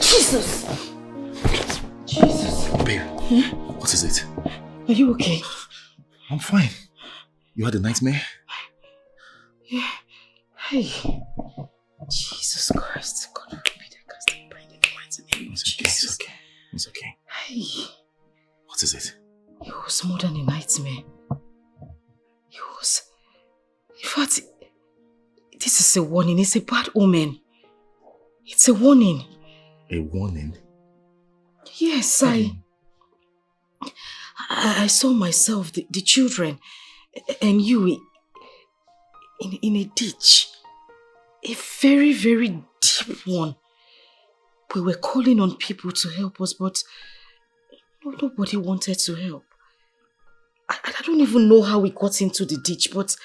Jesus! Jesus! Babe, what is it? Are you okay? I'm fine. You had a nightmare? Yeah. Hey. Jesus Christ. God forbid I cast a brain in the mighty name of Jesus. It's okay. It's okay. Hey. What is it? It was more than a nightmare. It was... In fact, this is a warning. It's a bad omen. It's a warning. A warning? Yes, I saw myself, the children, and you in a ditch. A very, very deep one. We were calling on people to help us, but nobody wanted to help. I don't even know how we got into the ditch, but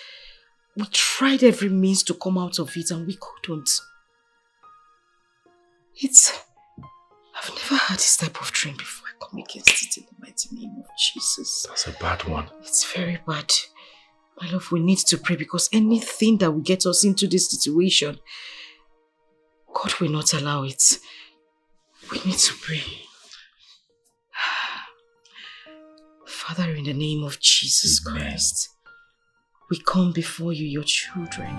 we tried every means to come out of it and we couldn't. I've never had this type of dream before. I come against it in the mighty name of Jesus. That's a bad one. It's very bad. My love, we need to pray because anything that will get us into this situation, God will not allow it. We need to pray. Father, in the name of Jesus Christ, we come before you, your children,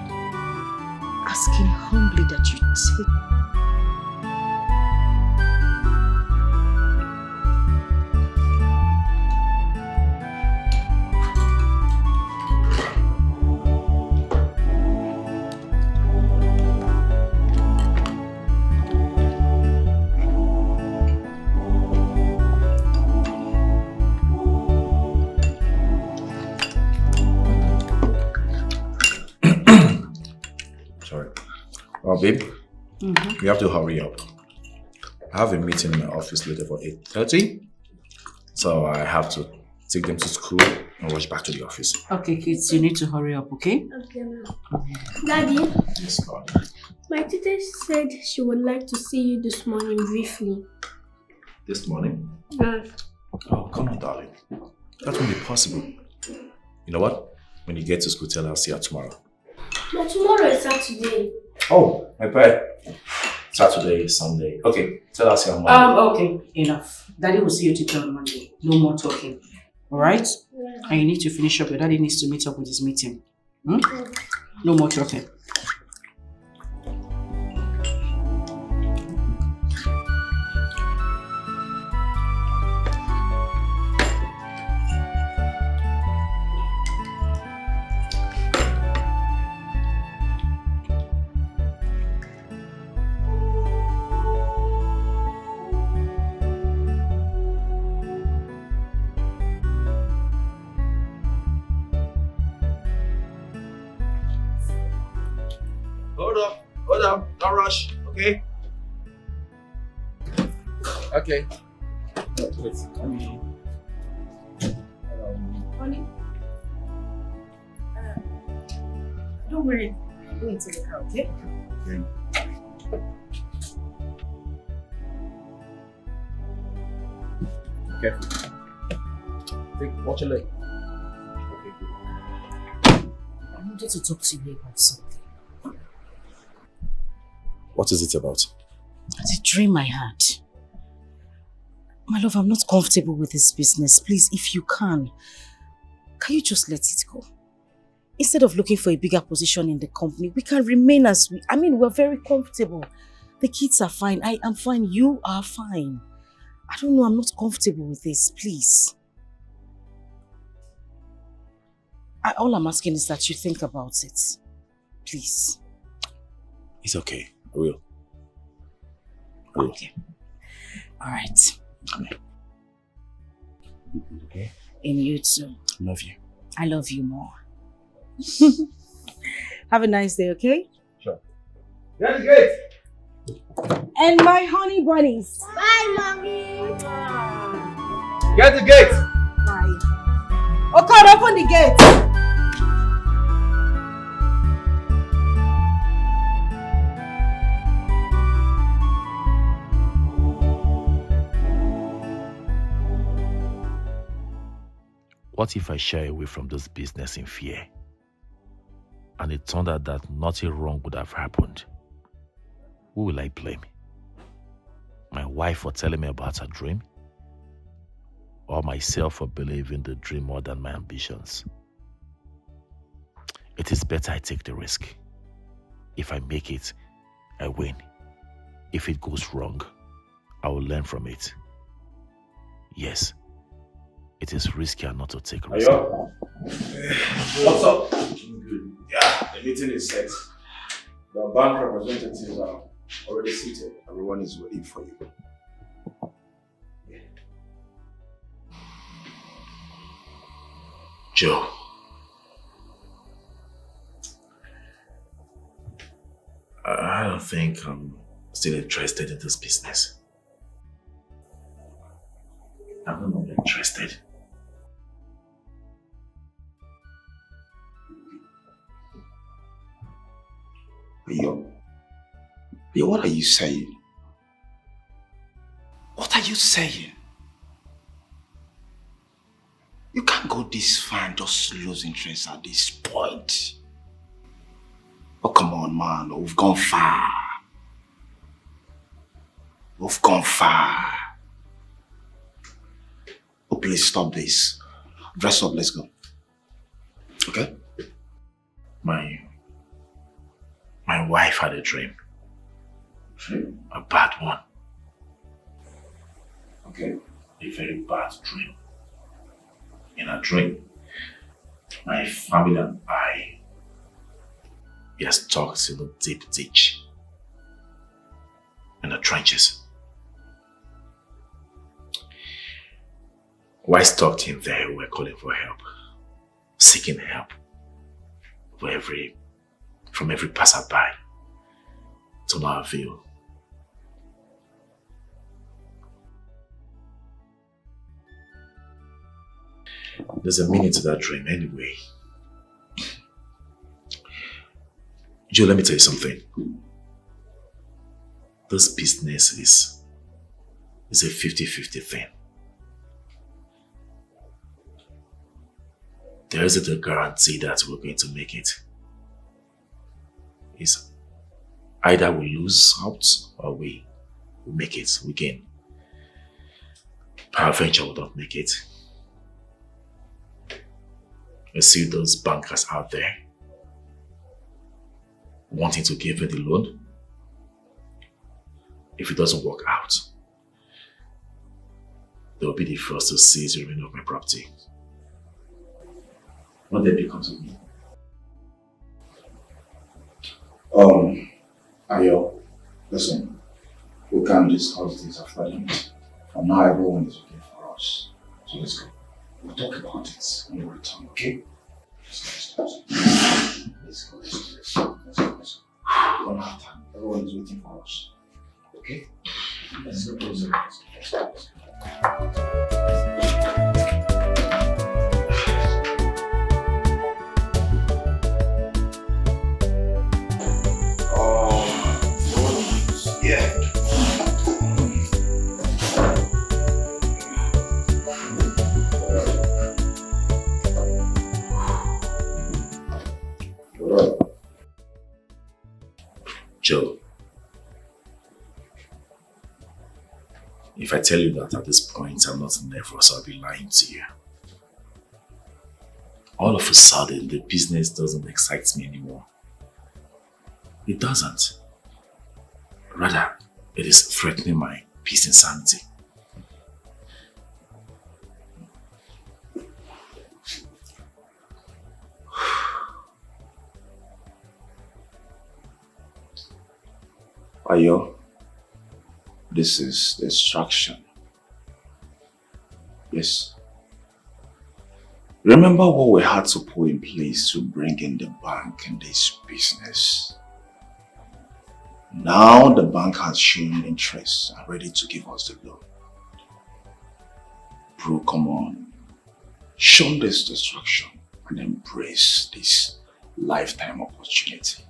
asking humbly that you take babe, you have to hurry up. I have a meeting in my office later for 8:30, so I have to take them to school and rush back to the office. Okay, kids, you need to hurry up, okay? Okay, ma'am. Daddy? Yes, God. My teacher said she would like to see you this morning briefly. This morning? Yes. Oh, come on, darling. That won't be possible. You know what? When you get to school, tell her I'll see her tomorrow. But tomorrow is Saturday. Oh, my bad. Saturday, Sunday. Okay, tell us your mom. Okay, enough. Daddy will see your teacher on Monday. No more talking. Alright? Yeah. And you need to finish up. Your daddy needs to meet up with his meeting. No more talking. Hold up, don't rush, okay? Okay. Wait, let me... Honey, don't worry, I'm going to the car, okay? Okay. Careful. Watch your leg. Okay, good. I wanted to talk to you about something. What is it about? It's a dream I had. My love, I'm not comfortable with this business. Please, if you can you just let it go? Instead of looking for a bigger position in the company, we can remain as we... we're very comfortable. The kids are fine. I am fine. You are fine. I don't know. I'm not comfortable with this. Please. All I'm asking is that you think about it. Please. It's okay. I will. Okay. All right. Okay. And you too. Love you. I love you more. Have a nice day, okay? Sure. Get the gate! And my honey bunnies. Bye, Mommy. Get the gate! Bye. Oh God, open the gate! What if I shy away from this business in fear? And it turned out that nothing wrong would have happened. Who will I blame? wife for telling me about her dream? Or myself for believing the dream more than my ambitions? It is better I take the risk. If I make it, I win. If it goes wrong, I will learn from it. Yes, it is riskier not to take risk. What's up? Good. Yeah, the meeting is set. The bank representatives are already seated. Everyone is waiting for you. Joe. I don't think I'm still interested in this business. I'm not interested. Yo, what are you saying? What are you saying? You can't go this far and just lose interest at this point. Oh, come on, man. We've gone far. We've gone far. Oh, please stop this. Dress up, let's go. Okay? My wife had a dream. Dream? A bad one. Okay. A very bad dream. In a dream, my family and I were stuck in a deep ditch. In the trenches. While stuck in there, we were calling for help. Seeking help from every passerby. To no avail. There's a meaning to that dream anyway. Joe, let me tell you something. This business is a 50-50 thing. There isn't a guarantee that we're going to make it. It's either we lose out or we make it, we gain. Peradventure will not make it. You see those bankers out there wanting to give me the loan. If it doesn't work out, they'll be the first to seize the remainder of my property. What then becomes of me? Ayo, listen, we can discuss this after lunch. For now, everyone is looking for us. So let's go. We'll talk about it when we return, okay? Let's go. Let's go. We don't have time. Everyone is waiting for us. Okay? Let's go. Let's go. Joe, if I tell you that at this point I'm not nervous, I'll be lying to you. All of a sudden, the business doesn't excite me anymore. It doesn't. Rather, it is threatening my peace and sanity. Ayo, this is distraction. Yes. Remember what we had to put in place to bring in the bank in this business. Now the bank has shown interest and ready to give us the loan. Bro, come on. Shun this distraction and embrace this lifetime opportunity.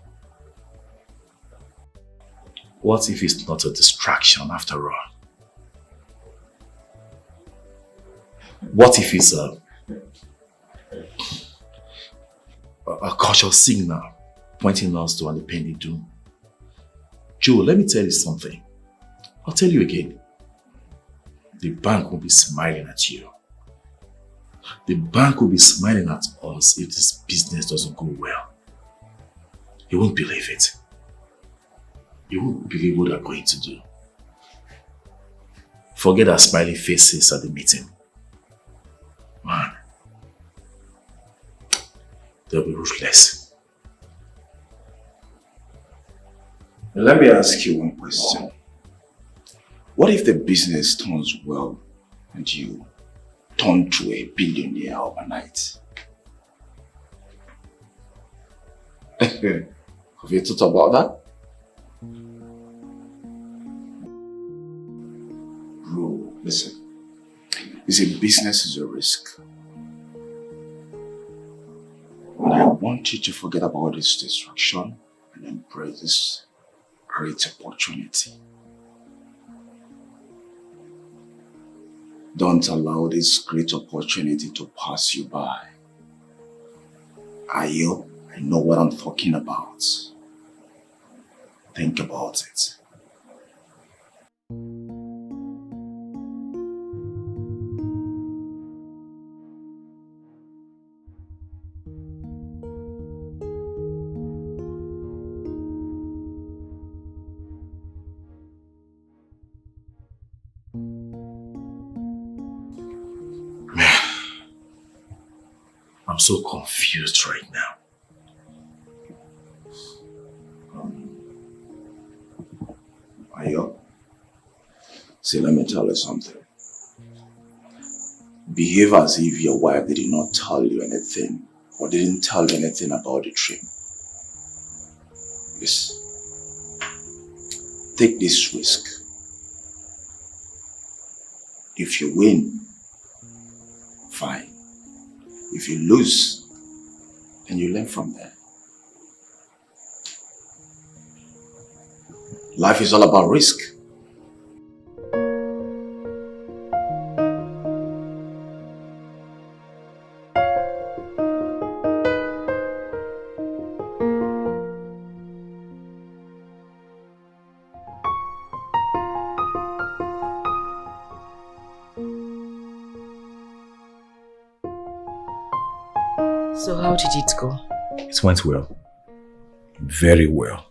What if it's not a distraction after all? What if it's a cautious signal pointing us to an impending doom? Joe, let me tell you something. I'll tell you again. the bank will be smiling at you. The bank will be smiling at us if this business doesn't go well. You won't believe it. You won't believe what they're going to do. Forget our smiling faces at the meeting. Man, they'll be ruthless. Let me ask you one question. What if the business turns well and you turn to a billionaire overnight? Have you thought about that? Bro, listen. You see, business is a risk. And I want you to forget about this distraction and embrace this great opportunity. Don't allow this great opportunity to pass you by. I know what I'm talking about. Think about it. I'm so confused right now. Ayo, see, let me tell you something. Behave as if your wife did not tell you anything or didn't tell you anything about the trip. Yes. Take this risk. If you win, fine. If you lose, then you learn from there. Life is all about risk. So how did it go? It went well. Very well.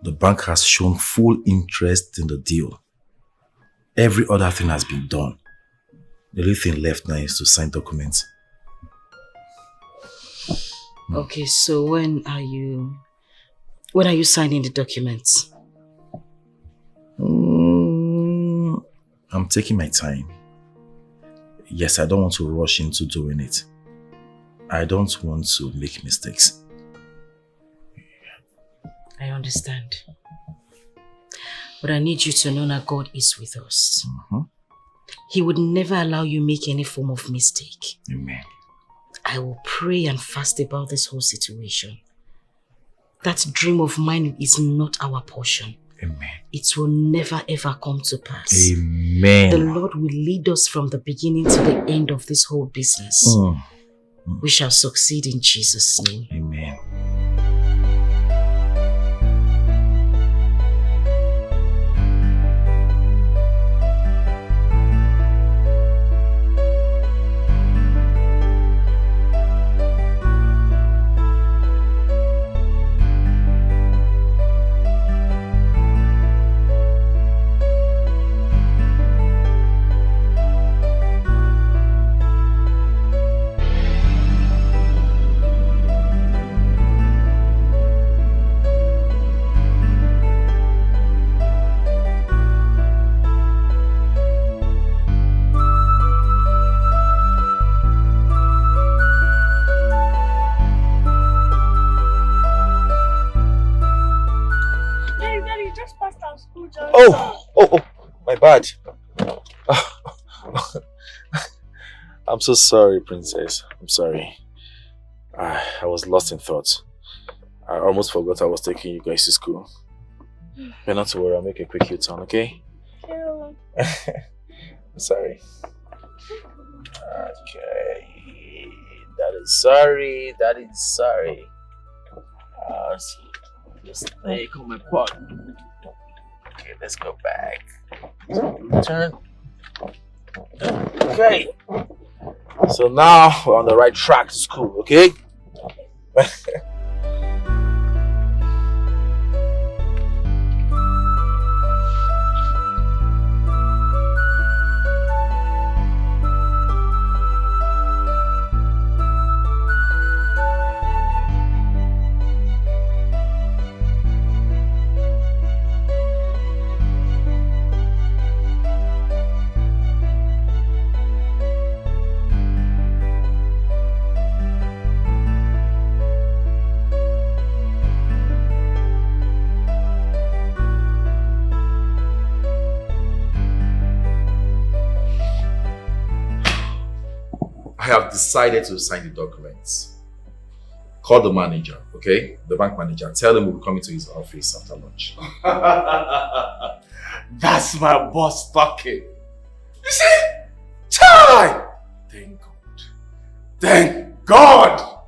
The bank has shown full interest in the deal. Every other thing has been done. The only thing left now is to sign documents. Okay, so when are you signing the documents? I'm taking my time. Yes, I don't want to rush into doing it. I don't want to make mistakes. I understand. But I need you to know that God is with us. He would never allow you make any form of mistake. Amen. I will pray and fast about this whole situation. That dream of mine is not our portion. Amen. It will never ever come to pass. Amen. The Lord will lead us from the beginning to the end of this whole business. We shall succeed in Jesus' name. Amen. Oh, my bad. I'm so sorry, princess. I'm sorry. I was lost in thought. I almost forgot I was taking you guys to school. But not to worry, I'll make a quick U-turn, okay? Sure. I'm sorry. Okay. That is sorry. Just take on my pot. Okay, let's go back. Turn. Okay. So now we're on the right track to school, okay? I have decided to sign the documents. Call the manager, okay? The bank manager. Tell him we'll be coming to his office after lunch. That's my boss talking. You see? Chai! Thank God. Thank God!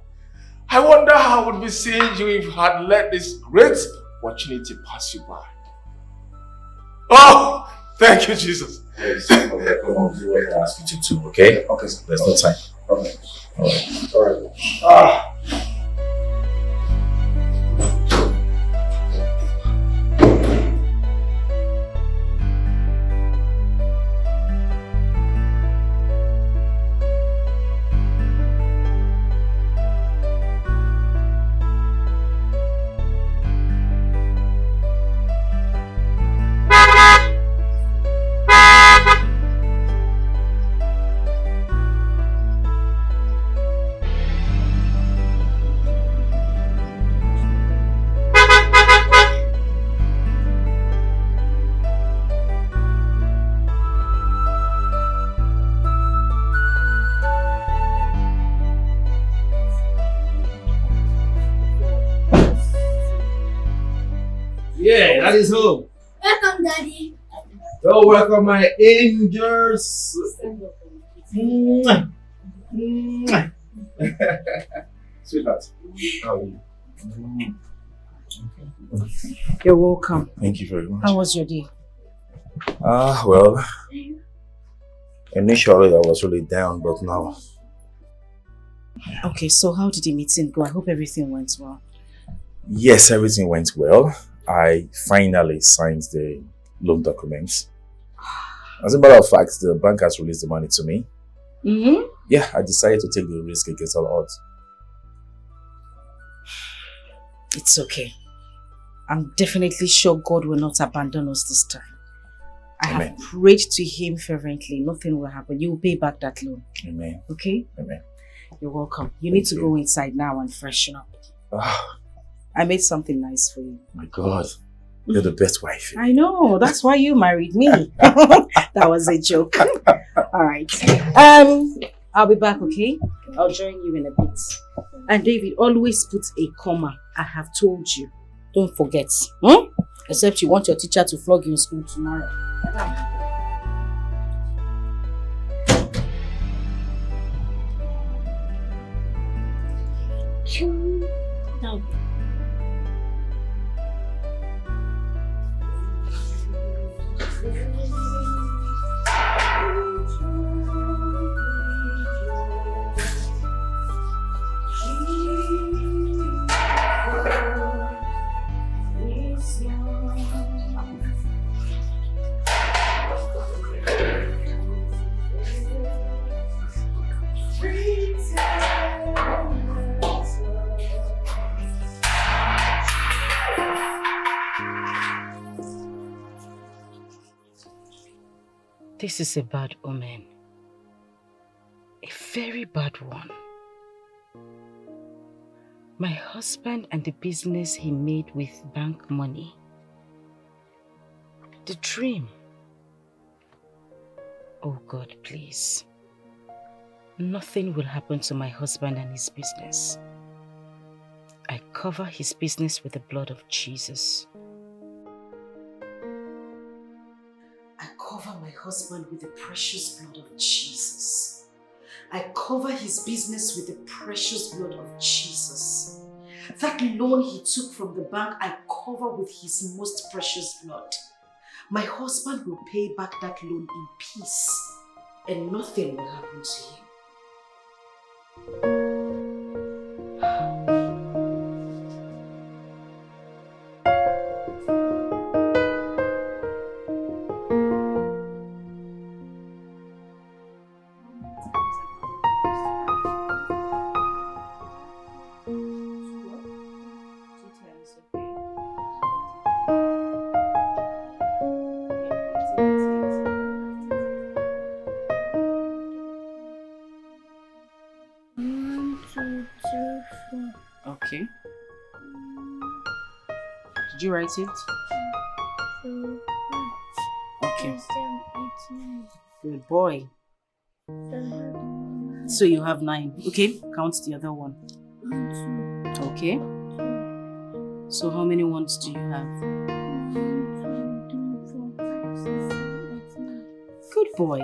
I wonder how I would be seeing you if I had let this great opportunity pass you by. Oh! Thank you, Jesus. Yes, come on, do what I ask you to do, okay? Okay, sir. There's no time. Okay. Alright. Alright. Ah! Yeah, that is home. Welcome, Daddy. So welcome my angels. Mwah. Mwah. Sweetheart, how are you? You're welcome. Thank you very much. How was your day? Well, initially I was really down, but now. Okay, so how did the meeting go? I hope everything went well. Yes, everything went well. I finally signed the loan documents. As a matter of fact, the bank has released the money to me. Mm-hmm. Yeah, I decided to take the risk against all odds. It's okay. I'm definitely sure God will not abandon us this time. I Amen. have prayed to Him fervently. Nothing will happen. You will pay back that loan. Amen. Okay? Amen. You're welcome. You need to you. go inside now and freshen up. Oh, I made something nice for you. my God. You're the best wife. I know. That's why you married me. That was a joke. All right. I'll be back, okay? I'll join you in a bit. And David, always put a comma. I have told you. Don't forget. Except you want your teacher to flog you in school tomorrow. No. This is a bad omen. A very bad one. My husband and the business he made with bank money. The dream. Oh God, please. Nothing will happen to my husband and his business. I cover his business with the blood of Jesus. I cover my husband with the precious blood of Jesus. I cover his business with the precious blood of Jesus. That loan he took from the bank, I cover with his most precious blood. my husband will pay back that loan in peace and nothing will happen to you. Okay. Did you write it? Okay. Good boy. So you have 9. Okay, count the other one. Okay. So how many ones do you have? 1, 2, 3, 4, 5, 6, 7, 8, 9. Good boy.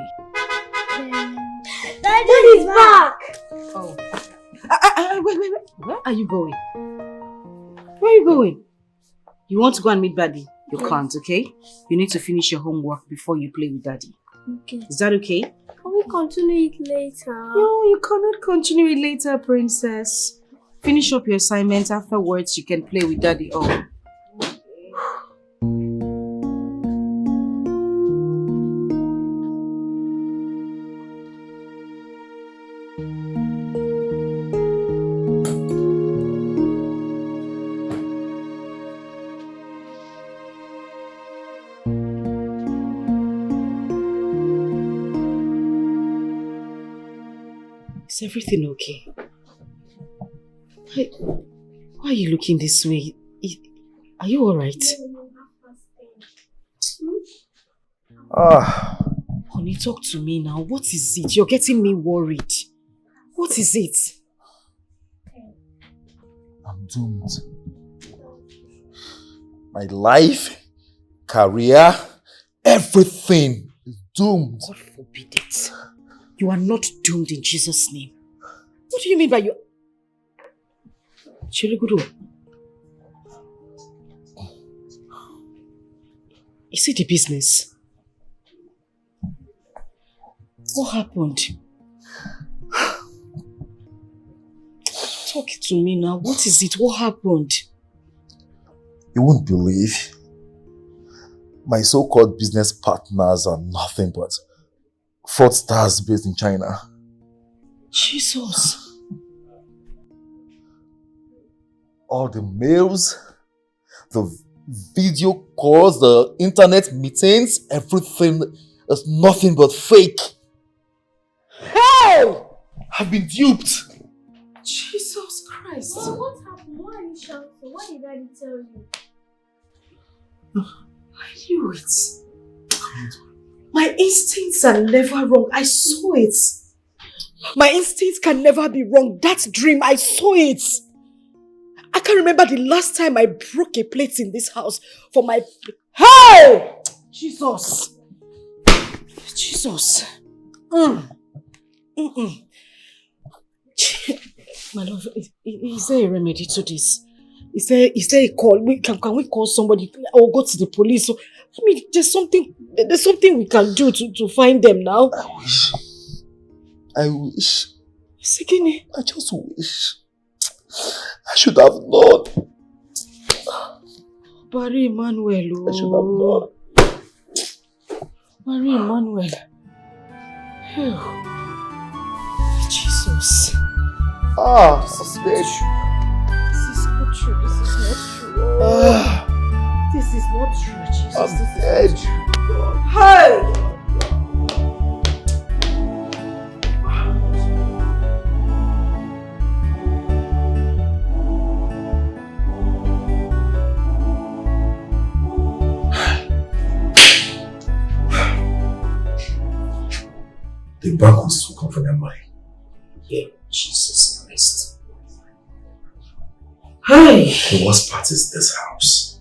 Daddy's back! Oh. Wait. Where are you going? Where are you going? You want to go and meet Daddy? You can't, okay? You need to finish your homework before you play with Daddy. Okay. Is that okay? Can we continue it later? No, you cannot continue it later, princess. Finish up your assignment. Afterwards, you can play with Daddy. Oh. Is everything okay? Why are you looking this way? Are you alright? Honey, talk to me now. What is it? You're getting me worried. What is it? I'm doomed. My life, career, everything is doomed. God forbid it. You are not doomed in Jesus' name. What do you mean by you? Chirigudu. Is it the business? What happened? Talk to me now. What is it? What happened? You won't believe. My so-called business partners are nothing but fraudsters based in China. Jesus. All the mails, the video calls, the internet meetings, everything is nothing but fake. Hey! I've been duped. Jesus Christ. Well, what happened? Why are you shouting? What did Daddy tell you? I knew it. My instincts are never wrong. I saw it. My instincts can never be wrong. That dream, I saw it. I can't remember the last time I broke a plate in this house for my... Hey! Jesus. Jesus. My love, is there a remedy to this? Is there a call? Can we call somebody or go to the police? So, I mean, there's something we can do to find them now. I wish. Sikini. I just wish. I should have known. Barry Emmanuel. I should have known. Barry Emmanuel. Jesus. This is bad. This is not true. This is not true. This is not true, Jesus. I'm This dead. is not true. Hey! The bank was too come for their money. Yeah, Jesus Christ. Hey! The worst part is this house.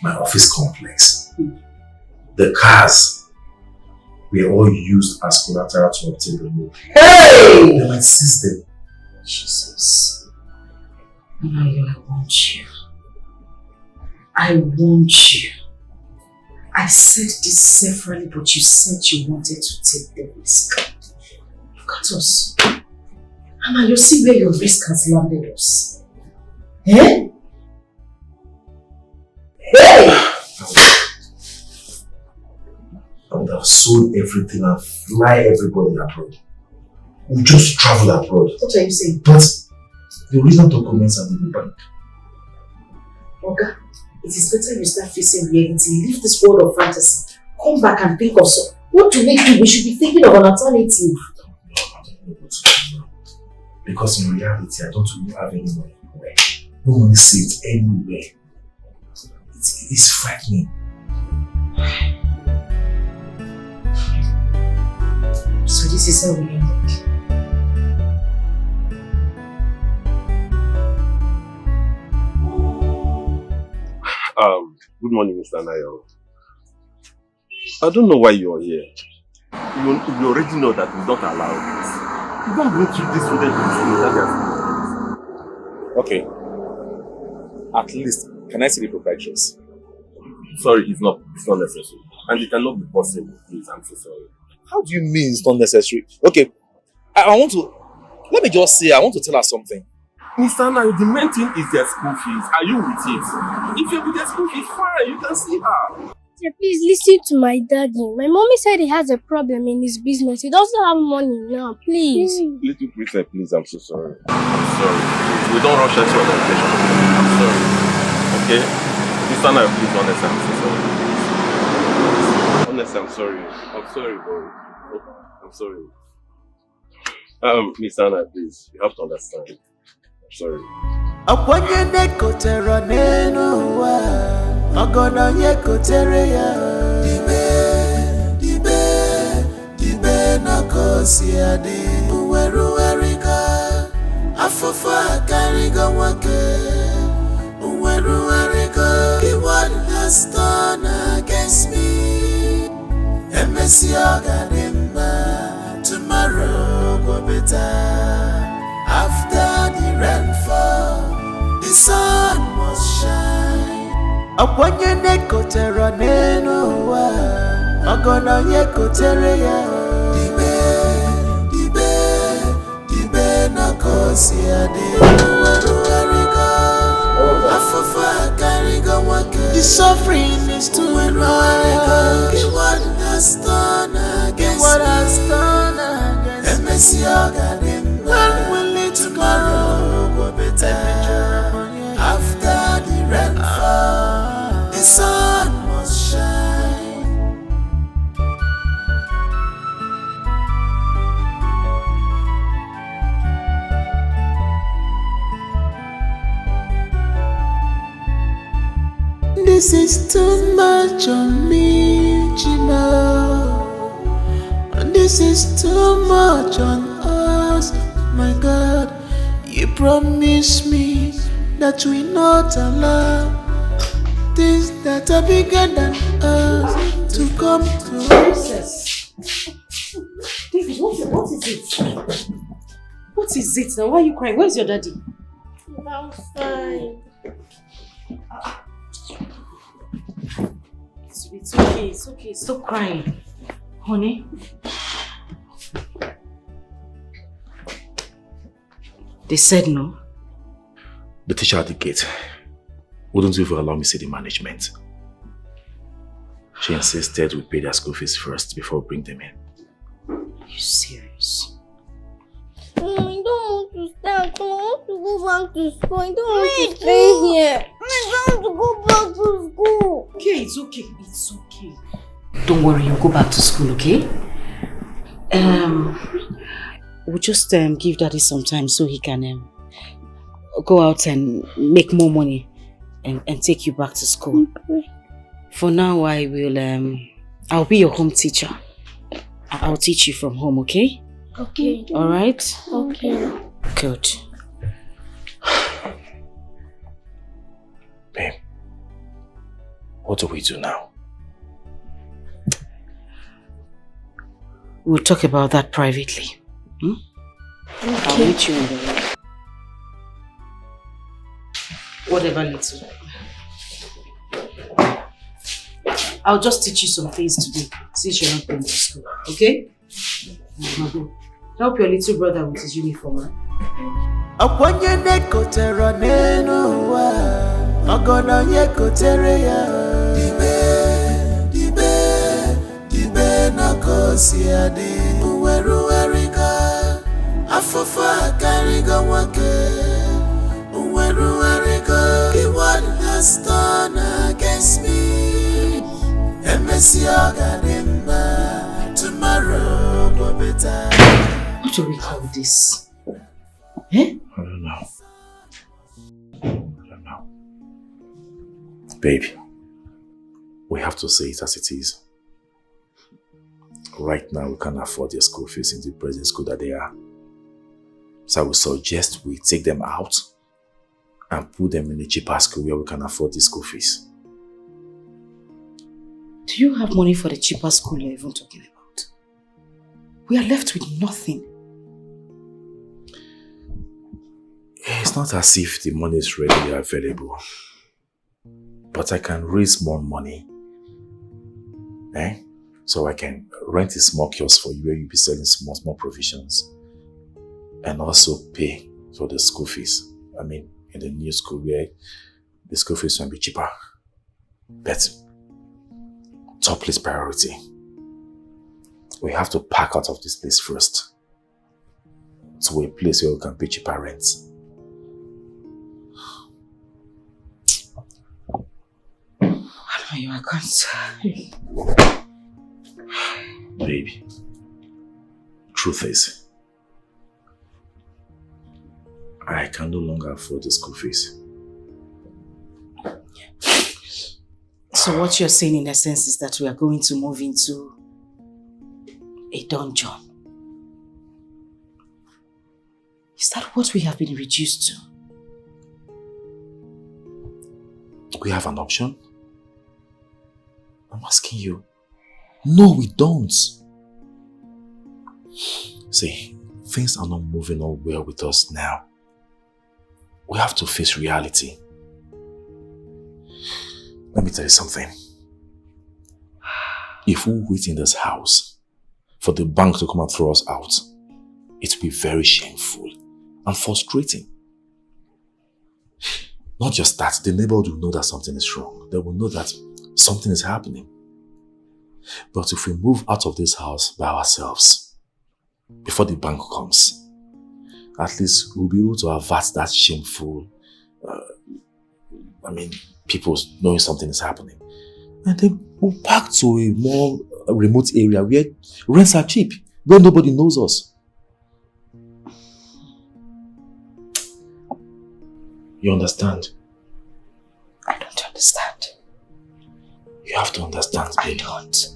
My office complex. The cars were all used as collateral to obtain the loan. Hey! They might seize them. Jesus. I want you. I want you. I said this severally, but you said you wanted to take the risk. Look at us. Anna, you see where your risk has landed us. Eh? Hey! I would have sold everything and fly everybody abroad. We just travel abroad. What are you saying? But the original documents are in the bank. Oga, it is better you start facing reality. Leave this world of fantasy. Come back and think of some. What do we do? We should be thinking of an alternative. Because in reality, I don't really have any money anywhere. No money saved anywhere. It's frightening. So this is how we ended. Good morning, Mr. Nayo. I don't know why you're here. You already know that we don't allow this. You don't bring this student to school without their school. Okay. At least, can I see the proprietors? Sorry, it's not necessary. And it cannot be possible, please. I'm so sorry. How do you mean it's not necessary? Okay, I want to, let me just say, I want to tell her something. Mr. Nayo, the main thing is their school fees. Are you with it? If you're with their school fees, fine, you can see her. Yeah, please listen to my daddy. My mommy said he has a problem in his business. He doesn't have money now, please. Little princess, please, I'm so sorry. I'm sorry. We don't rush into an education. I'm sorry. Okay? Mr. Nayo, please, honestly, I'm so sorry. Honestly, I'm sorry. I'm sorry, bro. I'm sorry. Mr. Nayo, please, you have to understand. I'm sorry. Akwanyene kotera neno wa Ogono ye kotere ya Dibe na kosi adi Uweru erika Afofa kariga wake Uweru erika What has done against me Emesi ogadimba Tomorrow go better After the rainfall, the sun must shine. Akwanye neko tera neno wa, Ogono ye kotere ya. Dibe na kosi adi. Uweruwerika, afofa kariga wake. The suffering is too much. What has done against me? Emesi ogadimba. When will it tomorrow go better? After the rainfall, the sun must shine. This is too much on me, Gina. This is too much on us. My God, you promised me that we not allow things that are bigger than us to come to us. David, what is it? What is it now? Why are you crying? Where's your daddy? I'm fine. It's okay, it's okay. Stop crying. Honey. They said no. The teacher at the gate wouldn't even allow me to see the management. She insisted we pay their school fees first before we bring them in. Are you serious? I don't want to stay at home. I want to go back to school. I don't want to stay here. I don't want to go back to school. Okay, it's okay. It's okay. Don't worry, you'll go back to school, okay? We'll just give daddy some time so he can go out and make more money and take you back to school. Okay. For now, I will I'll be your home teacher. I'll teach you from home, okay? Okay. All right? Okay. Good. Babe, what do we do now? We'll talk about that privately. Hmm? Okay. I'll meet you in the room. Whatever leads to that. I'll just teach you some things today since you're not going to school, okay? Help your little brother with his uniform, huh? Akwanye nekotera nenuwa Ogono yekotere ya Dibe nakosi adi Uweru erika Afufa kariga wake Uweru erika What has done against me Emesi oganimba Tomorrow will be better. What do we call this? Eh? I don't know. Baby, we have to say it as it is. Right now, we can't afford their school fees in the present school that they are. So I would suggest we take them out and put them in a cheaper school where we can afford the school fees. Do you have money for the cheaper school you're even talking about? We are left with nothing. It's not as if the money is readily available. But I can raise more money. So I can rent a small kiosk for you where you'll be selling small provisions. And also pay for the school fees. I mean, in the new school where the school fees will be cheaper. But top list priority. We have to pack out of this place first. To a place where we can pay cheaper rents. I can't. Baby, truth is, I can no longer afford the school fees. So what you're saying in essence is that we are going to move into a dungeon. Is that what we have been reduced to? We have an option? I'm asking you. No, we don't. See, things are not moving on well with us now. We have to face reality. Let me tell you something. If we wait in this house for the bank to come and throw us out, it will be very shameful and frustrating. Not just that, the neighborhood will know that something is wrong. They will know that something is happening. But if we move out of this house by ourselves, before the bank comes, at least we'll be able to avert that shameful, people knowing something is happening. And then we'll pack to a more remote area where rents are cheap, where nobody knows us. You understand? I don't understand. You have to understand, baby. I don't.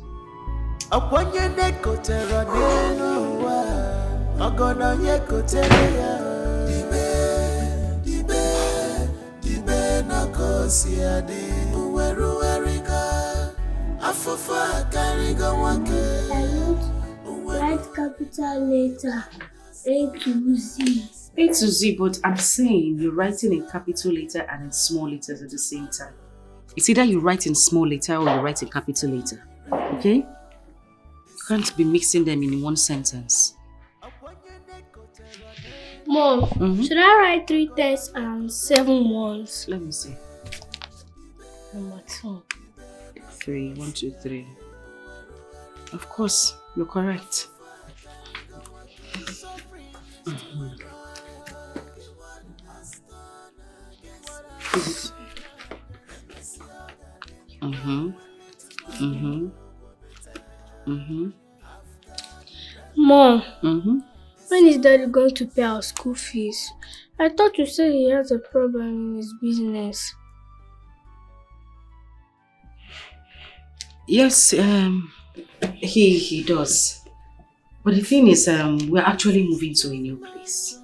Write capital letter A to Z. A to Z, but I'm saying you're writing in capital letter and in small letters at the same time. It's either you write in small letter or you write in capital letter. Okay? You can't be mixing them in one sentence. Mom, should I write 3 10s and 7 1s? Let me see. Number 2. 3, 1, 2, 3. Of course, you're correct. Mom, when is Daddy going to pay our school fees? I thought you said he has a problem in his business. Yes, he does. But the thing is, we're actually moving to a new place.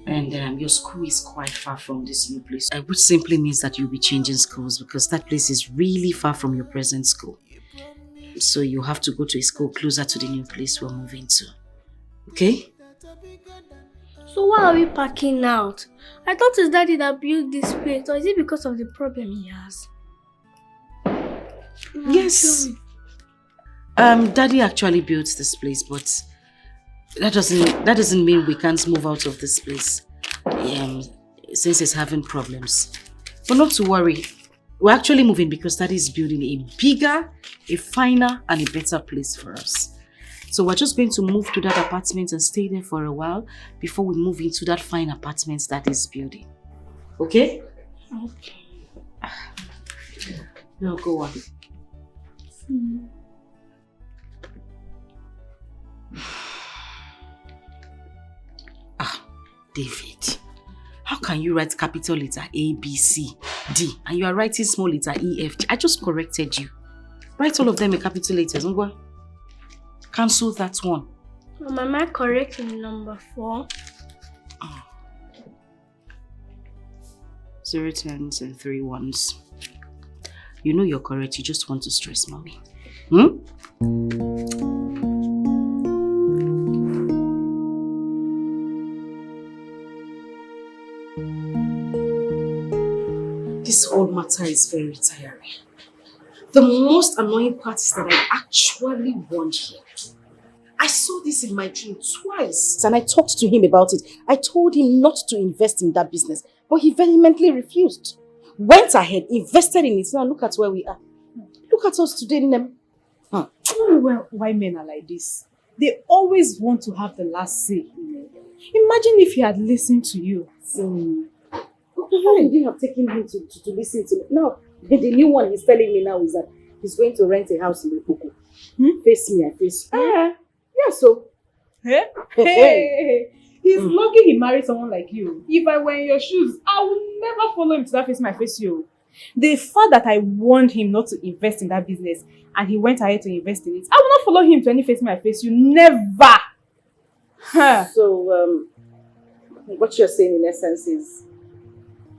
And your school is quite far from this new place. Which simply means that you'll be changing schools because that place is really far from your present school. So you have to go to a school closer to the new place we're moving to. Okay? So why are we packing out? I thought it's Daddy that built this place, or is it because of the problem he has? Yes. Daddy actually built this place, but that doesn't mean we can't move out of this place. Since it's having problems. But not to worry. We're actually moving because Daddy is building a bigger, a finer, and a better place for us. So we're just going to move to that apartment and stay there for a while before we move into that fine apartment that is building. Okay? Okay. Now go on. David, how can you write capital letter A, B, C, D and you are writing small letter E, F, G? I just corrected you. Write all of them in capital letters. Cancel that one. Am I correct in number 4? 0 10s and 3 1s. You know you're correct. You just want to stress mommy. This whole matter is very tiring. The most annoying part is that I actually won here. I saw this in my dream twice and I talked to him about it. I told him not to invest in that business, but he vehemently refused. Went ahead, invested in it. Now look at where we are. Look at us today, Nem. I don't know why men are like this. They always want to have the last say. Imagine if he had listened to you. Why did you have taken him to listen to me? Now, the new one he's telling me now is that he's going to rent a house in Okoko. Face me, I face you. Yeah, so. Hey. He's lucky he married someone like you. If I were in your shoes, I would never follow him to that face my face you. The fact that I warned him not to invest in that business and he went ahead to invest in it, I will not follow him to any face my face you. Never. So, what you're saying in essence is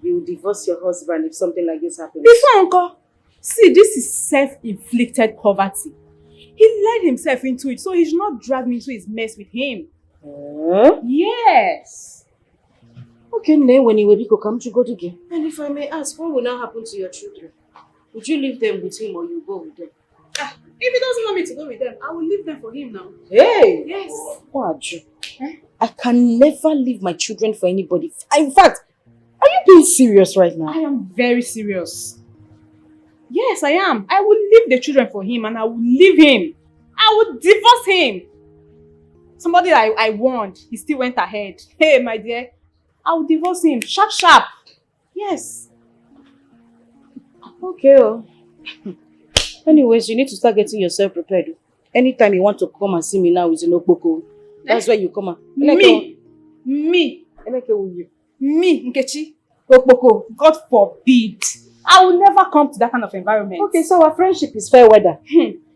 you divorce your husband if something like this happens? Before, Uncle. See, this is self-inflicted poverty. He led himself into it, so he should not drag me into his mess with him. Yes. Okay, then when you will come to go again. And if I may ask, what will now happen to your children? Would you leave them with him or you go with them? If he doesn't want me to go with them, I will leave them for him now. Hey! Yes. Waju, I can never leave my children for anybody. In fact, are you being serious right now? I am very serious. Yes, I am. I will leave the children for him and I will leave him. I will divorce him. Somebody I warned, he still went ahead. Hey, my dear, I will divorce him. Sharp, sharp. Yes. Okay. Anyways, you need to start getting yourself prepared. Anytime you want to come and see me now with Okoko, that's where you come. Me, Nkechi, Okoko, God forbid. I will never come to that kind of environment. Okay, so our friendship is fair weather.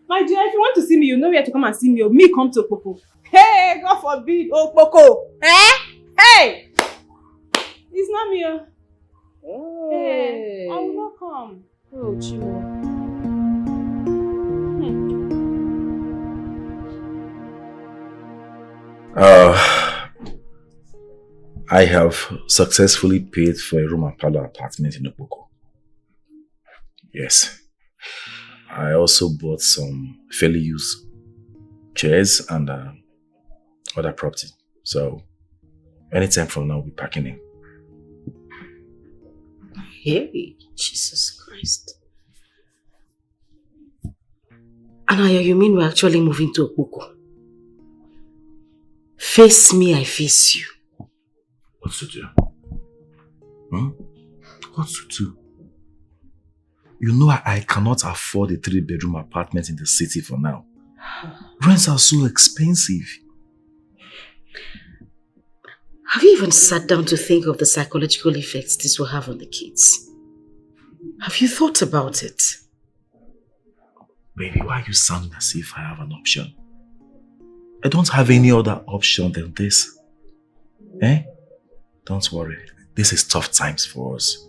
My dear, if you want to see me, you know where to come and see me. Me come to Okoko. Hey, God forbid, Okoko. Hey! It's not me. Hey, I will not come. Oh, Chimo. I have successfully paid for a room and parlor apartment in Okoko. Yes. I also bought some fairly used chairs and other property. So, anytime from now, we'll be packing in. Hey, Jesus Christ. Anaya, you mean we're actually moving to Okoko? Face me, I face you. What to do? What to do? You know I cannot afford a 3-bedroom apartment in the city for now. Rents are so expensive. Have you even sat down to think of the psychological effects this will have on the kids? Have you thought about it? Baby, why are you sounding as if I have an option? I don't have any other option than this. Don't worry. This is tough times for us.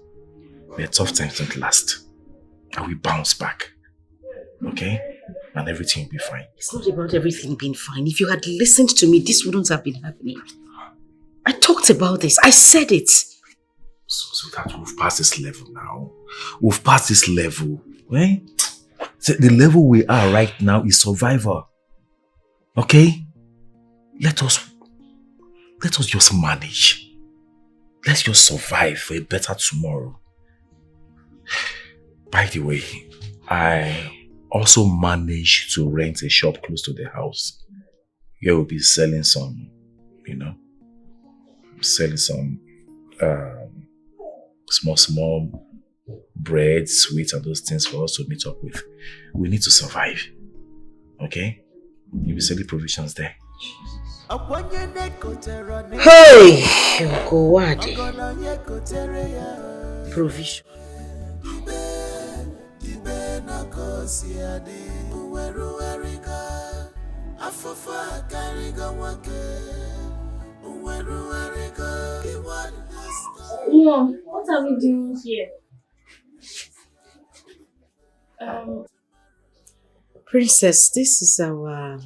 But tough times don't last. And we bounce back. Okay? And everything will be fine. It's not about everything being fine. If you had listened to me, this wouldn't have been happening. I talked about this. I said it. So that we've passed this level now. We've passed this level. The level we are right now is survival. Okay? Let us just manage. Let's just survive for a better tomorrow. By the way, I also managed to rent a shop close to the house. Here we'll be selling some, selling some small bread, sweets, and those things for us to meet up with. We need to survive. Okay? You'll be selling provisions there. Hey! Nkowade. Provision. Mom, what are we doing here? Princess, this is our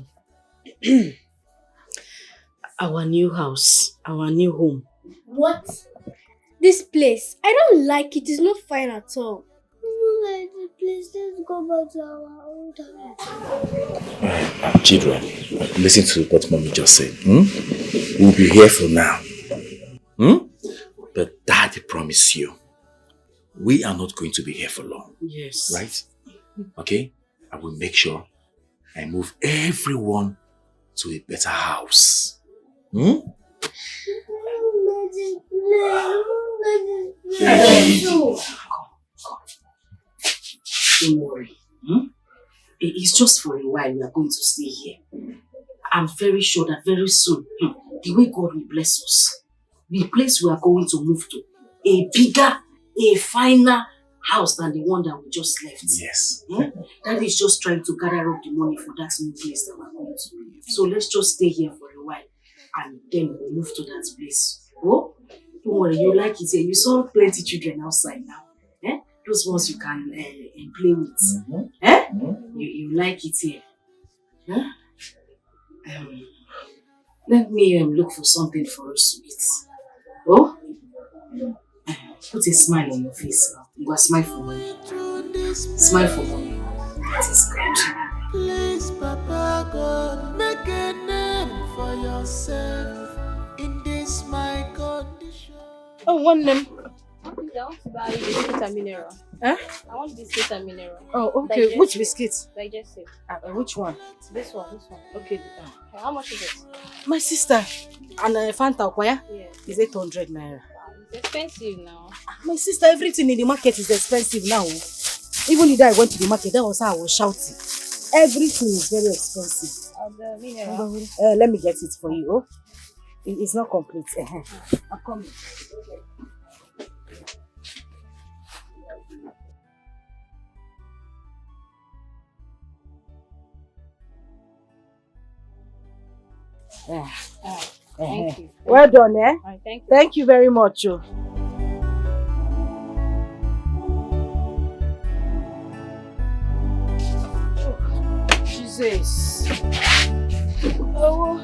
our new house, our new home. What? This place, I don't like it. It's not fine at all. Please, let's go back to our old house. Children, listen to what Mommy just said. We'll be here for now. But Daddy promised you, we are not going to be here for long. Yes. Right? Okay? I will make sure I move everyone to a better house. Don't worry. It's just for a while we are going to stay here. I'm very sure that very soon, the way God will bless us, the place we are going to move to, a bigger, a finer house than the one that we just left. Yes. That is just trying to gather up the money for that new place that we're going to. So let's just stay here for a while and then we'll move to that place. Oh, don't worry, you like it here. You saw plenty children outside now. Those ones you can play with. You like it here. Let me look for something for us to eat. Oh? Put a smile on your face now. You got smile for me. Smile for me. That is good. Please, Papa God, make a name for yourself in this my condition. Oh, one name. I want to buy biscuit and mineral. Huh? I want biscuit and mineral. Oh, okay. Digestive. Which biscuit? Digestive. Which one? This one. Okay. How much is it? My sister. And Fanta Okwaya? Yeah. Is 800 naira. It's expensive now. My sister, everything in the market is expensive now. Even the day I went to the market, that was how I was shouting. Everything is very expensive. The mineral. Let me get it for you. Oh, it's not complete. I'm coming. Thank you. Well done, eh? Thank you. Thank you very much. Oh. Jesus. Oh.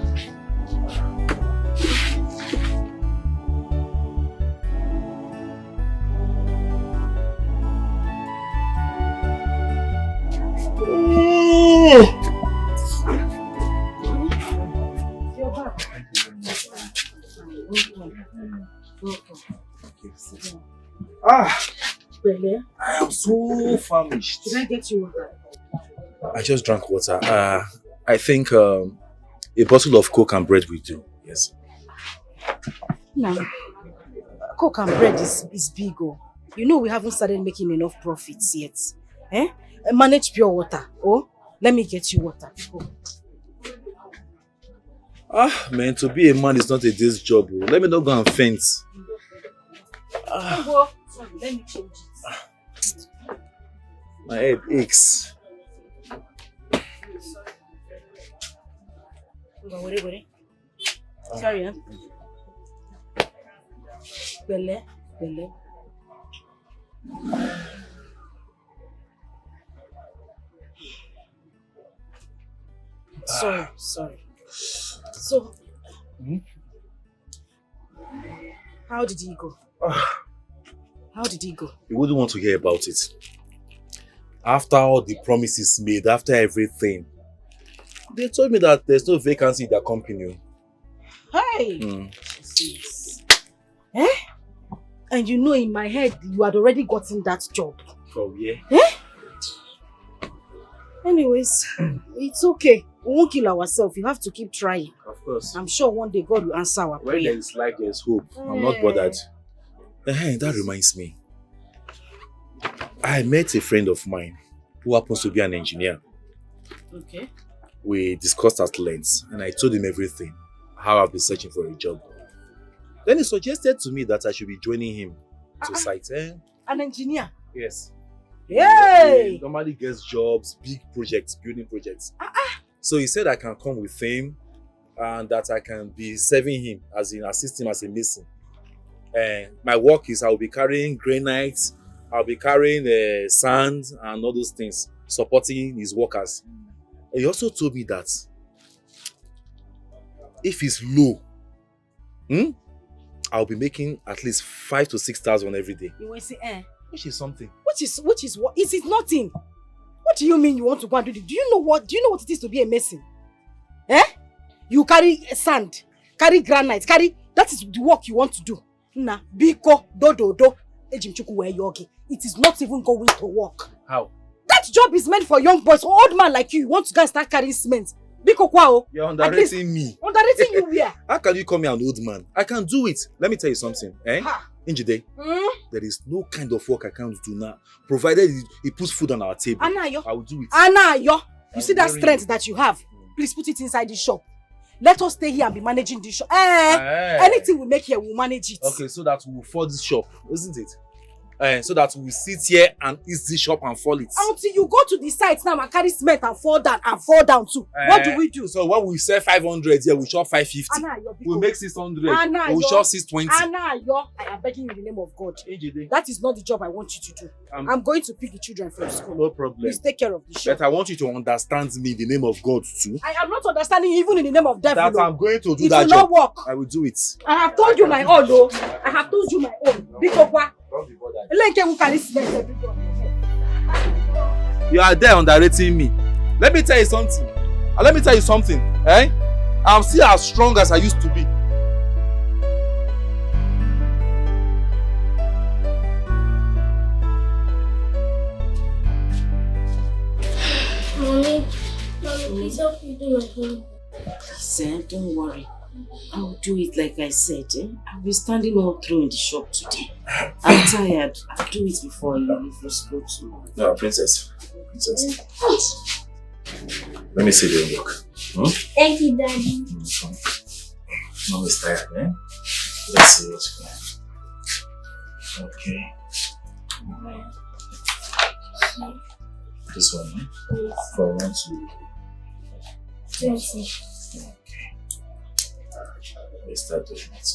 I am so famished. Did I get you water? I just drank water. I think a bottle of Coke and bread will do. Yes. No. Coke and bread is big. Oh. You know we haven't started making enough profits yet. Manage pure water. Oh, let me get you water. Oh. Man, to be a man is not a day's job. Oh. Let me not go and faint. Sorry, let me change it. My head aches. Sorry, Bele. Sorry. So, how did he go? How did he go? You wouldn't want to hear about it. After all the promises made, after everything, they told me that there's no vacancy in their company. Hey! Mm. Jesus. Eh? And you know in my head, you had already gotten that job. For where? Eh? Anyways, it's okay. We won't kill ourselves. You have to keep trying. Of course. I'm sure one day God will answer our prayer. When there is life, there is hope. I'm not bothered. Hey, that reminds me. I met a friend of mine who happens to be an engineer. Okay. We discussed at length and I told him everything. How I've been searching for a job. Then he suggested to me that I should be joining him to site. An engineer? Yes. Yay! He normally gets jobs, big projects, building projects. So he said I can come with him and that I can be serving him, as in assist him as a mason. My work is I'll be carrying granite, I'll be carrying sand and all those things, supporting his workers. And he also told me that if it's low, I'll be making at least 5,000 to 6,000 every day. You will say, Which is something. Which is what? Is it nothing? What do you mean you want to go and do this? Do you know what it is to be a mason? You carry sand, carry granite, that is the work you want to do. Nah, biko, do, ejimchuku we yogi. It is not even going to work. How? That job is meant for young boys, for old man like you. You want to go and start carrying cement. Biko kwao. You're underrating me. Underrating you where? How can you call me an old man? I can do it. Let me tell you something. Njide, there is no kind of work I can't do now, provided it puts food on our table. Anayo. I will do it. Anayo. You see that strength that you have? Please put it inside the shop. Let us stay here and be managing this shop. Anything we make here, we'll manage it. Okay, so that we'll afford this shop, isn't it? So that we'll sit here and eat this shop and fall it. Until you go to the site now and carry cement and fall down too. What do we do? So when we sell 500 here, we shop 550. We'll make 600. We'll shop 620. Anayo, I am begging you in the name of God. That is not the job I want you to do. I'm going to pick the children from school. No problem. Please take care of the shop. But I want you to understand me in the name of God too. I am not understanding even in the name of devil. That I'm going to do it that will job. Not work. I will do it. I have told you my own, though. I have told you my own. Bikokwa. You are there underrating me. Let me tell you something. I'm still as strong as I used to be. Mommy, please help me do my homework. Please, don't worry. I will do it like I said. I'll be standing all through in the shop today. I'm tired. I'll do it before you leave for school tomorrow. No, princess. Let me see the work. Thank you, Daddy. Mommy's tired, Let's see what's going on. Okay. This one, For 1, 2, 20. Let's start doing it.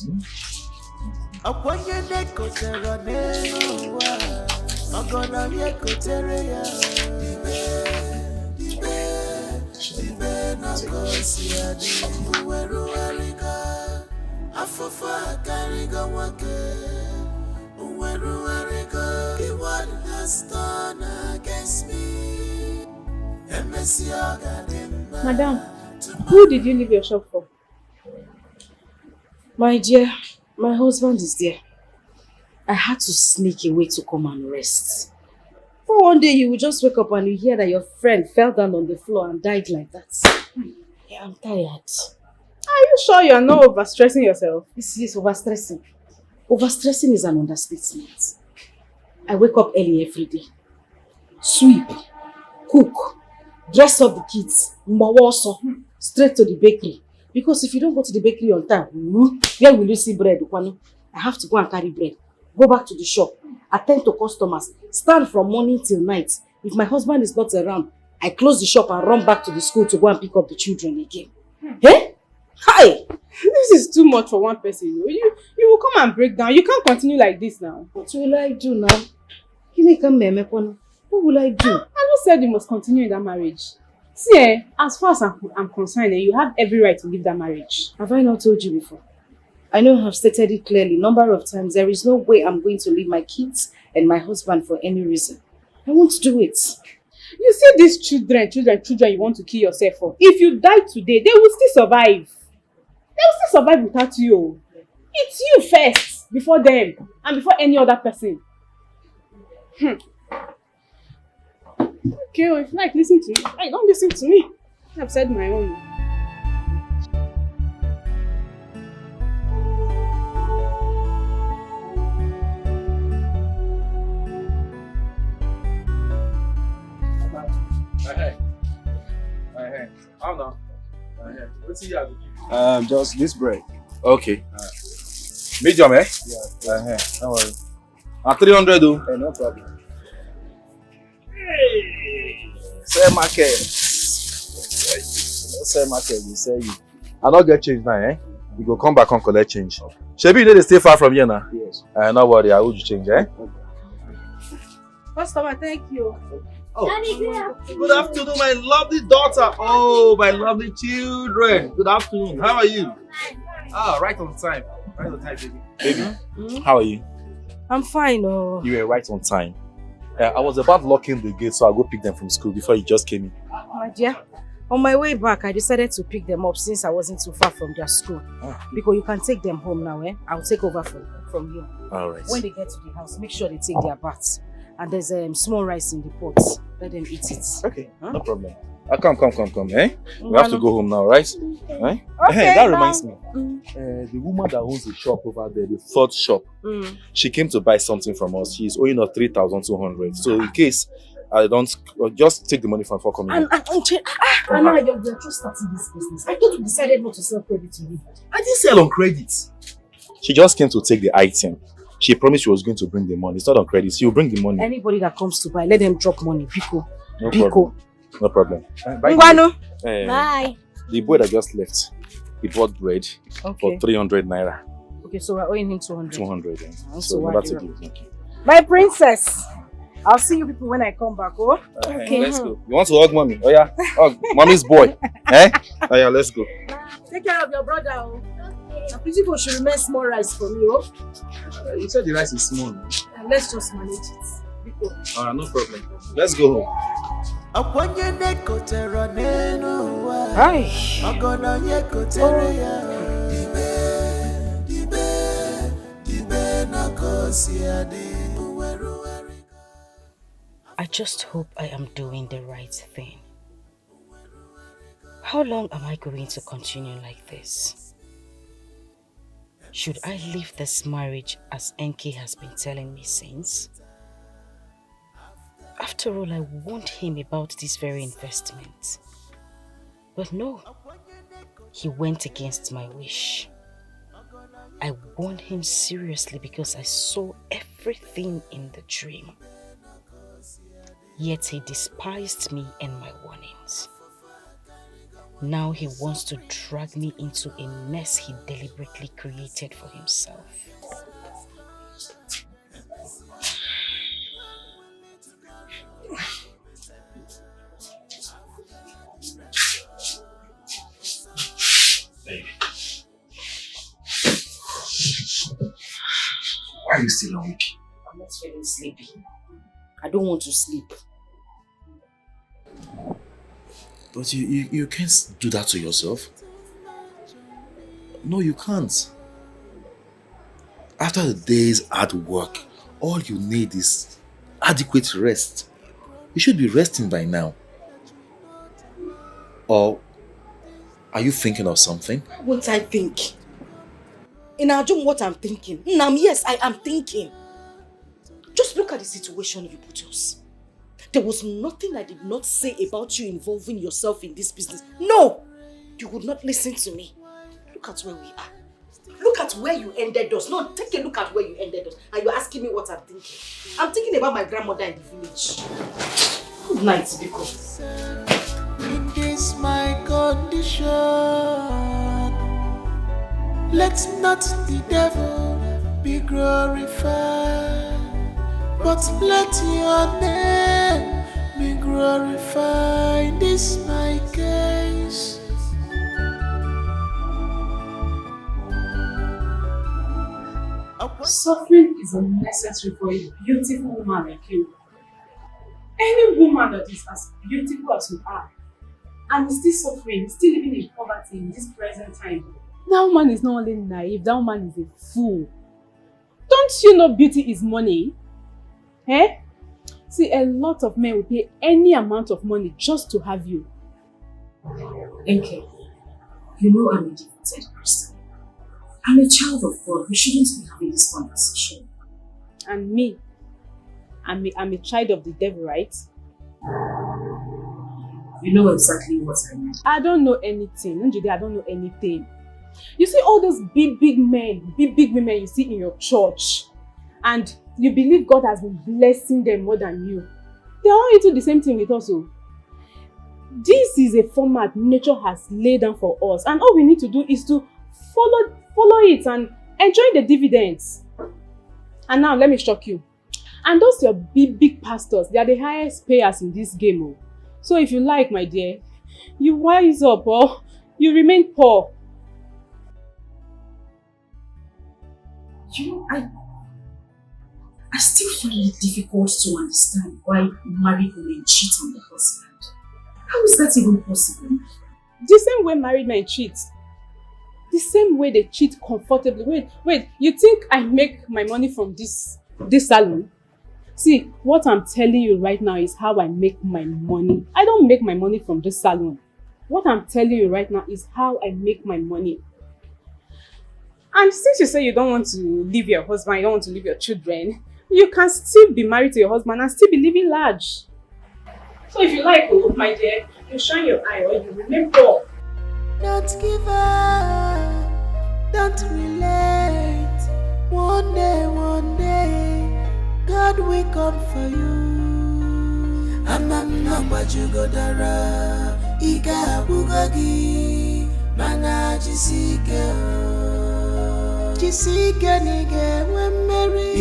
Madam, who did you leave your shop for? My dear, my husband is there. I had to sneak away to come and rest. For one day you will just wake up and you hear that your friend fell down on the floor and died like that. Yeah, I'm tired. Are you sure you are not overstressing yourself? This is overstressing. Overstressing is an understatement. I wake up early every day. Sweep, cook, dress up the kids, straight to the bakery. Because if you don't go to the bakery on time, where will you see bread? I have to go and carry bread. Go back to the shop, attend to customers, stand from morning till night. If my husband is not around, I close the shop and run back to the school to go and pick up the children again. Hey? Hi! This is too much for one person. You will come and break down. You can't continue like this now. What will I do now? What will I do? I just said you must continue in that marriage. See, as far as I'm concerned, you have every right to leave that marriage. Have I not told you before? I know I have stated it clearly, number of times. There is no way I'm going to leave my kids and my husband for any reason. I won't do it. You see these children you want to kill yourself for. If you die today, they will still survive. They will still survive without you. It's you first, before them, and before any other person. Okay, well, if you like, listen to me. Hey, don't listen to me. I've said my own. How now? What's he have? Just this bread. Okay. Medium, eh? Yeah. No worry. 300 though. No problem. Say market. Say market, you say you. I don't get change now, eh? You go come back and collect change. Shebi, you know they stay far from here now? Yes. No worry, I will change, eh? Customer, thank you. Oh. Good afternoon, my lovely daughter. Oh, my lovely children. Good afternoon. How are you? Right on time. Right on time, baby. Baby, how are you? I'm fine. Oh. You were right on time. I was about locking the gate, so I'll go pick them from school before you just came in. My dear, on my way back, I decided to pick them up since I wasn't too far from their school. Because you can take them home now, eh? I'll take over from you. All right. When they get to the house, make sure they take their baths. And there's small rice in the pot. Let them eat it. Okay, no problem. Come, eh? We have to go home now, right? Okay, Hey, that reminds me. The woman that owns the shop over there, the third shop, she came to buy something from us. She's owing us 3,200. So in case I don't, just take the money from her coming. Anna, you're just starting this business. I thought you decided not to sell credit to me. I didn't sell on credit. She just came to take the item. She promised she was going to bring the money. It's not on credit. She will bring the money. Anybody that comes to buy, let them drop money. Pico. No problem. Bye. The boy that just left, he bought bread for 300 naira. Okay, so we're owing him 200. 200. Yeah. So we're about to give it. My princess. I'll see you people when I come back, oh? Okay. Let's go. You want to hug mommy? Oh yeah. Hug mommy's boy. Eh? Oh yeah, let's go. Take care of your brother, oh. People should remain small rice for me, oh. You said the rice is small. Let's just manage it. Alright, no problem. Let's go home. I just hope I am doing the right thing. How long am I going to continue like this? Should I leave this marriage as Enki has been telling me since? After all, I warned him about this very investment. But no, he went against my wish. I warned him seriously because I saw everything in the dream. Yet he despised me and my warnings. Now he wants to drag me into a mess he deliberately created for himself. Baby. Why are you still awake? I'm not feeling sleepy. I don't want to sleep. But you can't do that to yourself. No, you can't. After the day's hard work, all you need is adequate rest. You should be resting by now. Or are you thinking of something? What I think? In Ajum, what I'm thinking? Yes, I am thinking. Just look at the situation you put us. There was nothing I did not say about you involving yourself in this business. No! You would not listen to me. Look at where we are. Look at where you ended us. No, take a look at where you ended us. And you're asking me what I'm thinking. I'm thinking about my grandmother in the village. Good night, Biko. In this my condition, let not the devil be glorified, but let your name be glorified. In this my case. Suffering is unnecessary for a beautiful woman like you. Any woman that is as beautiful as you are and is still suffering, still living in poverty in this present time, that woman is not only naive, that woman is a fool. Don't you know beauty is money? Eh? See, a lot of men will pay any amount of money just to have you. Okay, you know I'm a devoted Christian. I'm a child of God. We shouldn't be having this conversation. And me, I'm a child of the devil, right? You know exactly what I mean. I don't know anything. Njide, I don't know anything. You see all those big men, big women you see in your church, and you believe God has been blessing them more than you. They are all into the same thing with us. Oh. This is a format nature has laid down for us, and all we need to do is to follow it and enjoy the dividends. And now let me shock you. And those your big pastors, they are the highest payers in this game. Oh. So if you like, my dear, you wise up or you remain poor. You know, I still find it difficult to understand why married women cheat on their husband. How is that even possible? The same way married men cheat. The same way they cheat comfortably. Wait, you think I make my money from this salon? See, what I'm telling you right now is how I make my money. I don't make my money from this salon. What I'm telling you right now is how I make my money. And since you say you don't want to leave your husband, you don't want to leave your children, you can still be married to your husband and still be living large. So if you like, oh, my dear, you shine your eye or you remain poor. Don't give up, don't relate. One day, God will come for you. Amam namba jugodara, iga bugogi, mana jisike nige when Mary,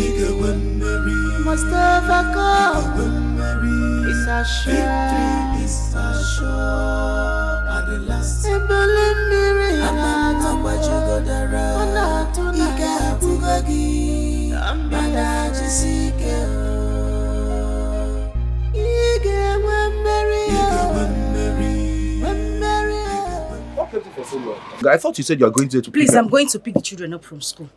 must overcome when Mary. It's a shame, it's a show. At the last, Amam namba jugodara, iga bugogi, mana jisike. What kept you for so long? I thought you said you are going to Please, I'm going to pick the children up from school.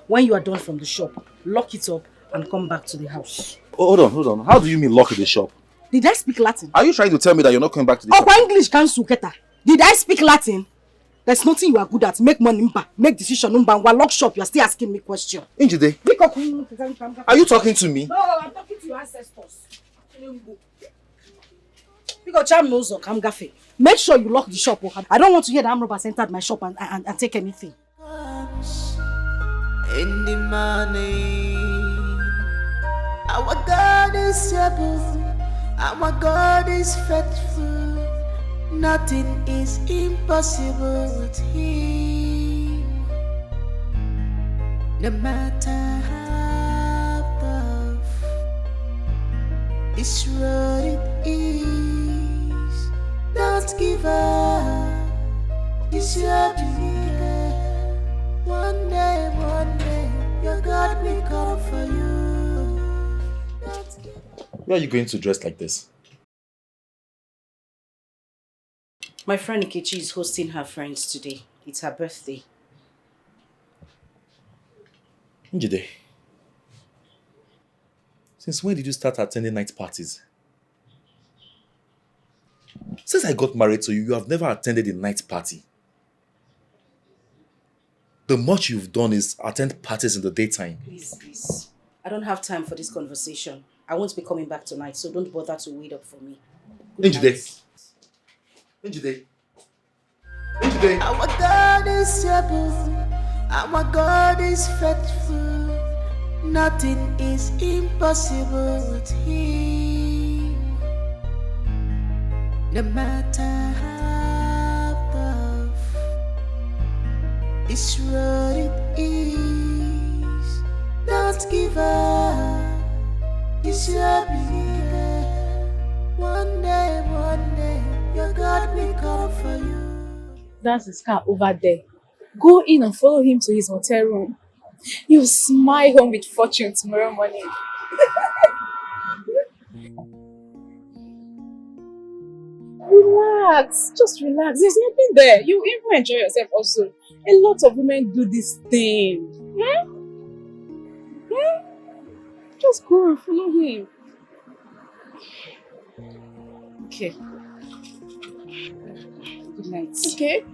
When you are done from the shop, lock it up and come back to the house. Oh, hold on. How do you mean lock the shop? Did I speak Latin? Are you trying to tell me that you're not coming back to the shop? English can suketa. Did I speak Latin? There's nothing you are good at. Make money, make decision, while lock shop, you are still asking me questions. Injide, are you talking to me? No, I'm talking to your ancestors. Because Cham knows make sure you lock the shop. I don't want to hear that armed robbers entered my shop and take anything. In the morning, our God is able, our God is faithful. Nothing is impossible with Him. No matter how tough this road it is, don't give up. It's your belief. One day, your God will come for you. Why are you going to dress like this? My friend Nkechi is hosting her friends today. It's her birthday. Njide, since when did you start attending night parties? Since I got married to you, you have never attended a night party. The much you've done is attend parties in the daytime. Please. I don't have time for this conversation. I won't be coming back tonight, so don't bother to wait up for me. Njide. Our God is able, our God is faithful. Nothing is impossible with Him. No matter how tough this road it is, don't give up. It's your belief. One day, your God will come for you. That's his car over there. Go in and follow him to his hotel room. You'll smile home with fortune tomorrow morning. Relax. Just relax. There's nothing there. You even enjoy yourself also. A lot of women do this thing. Just go and follow him. Okay. Good night. Okay.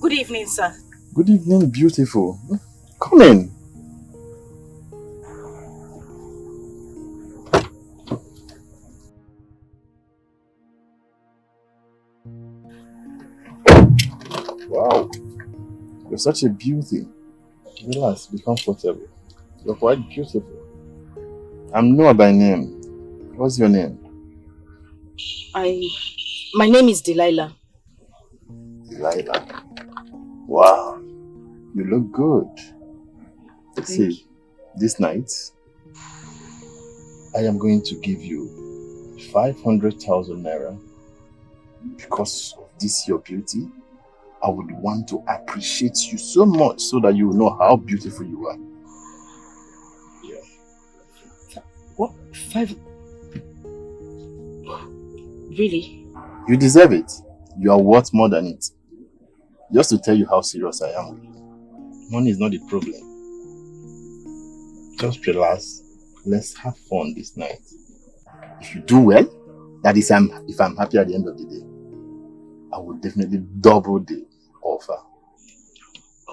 Good evening, sir. Good evening, beautiful. Come in. Wow, you're such a beauty. Relax, be comfortable. You're quite beautiful. I'm Noah by name. What's your name? My name is Delilah. Delilah. Wow, you look good. See, this night, I am going to give you 500,000 naira because of this your beauty. I would want to appreciate you so much so that you will know how beautiful you are. Yeah. What? 5? Really? You deserve it. You are worth more than it. Just to tell you how serious I am with you. Money is not the problem. Just relax. Let's have fun this night. If you do well, that is if I'm happy at the end of the day, I will definitely double the offer.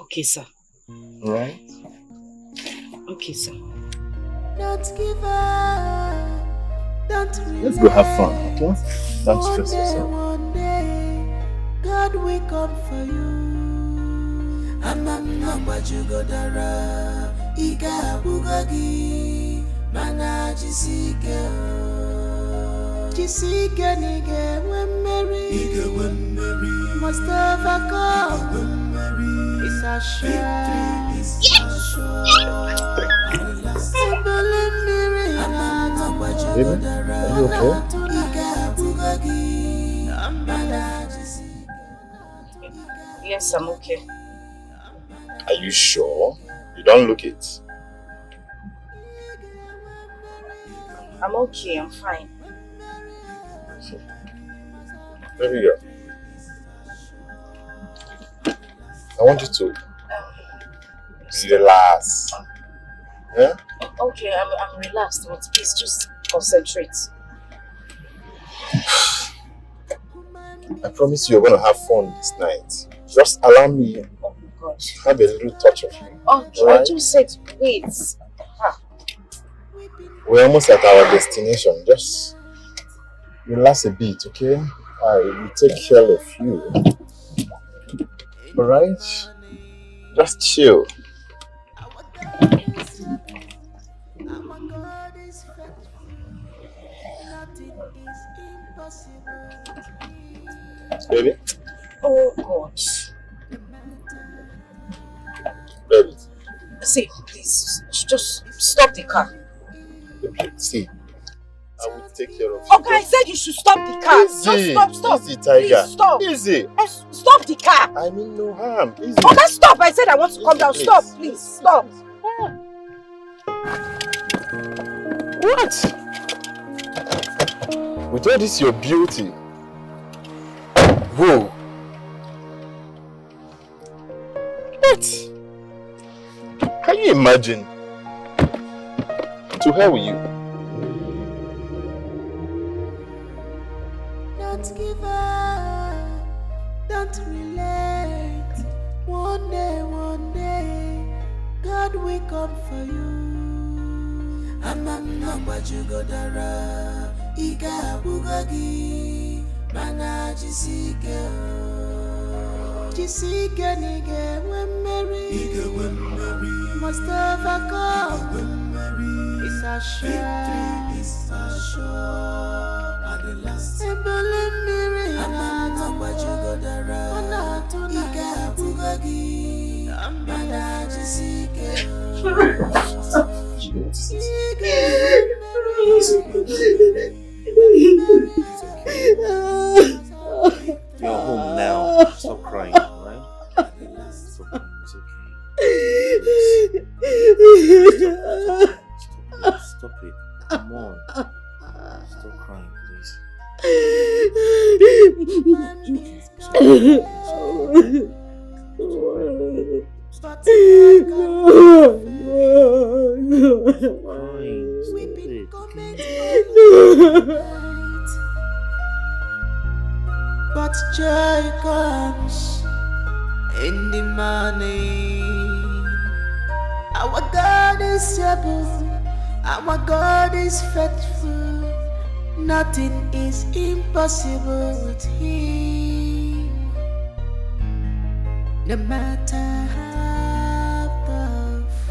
Okay, sir. Alright? Okay, sir. Don't give up. Don't Let's go have fun, okay? Don't stress yourself. One day, God will come for you. Amamunabajugodara, Iga Bugagi, Mana Jisike, Jisike Nige, when Mary, Mustafa come, when Mary, it's a shame, it's a Baby, are you okay? Yes, I'm okay. Are you sure? You don't look it. I'm okay, I'm fine. Baby girl, I want you to relax. Yeah? Okay, I'm relaxed, but please just concentrate. I promise you're going to have fun this night. Just allow me Oh my gosh. have a little touch of you. Oh, Right? I just said wait. We're almost at our destination. Just relax a bit, okay? I will take care of you. Alright? Just chill. Baby? Oh gosh. Baby. See, please, just stop the car. See, I will take care of you. Okay, I said you should stop the car. Easy. Just stop. Easy, Tiger. Please stop. Easy. Stop the car. I mean no harm. Easy. Okay, stop. I said I want to come down. Please. Stop, please, stop. What? With all this your beauty. Whoa. What? Can you imagine? To hell with you. Don't give up. Don't relent. One day, God will come for you. Amamunabajugodara, Iga Bugagi, Mana Jisike, Jisike Nige, when Mary, Mustafa come, when Mary, it's a shame, it's a show. You're home now. Stop crying, alright? Stop crying, it's okay. Stop it. Come on. Stop crying, please. Stop But joy comes in the morning. Our God is able, our God is faithful. Nothing is impossible with Him. No matter how tough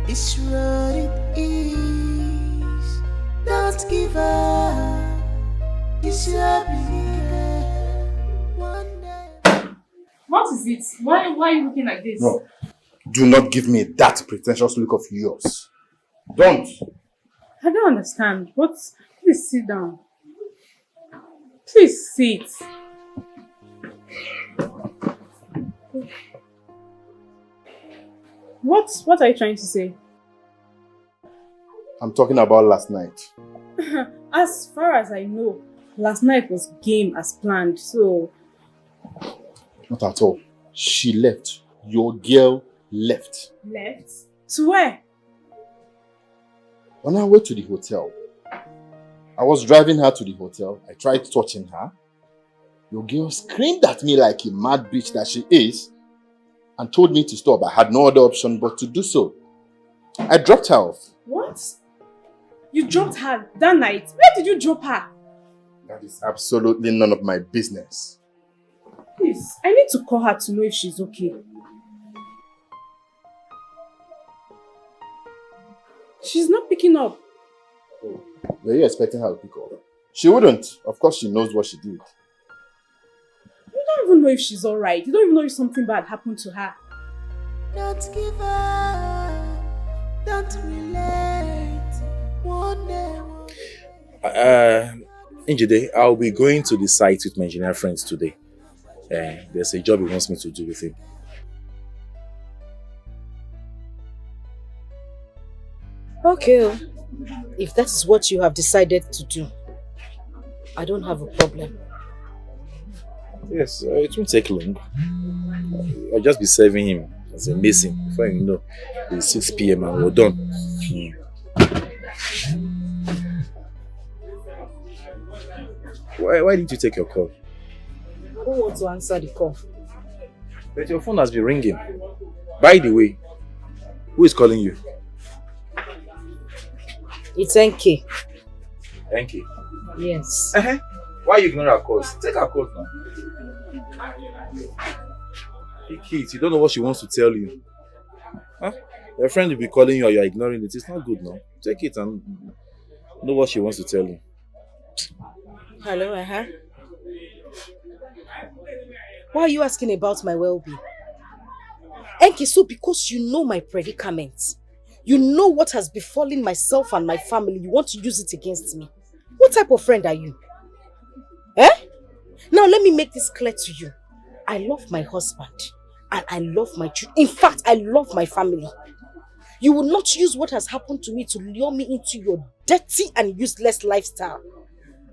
this road it is, don't give up. You shall believe one day. What is it? Why are you looking like this? No. Do not give me that pretentious look of yours. Don't. I don't understand. But please sit down. Please sit. What are you trying to say? I'm talking about last night. As far as I know, last night was game as planned, so... Not at all. She left. Your girl left. Left? To where? On our way to the hotel. I was driving her to the hotel. I tried touching her. Your girl screamed at me like a mad bitch that she is and told me to stop. I had no other option but to do so. I dropped her off. What? You dropped her that night? Where did you drop her? That is absolutely none of my business. Please, I need to call her to know if she's okay. She's not picking up. Oh, were you expecting her to pick up? She wouldn't. Of course she knows what she did. You don't even know if she's alright. You don't even know if something bad happened to her. Don't give up. Don't relate. One day. Njide, I'll be going to the site with my engineer friends today. There's a job he wants me to do with him. Okay, if that is what you have decided to do, I don't have a problem. Yes, it won't take long. I'll just be serving him as a mason. Before you know, it's 6 p.m. and we're done. Why did you take your call? Who wants to answer the call? But your phone has been ringing. By the way, who is calling you? It's NK. NK? Yes. Why are you ignoring our calls? Take our calls now. Hey kids, you don't know what she wants to tell you. Huh? Your friend will be calling you and you're ignoring it. It's not good now. Take it and know what she wants to tell you. Hello, Why are you asking about my well-being? NK, so because you know my predicament, you know what has befallen myself and my family, you want to use it against me. What type of friend are you? Now let me make this clear to you. I love my husband and I love my children. In fact, I love my family. You will not use what has happened to me to lure me into your dirty and useless lifestyle.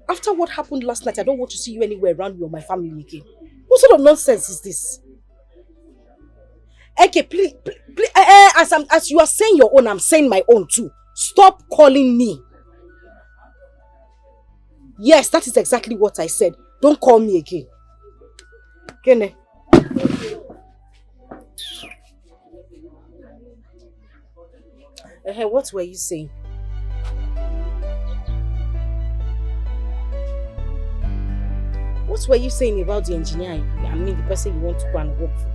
After what happened last night, I don't want to see you anywhere around me or my family again. What sort of nonsense is this? Okay, please, as you are saying your own, I'm saying my own too. Stop calling me. Yes, that is exactly what I said. Don't call me again. Kene. What were you saying? What were you saying about the engineer? I mean, the person you want to go and work for.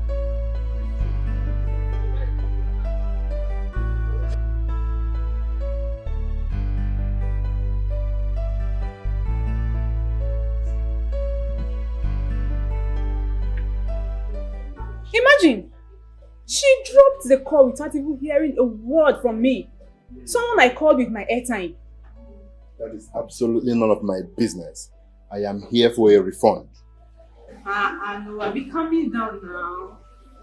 Imagine! She dropped the call without even hearing a word from me. Someone I called with my airtime. That is absolutely none of my business. I am here for a refund. Noah, be calming down now.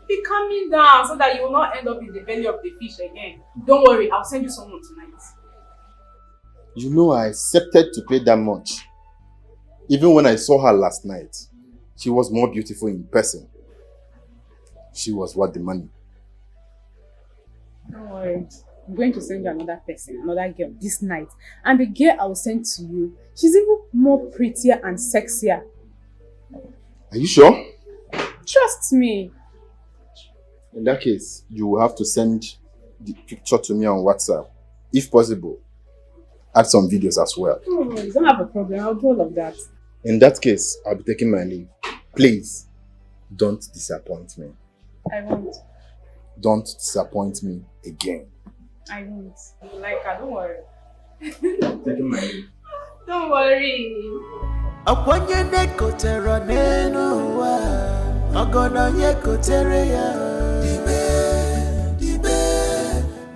Be calming down so that you will not end up in the belly of the fish again. Don't worry, I'll send you someone tonight. You know I accepted to pay that much. Even when I saw her last night, she was more beautiful in person. She was worth the money. Don't worry. I'm going to send you another person, another girl this night. And the girl I will send to you, she's even more prettier and sexier. Are you sure? Trust me. In that case, you will have to send the picture to me on WhatsApp. If possible, add some videos as well. Oh, you don't have a problem. I'll do all of that. In that case, I'll be taking my leave. Please, don't disappoint me. I won't. Don't disappoint me again. I won't. You like her, don't worry. Taking my leave. Don't worry. Akwanye nekotera neno wa Ogono yekotere ya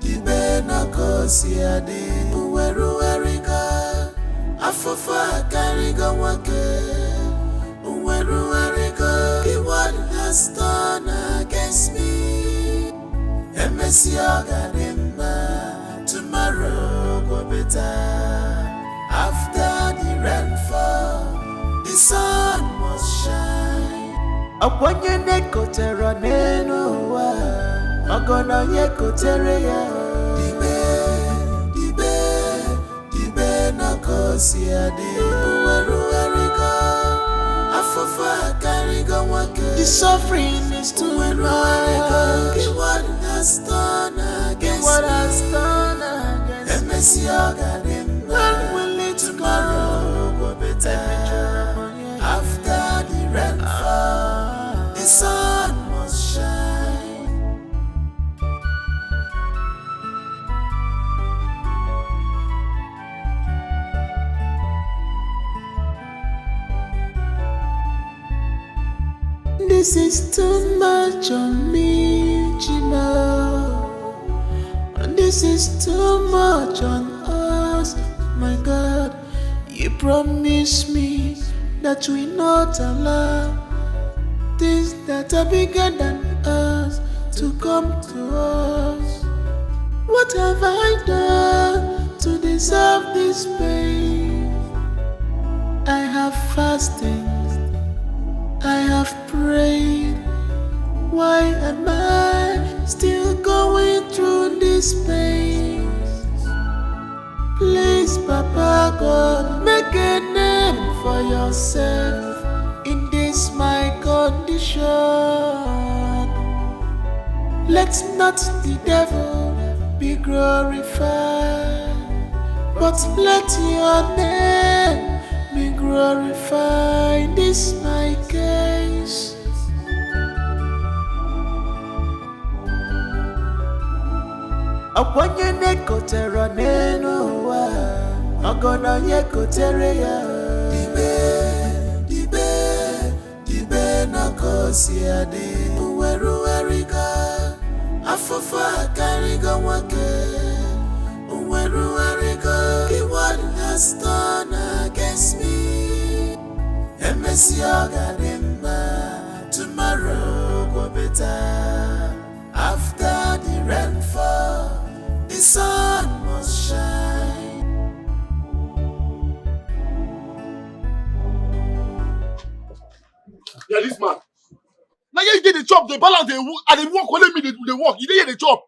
Dibe na kosi adi Uweru erika Afofa kariga wake Uweru erika What has done against me Emesi agadimba Tomorrow go better After the rainfall the sun must shine. Akwanye nekotera neno wa Ogono yekotere ya Dibe na kosi adi Uweru erika Afofa kariga wake The suffering is too much What has done against me Emesi agadimba When will it tomorrow go better After the rainfall the sun must shine. This is too much on me, Gina. And this is too much on us, my God. You promised me that we not allow things that are bigger than us to come to us. What have I done to deserve this pain? I have fasted, I have prayed. Why am I still going through this pain? Please, Papa God, make a name for yourself in this my condition. Let not the devil be glorified, but let your name be glorified in this my case. Akwanye nekotera neno wa Ogono yekotere ya Dibe na kosi adi Uweru erika Afofa kariga wake Uweru erika What has done against me Emesi agadimba Tomorrow go better After the rainfall the sun must shine. Yeah, this man. Now you get the job, they balance, they work, and they work, only me, they work. You didn't get the job.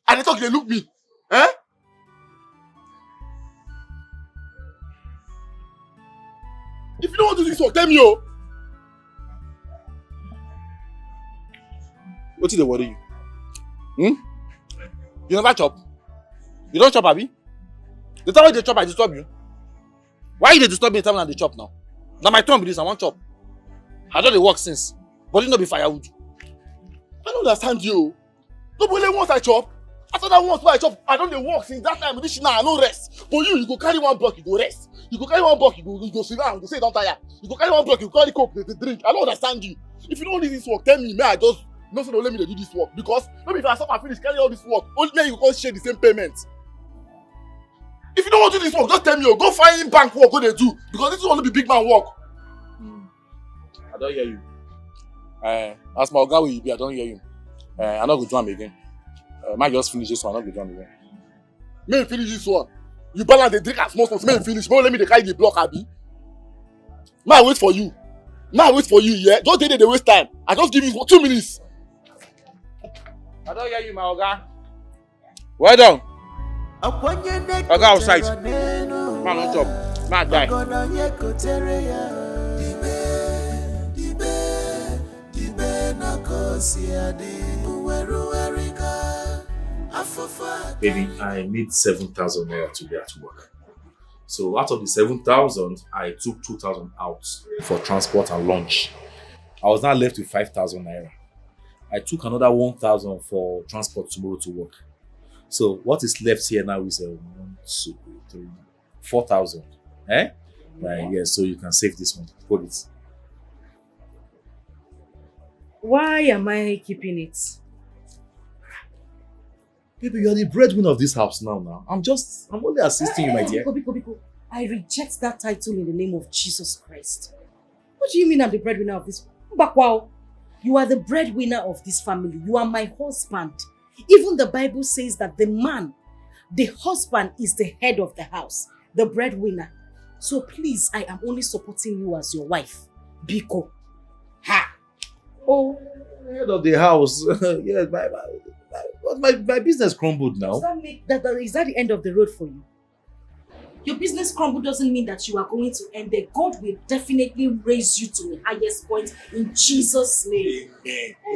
And they talk, they look me. Eh? If you don't want to do this work, tell me, oh. What did they worry you? You never chop? You don't chop, Abi? The time when they chop, I disturb you. Why you disturb me the time when they chop now? Now my turn be this, I want chop. I don't dey work since. But it not be firewood. I don't understand you. Nobody once I chop. After that once where I chop, I don't dey work since that time. This now I no rest. But you go carry one block, you go rest. You go carry one buck, you go sit down, you go say you don't tire. You go carry one buck, you go carry coke, they drink. I don't understand you. If you don't need this work, tell me, may I just no say no let me do this work. Because maybe if I stop and finish carry all this work, only then you go share the same payment. If you don't want to do this work, just tell me, go find bank work, what they do. Because this is only be big man work. I don't hear you. As my guy will be, I don't hear you. I'm not going to join me again. Might just finish this one, I'm not going to join again. May you finish this one. You balance the drink as most of may you finish. May you let me carry the block, Abi. May I wait for you. May I wait for you, yeah? Just they waste time. I just give you 2 minutes. I don't hear you, my Oga. Well done. Oga outside. Man on job. Man die. Baby, I need 7,000 naira to be at work. So out of the 7,000, I took 2,000 out for transport and lunch. I was now left with 5,000 naira. I took another 1,000 for transport tomorrow to work. So what is left here now is 1, 2, 3, 4,000. Eh? Yeah, so you can save this one. Hold it. Why am I keeping it? Baby, you're the breadwinner of this house now. I'm only assisting you, my dear. Biko. I reject that title in the name of Jesus Christ. What do you mean I'm the breadwinner of this? Bakwao, you are the breadwinner of this family. You are my husband. Even the Bible says that the husband is the head of the house, the breadwinner. So please, I am only supporting you as your wife. Biko. Ha! Oh, head of the house. Yes, my business crumbled now. Is that the end of the road for you? Your business crumble doesn't mean that you are going to end there. God will definitely raise you to the highest point in Jesus' name.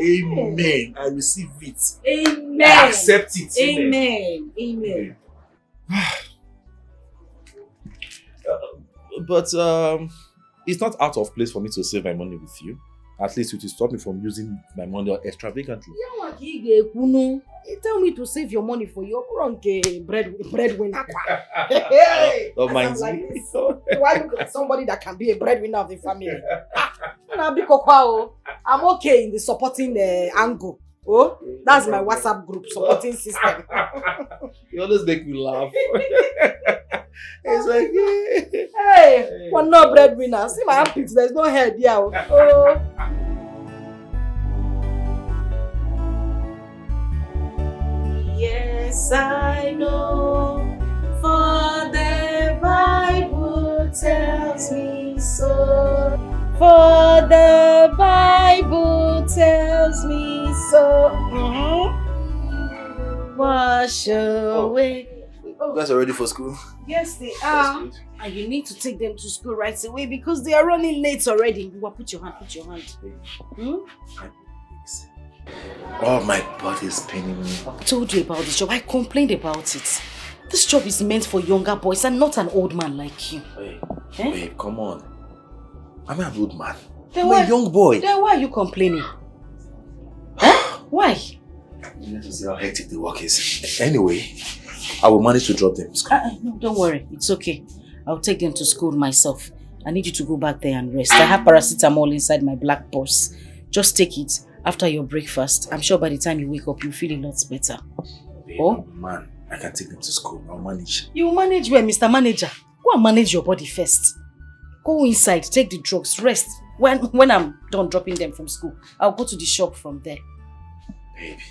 Amen. I receive it. Amen. I accept it. Amen. But it's not out of place for me to save my money with you. At least it will stop me from using my money extravagantly. You tell me to save your money for your breadwinner. Don't mind me. Why look like somebody that can be a breadwinner of the family? I'm okay in the supporting angle. Oh, that's my WhatsApp group supporting system. You always make me laugh. It's like, hey, we're not breadwinner. See my armpits, there's no head here. Oh. Yes, I know, for the Bible tells me so. For the Bible tells me so. Wash away. You guys are ready for school? Yes, they are. And you need to take them to school right away because they are running late already. Put your hand. Oh, my body is paining me. I told you about this job. I complained about it. This job is meant for younger boys and not an old man like you. Babe, come on. I'm an old man. I'm a young boy. Then why are you complaining? Huh? Why? You need to see how hectic the work is. Anyway, I will manage to drop them to school. No, don't worry. It's okay. I'll take them to school myself. I need you to go back there and rest. I have paracetamol inside my black purse. Just take it after your breakfast. I'm sure by the time you wake up, you'll feel a lot better. Babe, oh? Man, I can take them to school. I'll manage. You manage well, Mr. Manager. Go and manage your body first. Go inside, take the drugs, rest. When I'm done dropping them from school, I'll go to the shop from there. Baby,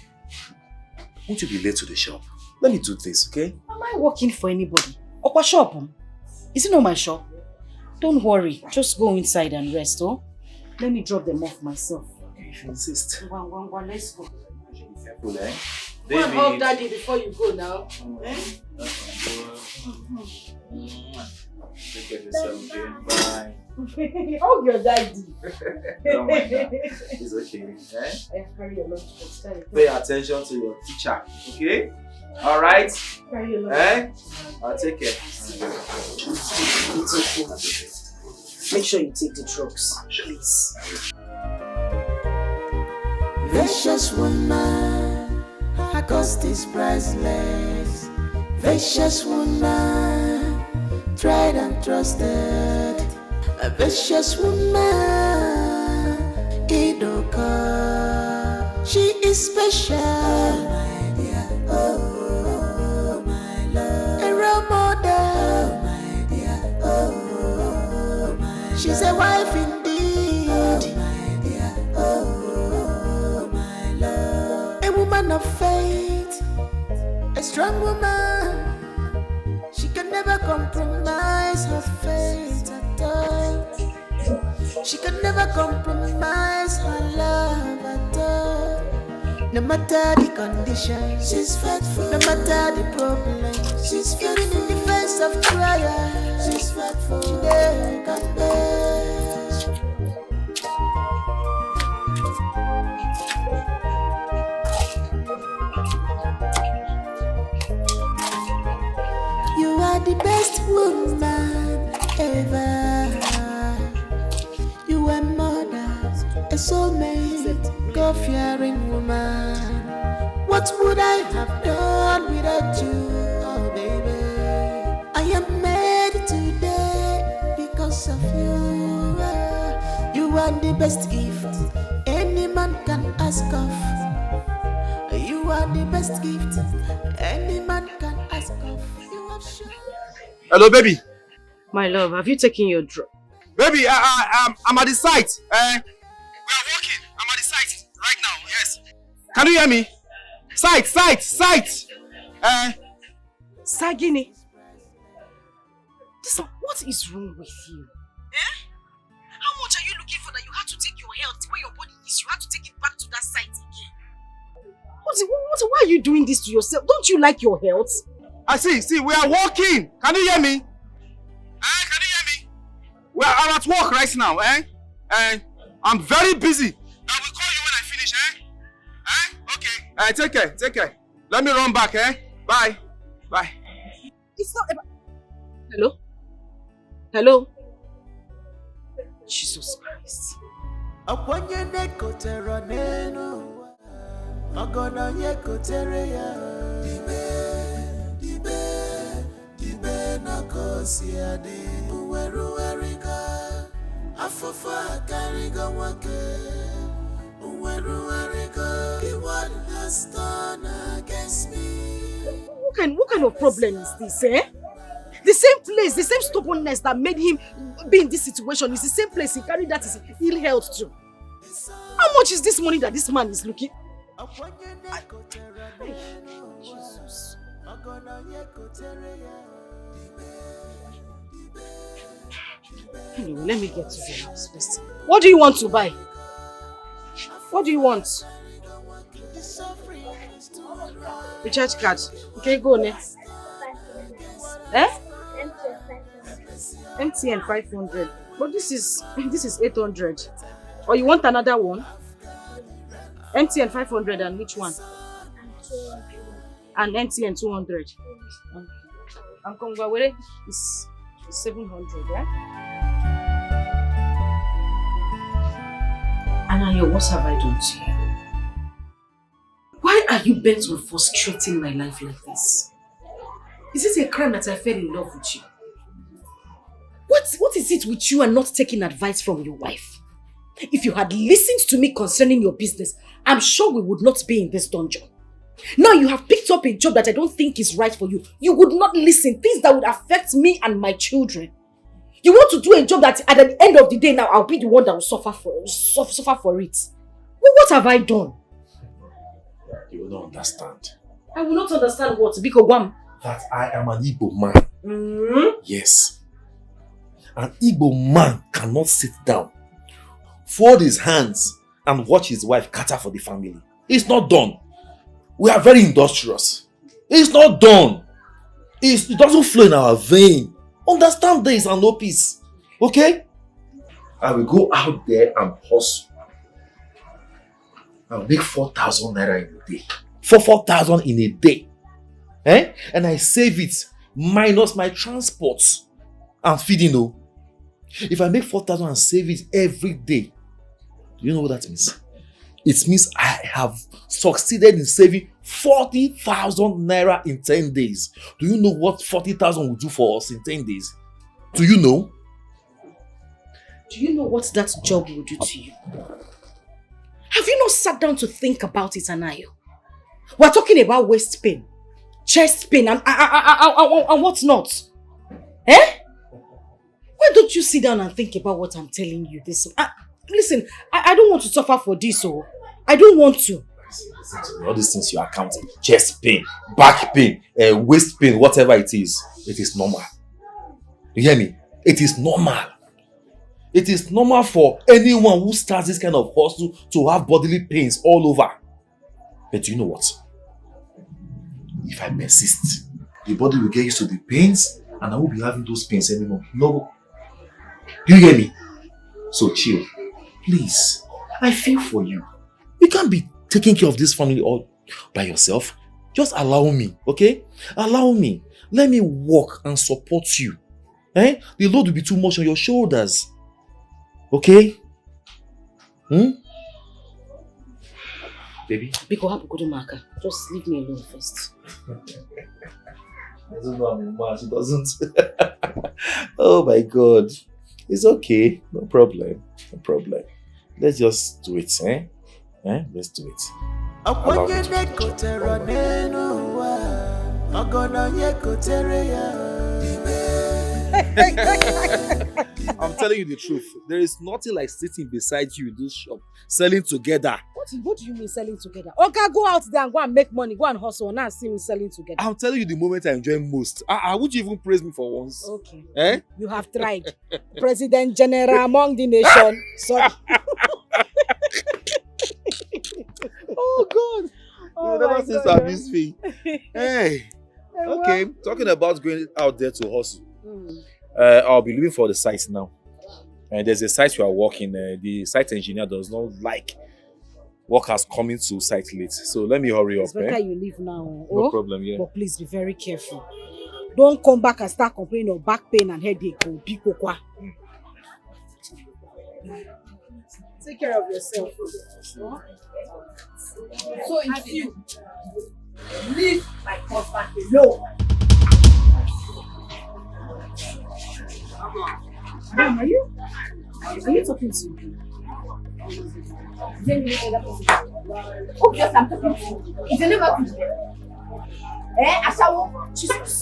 won't you be late to the shop? Let me do this, okay? Am I working for anybody? Okwa shop? Is it not my shop? Don't worry, just go inside and rest, oh? Let me drop them off myself. Okay, if you insist. Let's go. Be careful, eh? Go and hug daddy before you go now. Take care of yourself, okay? Bye. Hug your daddy. Don't mind that. It's okay, eh? I carry your lunch. Pay attention to your teacher, okay? Alright? Carry your lunch. Eh? I'll take care. It's okay. Make sure you take the drugs, please. Precious woman, her cost is priceless. Precious woman, tried and trusted, a vicious woman, Idoka. She is special, my dear, oh my love, a role model, oh my dear, oh my love. She's a wife indeed, oh my dear, oh my love, a woman of faith, a strong woman. She can never compromise her faith at all. She can never compromise her love at all. No matter the conditions, she's faithful. No matter the problem, she's faithful. Even in the face of trial, she's faithful. She never can bear. You are the best woman ever. You are mother, a soulmate, God-fearing woman. What would I have done without you, oh baby? I am made today because of you. You are the best gift any man can ask of. You are the best gift any man can ask of. You have shown. Hello, baby. My love, have you taken your drug? Baby, I'm at the site. We are walking. I'm at the site right now. Yes. Can you hear me? Site. Sagini. Listen, what is wrong with you? How much are you looking for that you had to take your health where your body is? You had to take it back to that site again. Why are you doing this to yourself? Don't you like your health? I see, we are walking. Can you hear me? Can you hear me? I'm at work right now, I'm very busy. I will call you when I finish, Okay. Take care. Let me run back, Bye. It's not about... Hello? Jesus Christ. Has done against me. What kind of problem is this, The same place, the same stubbornness that made him be in this situation is the same place he carried that his ill health to. How much is this money that this man is looking? Jesus. Anyway, let me get to the house first. What do you want to buy? What do you want? Recharge card. Okay, go next. MTN 500. But this is 800. Or you want another one? MTN 500 and which one? And MTN 200. Okay. And Kongwawere is 700, right? Anayo, what have I done to you? Why are you bent on frustrating my life like this? Is it a crime that I fell in love with you? What is it with you and not taking advice from your wife? If you had listened to me concerning your business, I'm sure we would not be in this dungeon. Now you have picked up a job that I don't think is right for you. You would not listen. Things that would affect me and my children. You want to do a job that at the end of the day now I'll be the one that will suffer for it. Well, what have I done? You will not understand. I will not understand what? Biko Guam. That I am an Igbo man. Yes. An Igbo man cannot sit down, fold his hands and watch his wife cater for the family. It's not done. We are very industrious. It's not done. It doesn't flow in our vein. Understand this and no peace. Okay? I will go out there and hustle. I'll make 4,000 naira in a day. 4,000 in a day. And I save it minus my transport and feeding. If I make 4,000 and save it every day, do you know what that means? It means I have succeeded in saving 40,000 naira in 10 days. Do you know what 40,000 will do for us in 10 days? Do you know? Do you know what that job will do to you? Have you not sat down to think about it, Anayo? We're talking about waist pain, chest pain, and what's not. Eh? Why don't you sit down and think about what I'm telling you? Listen, I don't want to suffer for this, oh. I don't want to. Listen to me, all these things you are counting, chest pain, back pain, waist pain, whatever it is normal. You hear me? It is normal. It is normal for anyone who starts this kind of hustle to have bodily pains all over. But do you know what? If I persist, the body will get used to the pains and I won't be having those pains anymore. No. Do you hear me? So chill. Please. I feel for you. You can't be taking care of this family all by yourself. Just allow me, okay? Allow me. Let me work and support you. The load will be too much on your shoulders. Okay? Baby? Biko happy good marker. Just leave me alone first. Doesn't know I'm mad. She doesn't. Oh my God. It's okay. No problem. No problem. Let's just do it, Let's do it. Allow me I'm telling you the truth. There is nothing like sitting beside you in this shop, selling together. What do you mean selling together? Okay, go out there and go and make money, go and hustle, and now see me selling together. I'm telling you the moment I enjoy most. Would you even praise me for once? Okay. You have tried. President General among the nation. Sorry. Oh God. You never cease to abuse me. Hey. Okay. Talking about going out there to hustle. I'll be looking for the site now. And there's a site we are working. The site engineer does not like workers coming to site late. So let me hurry up. It's better you leave now. No problem, yeah. But please be very careful. Don't come back and start complaining of back pain and headache. Take care of yourself. So if you leave my husband alone. Ma'am, are you talking to me? Oh yes, I'm talking to you. Is your name Asawo? Asawo? Jesus.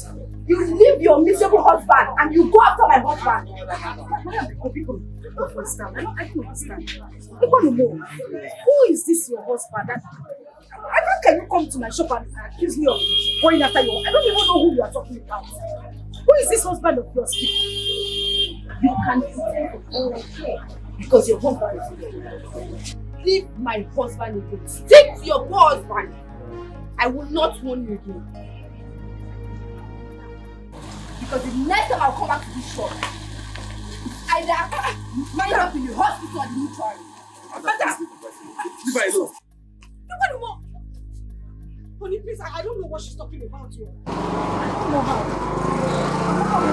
You leave your miserable husband and you go after my husband. I don't understand. I want to know, who is this your husband? How can you come to my shop and accuse me of going after you? I don't even know who you are talking about. Who is this husband of yours? You can pretend because your husband is here. Leave my husband again. Stick to your poor husband. I will not warn you again. Because the next time I'll come back to this shop, either mind up in the hospital or the mortuary. Leave her alone. No more. Honey, please, I don't know what she's talking about here. I don't know how. I've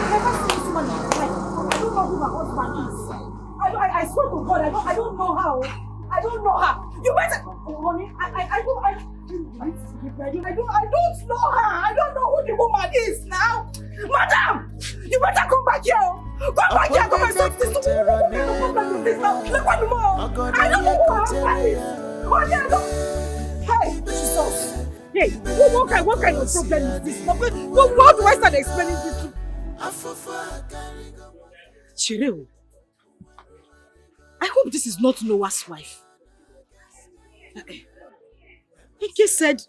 never seen this woman in my life. I don't know who my husband is. I swear to God, I don't know how. I don't know her. You better, honey, I don't know her. I don't know who the woman is now. Madam, you better come back here. Come back here. Come and solve this. Look what more. I don't know who her husband is. Honey, I don't. Hey, Jesus. Hey, what kind of problem is this? How do I start explaining this to Chireo? I hope this is not Noah's wife. Dikeh said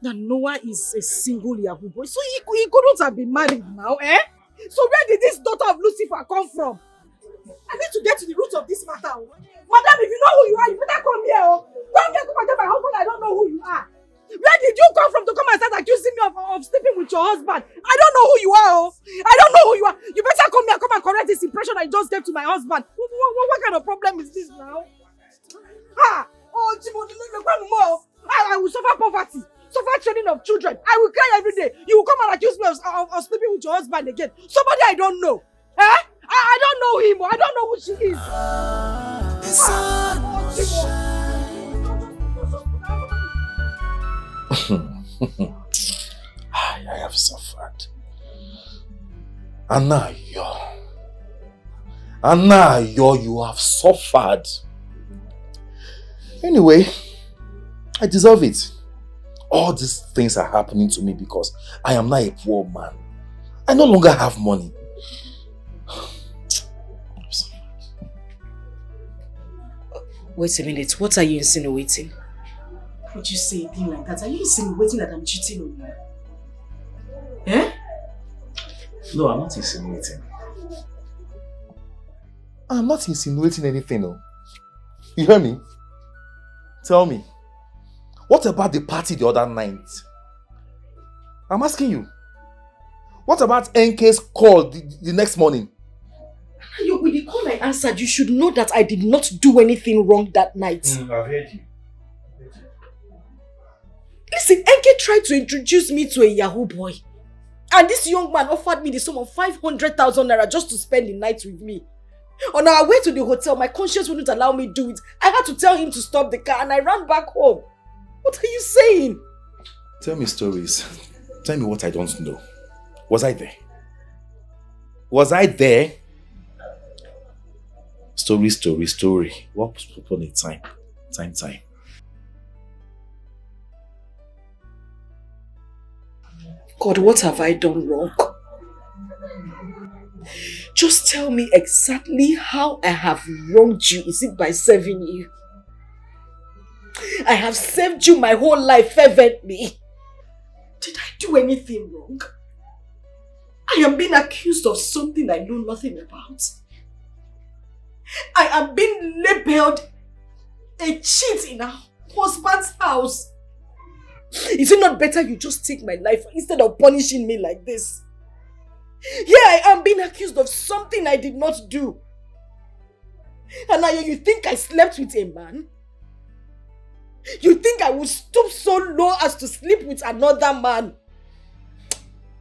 that Noah is a single Yahoo boy, so he couldn't have been married now, So where did this daughter of Lucifer come from? I need to get to the root of this matter. Madam, if you know who you are, you better come here. Come here, come and tell my husband I don't know who you are. Where did you come from to come and start accusing me of sleeping with your husband? I don't know who you are. I don't know who you are. You better come here, come and correct this impression I just gave to my husband. What kind of problem is this now? I will suffer poverty, suffer training of children. I will cry every day. You will come and accuse me of sleeping with your husband again. Somebody I don't know. I don't know him. I don't know who she is. I have suffered. Anayo, you have suffered. Anyway, I deserve it. All these things are happening to me because I am now a poor man. I no longer have money. Wait a minute, what are you insinuating? Would you say a thing like that? Are you insinuating that I'm cheating on you? Eh? No, I'm not insinuating. I'm not insinuating anything, no. You hear me? Tell me. What about the party the other night? I'm asking you. What about NK's call the next morning? With the call I answered, you should know that I did not do anything wrong that night. I've heard you. Listen, NK tried to introduce me to a Yahoo boy. And this young man offered me the sum of 500,000 naira just to spend the night with me. On our way to the hotel, my conscience wouldn't allow me to do it. I had to tell him to stop the car and I ran back home. What are you saying? Tell me stories. Tell me what I don't know. Was I there? Was I there? Story. What upon a time? Time. God, what have I done wrong? Just tell me exactly how I have wronged you. Is it by serving you? I have served you my whole life fervently. Did I do anything wrong? I am being accused of something I know nothing about. I am being labeled a cheat in a husband's house. Is it not better you just take my life instead of punishing me like this? Here I am being accused of something I did not do. And now you think I slept with a man? You think I would stoop so low as to sleep with another man?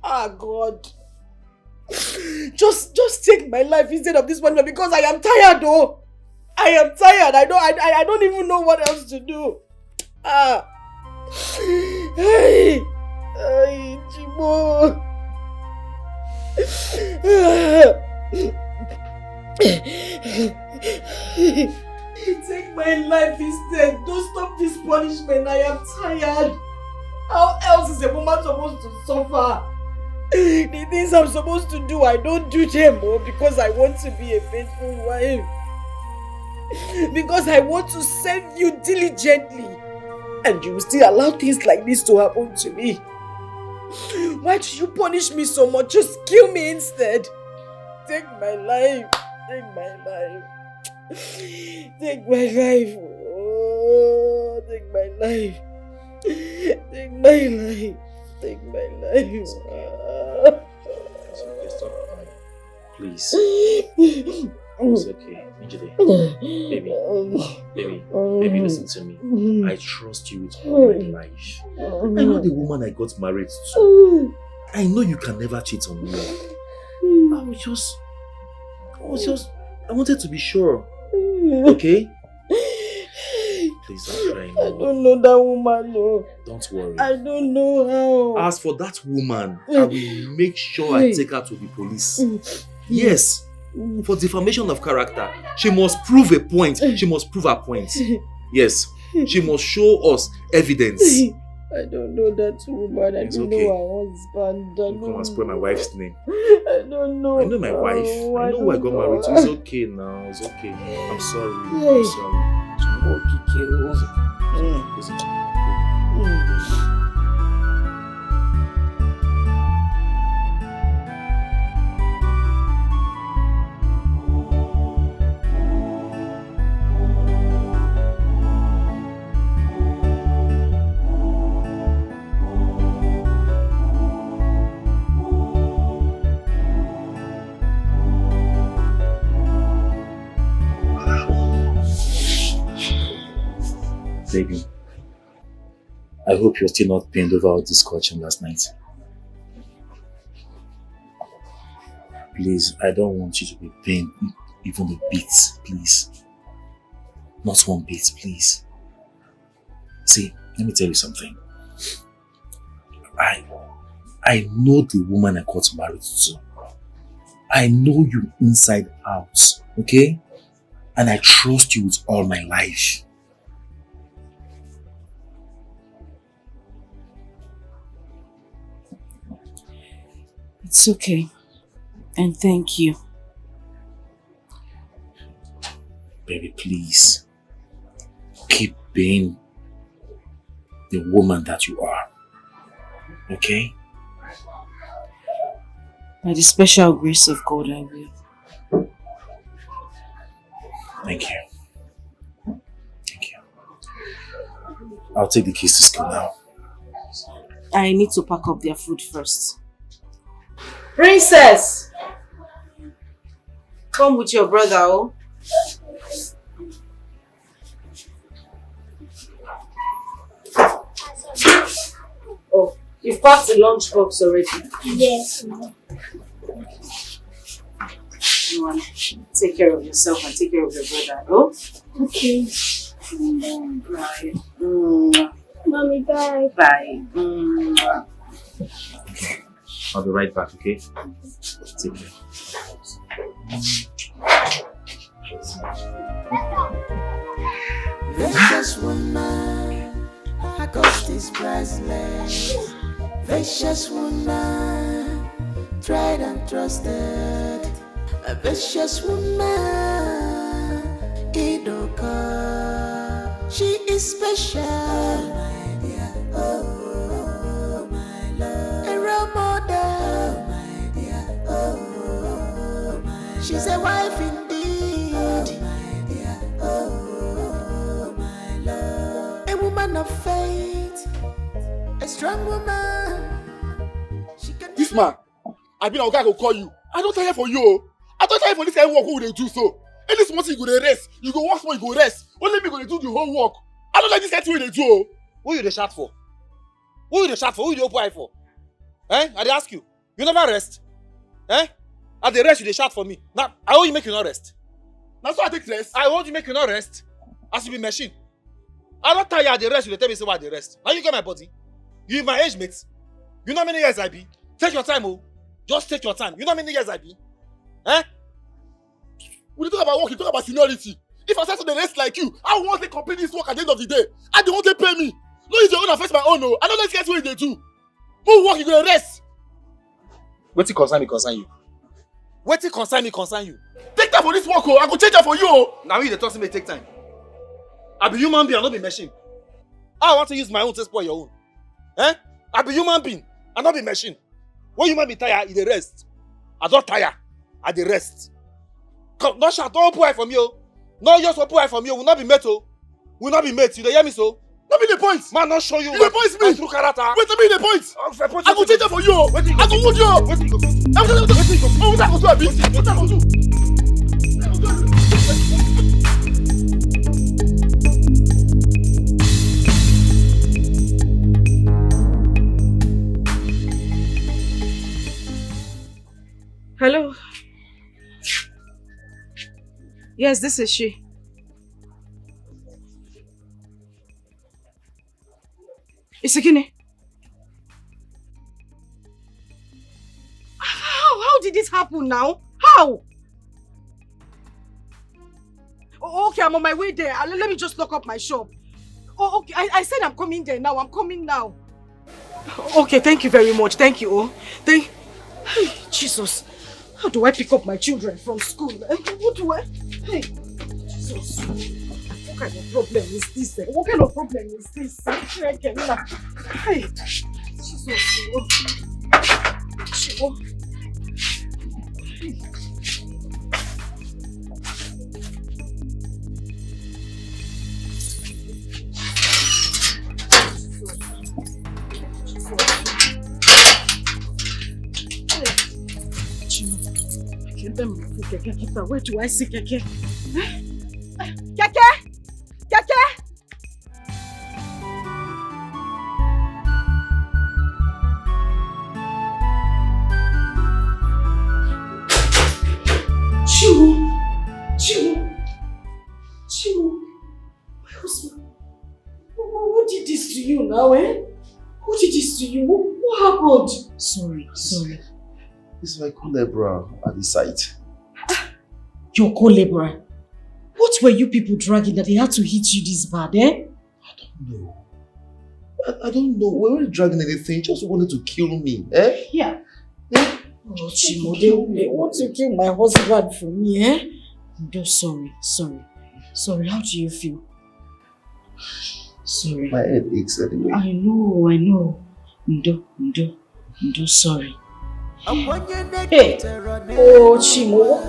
Ah, God. Just take my life instead of this one because I am tired, though. I am tired. I don't even know what else to do. Ah. Hey, Chibo. Take my life instead. Don't stop this punishment. I am tired. How else is a woman supposed to suffer? The things I'm supposed to do, I don't do them because I want to be a faithful wife. Because I want to serve you diligently. And you will still allow things like this to happen to me. Why do you punish me so much? Just kill me instead. Take my life. Take my life. Take my life. Oh, take my life. Take my life. Take my life. Stop crying. Please. It's okay. Baby, listen to me. I trust you with all my life. I know the woman I got married to. I know you can never cheat on me. I wanted to be sure. Okay? Please don't cry anymore. I don't know that woman, no. Don't worry. I don't know how. As for that woman, I will make sure I take her to the police. Yes. For defamation of character, she must prove a point. She must prove her point. Yes. She must show us evidence. I don't know that woman. I don't know her husband. Don't come and spoil my wife's name. I don't know. I know my wife. I know who I got married to. It's okay now. It's okay. I'm sorry. I'm sorry. It's okay. Baby, I hope you're still not pained over our discussion last night. Please, I don't want you to be pained even a bit, please. Not one bit, please. See, let me tell you something. I know the woman I got married to. I know you inside out, okay? And I trust you with all my life. It's okay. And thank you. Baby, please. Keep being the woman that you are. Okay? By the special grace of God, I will. Thank you. Thank you. I'll take the keys to school now. I need to pack up their food first. Princess! Come with your brother, oh. Oh, you've packed the lunch box already? Yes, ma'am. You want to take care of yourself and take care of your brother, oh? Okay. Bye. Mommy, bye. Bye. I'll be right back, okay? Take care. Vicious woman, her cost is priceless. Vicious woman, tried and trusted. A vicious woman, Idoka. She is special, my dear. Oh, my love. A role model, my dear. Oh, my love. She's a wife indeed, oh, my dear. Oh, my love. A woman of faith, a strong woman. She can. This man, I been a guy go call you. I don't tire for you. I don't tire for this kind of work. Who they do so? Any small thing you go dey rest. You go work for you go rest. Only me go dey do the whole work. I don't like this kind of thing they do. Who you dey shout for? Who you dey shout for? Who you dey open eye for? Eh? I dey ask you. You never rest? Eh? At the rest you dey shout for me. Now, I want you make you not rest. Now so I take rest. I want you make you not rest. As you be machine. I don't tire at the rest, you dey tell me say why I dey rest. Now you get my body. You my age mate. You know how many years I be? Take your time, oh. Just take your time. You know how many years I be? Eh? When you talk about work, you talk about seniority. If I start to the rest like you, I want to complete this work at the end of the day. I don't want to pay me. No, it's your own affect my own. No, I don't like what they do. More work, you gonna rest. Wetin concern me concern you. Wetin concern me concern you. Take time for this work, oh. I go change that for you, oh. Now you dey talk to me take time. I be human being, I no be machine. I want to use my own to spoil your own. Eh? I be human being, I no be machine. When human be tired, you dey rest. I don't tire, I dey rest. Come, no shout, don't open eye from you. No just open eye from you. We not be met, oh. We not be met. You dey hear me so? That be the point. Man, not show you. You dey point me. True character. Wait, that be the point. I go change that for you, oh. I go wound you. Wetin you go do? What I go do, abi? What I go do? Hello. Yes, this is she. Isikine. How did this happen now? How? Oh, okay, I'm on my way there. Let me just lock up my shop. Oh, okay. I said I'm coming there now. I'm coming now. Okay, thank you very much. Thank you. Oh, hey, Jesus. How do I pick up my children from school? What do I? Hey, Jesus. What kind of problem is this? What kind of problem is this? Hey, Jesus. Oh. Where do I see Keke? Keke! Keke! Chiwo, my husband. Who did this to you now, eh? Who did this to you? What happened? Sorry. He's my co-laborer at the site. Your co-laborer? What were you people dragging that they had to hit you this bad, eh? No. I don't know. We weren't dragging anything. Just wanted to kill me, eh? Yeah. Oh, Chimo, they want to kill my husband for me, eh? I'm sorry. Sorry, how do you feel? Sorry. My head aches anyway. I know. Ndo, sorry. Hey! Oh, Chimo.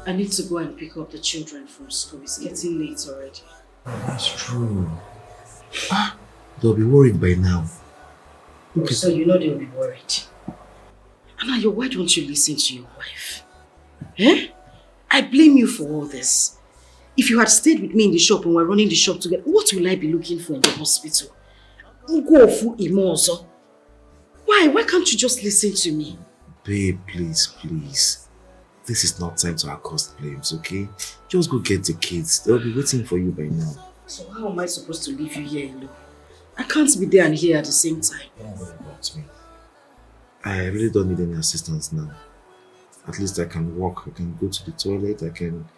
I need to go and pick up the children from school. It's getting late already. Oh, that's true. They'll be worried by now. Okay. So you know they'll be worried. Anayo, why don't you listen to your wife? Eh? I blame you for all this. If you had stayed with me in the shop and we're running the shop together, what will I be looking for in the hospital? Why? Why can't you just listen to me? Babe, please. This is not time to accost blames, okay? Just go get the kids. They'll be waiting for you by now. So how am I supposed to leave you here alone? I can't be there and here at the same time. Don't worry about me. I really don't need any assistance now. At least I can walk, I can go to the toilet, I can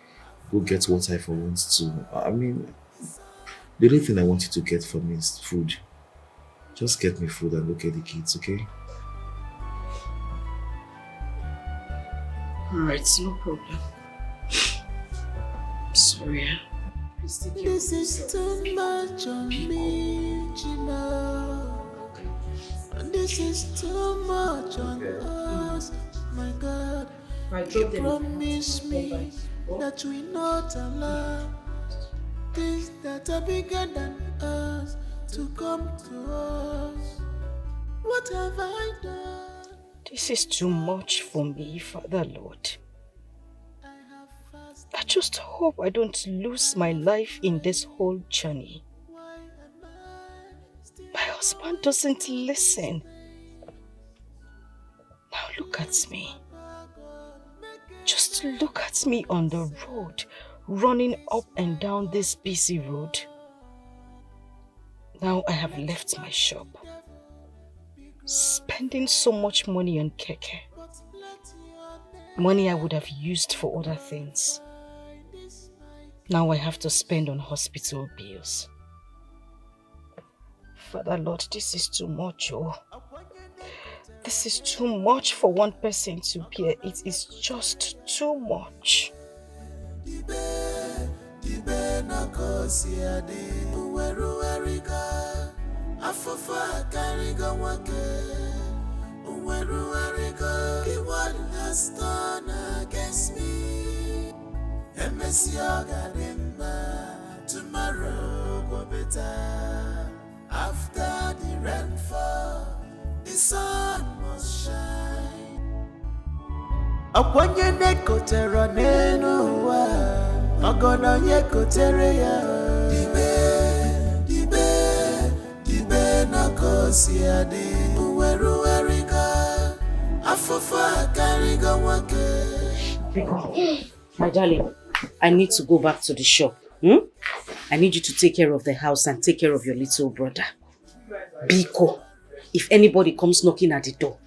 go get what I for wants to. I mean, the only thing I want you to get for me is food. Just get me food and look at the kids, okay? Alright, no problem. Sorry. This is too much on me, Gina. This is too much on us, my God. You promise me that we not allow things that are bigger than us to come to us. What have I done? This is too much for me, Father Lord. I just hope I don't lose my life in this whole journey. My husband doesn't listen. Now look at me. Just look at me on the road, running up and down this busy road. Now I have left my shop, spending so much money on keke. Money I would have used for other things. Now I have to spend on hospital bills. Father Lord, this is too much, oh. This is too much for one person to bear. It is just too much. What has done against me? Tomorrow go better. After the rainfall, the sun must shine. Akwanye neko tera nenuwa, agono yeko tereya. Dibe na kosi ade. Uweru erika, afofa kariga wake. Biko, my darling, I need to go back to the shop. I need you to take care of the house and take care of your little brother. Biko, if anybody comes knocking at the door,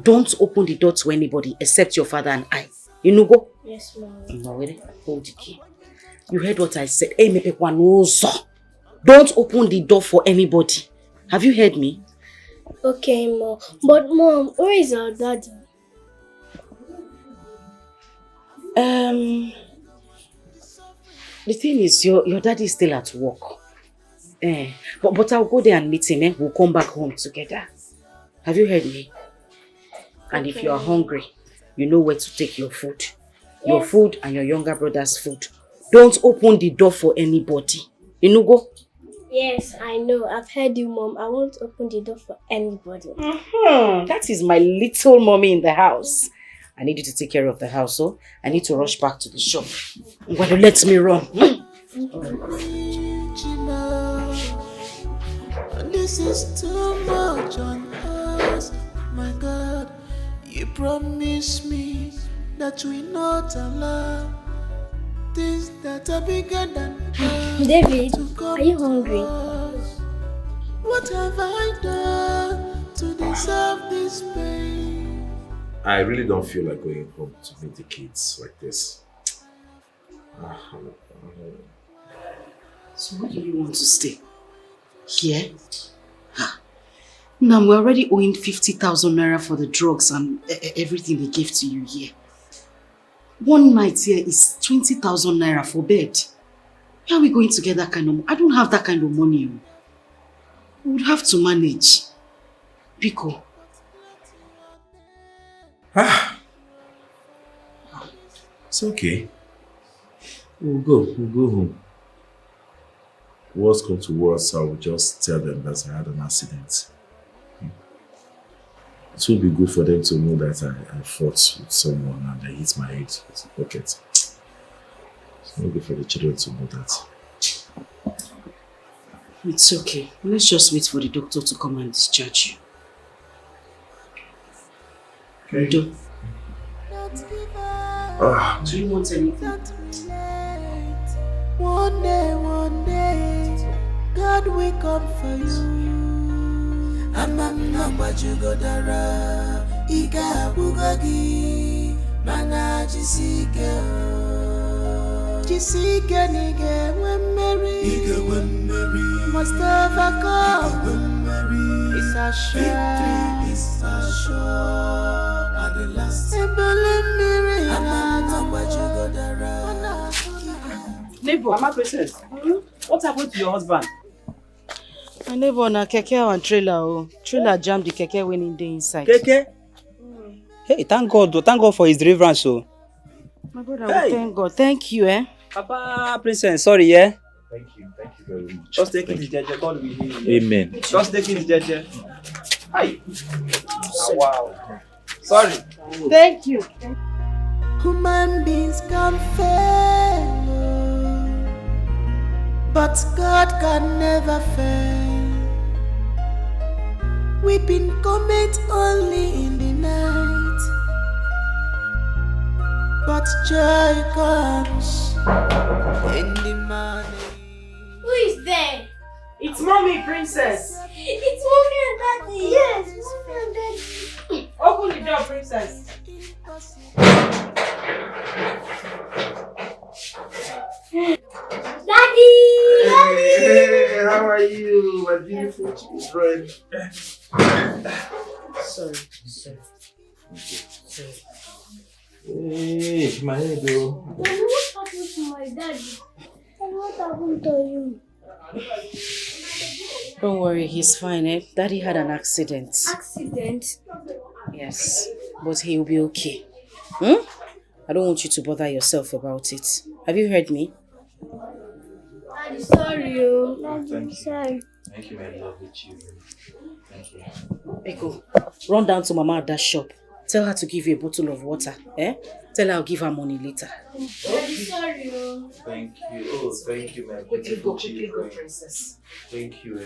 don't open the door to anybody except your father and I. You know go? Yes, Mom. Hold the key. You heard what I said. Don't open the door for anybody. Have you heard me? Okay, Mom. But Mom, where is our daddy? The thing is, your daddy is still at work. But I'll go there and meet him. We'll come back home together. Have you heard me? And if you are hungry, you know where to take your food. Yes. Your food and your younger brother's food. Don't open the door for anybody. You know go? Yes, I know. I've heard you, Mom. I won't open the door for anybody. That is my little mommy in the house. I need you to take care of the house, so I need to rush back to the shop. But let me run. This is too much on us, my God. You promised me that we not allow things that are bigger than David, are you hungry? What have I done to deserve this pain? I really don't feel like going home to meet the kids like this. So where do you want to stay? Here? Now we're already owing 50,000 naira for the drugs and everything they gave to you here. One night here is 20,000 naira for bed. Where are we going to get that kind of money? I don't have that kind of money. We would have to manage. Pico. It's okay. We'll go home. Worst come to worst, I will just tell them that I had an accident. It will be good for them to know that I fought with someone and I hit my head with a bucket. It's not good for the children to know that. It's okay. Let's just wait for the doctor to come and discharge you. Okay. Do you want anything? One day, God will come for you. I'm not what you go dara. Ika bugagi, mana jisike nige when Mary, must have a come. It's a sure. At the last, I'm not what you go dara. Neighbor, Mama Princess, what happened to your husband? My neighbor na keke and trailer. Trailer jammed the keke when in the inside. Keke? Hey, thank God for his deliverance. So. My brother, thank God. Thank you, Papa Princess, sorry, yeah? Thank you very much. Just take it, Jeje. God will heal you. Amen. Just take it, Jeje. Hi. Wow. Sorry. Thank you. Human beings can fail, but God can never fail. Weeping cometh only in the night, but joy comes in the morning. Who is there? It's Mommy, Princess. It's Mommy and Daddy. Yes, Mommy and Daddy. Open the door, Princess. Daddy! Hey, how are you, my beautiful children? Sorry. Hey, my head, though. Mommy, what happened to my daddy? And what happened to you? Don't worry, he's fine. Daddy had an accident. Accident? Yes, but he'll be okay. I don't want you to bother yourself about it. Have you heard me? Daddy, sorry. Daddy, sorry. Thank you, my lovely children. Thank you. Pico, run down to Mama at that shop. Tell her to give you a bottle of water. Tell her I'll give her money later. Daddy, sorry. Thank you. Oh, thank you, my beautiful children. Princess. Thank you,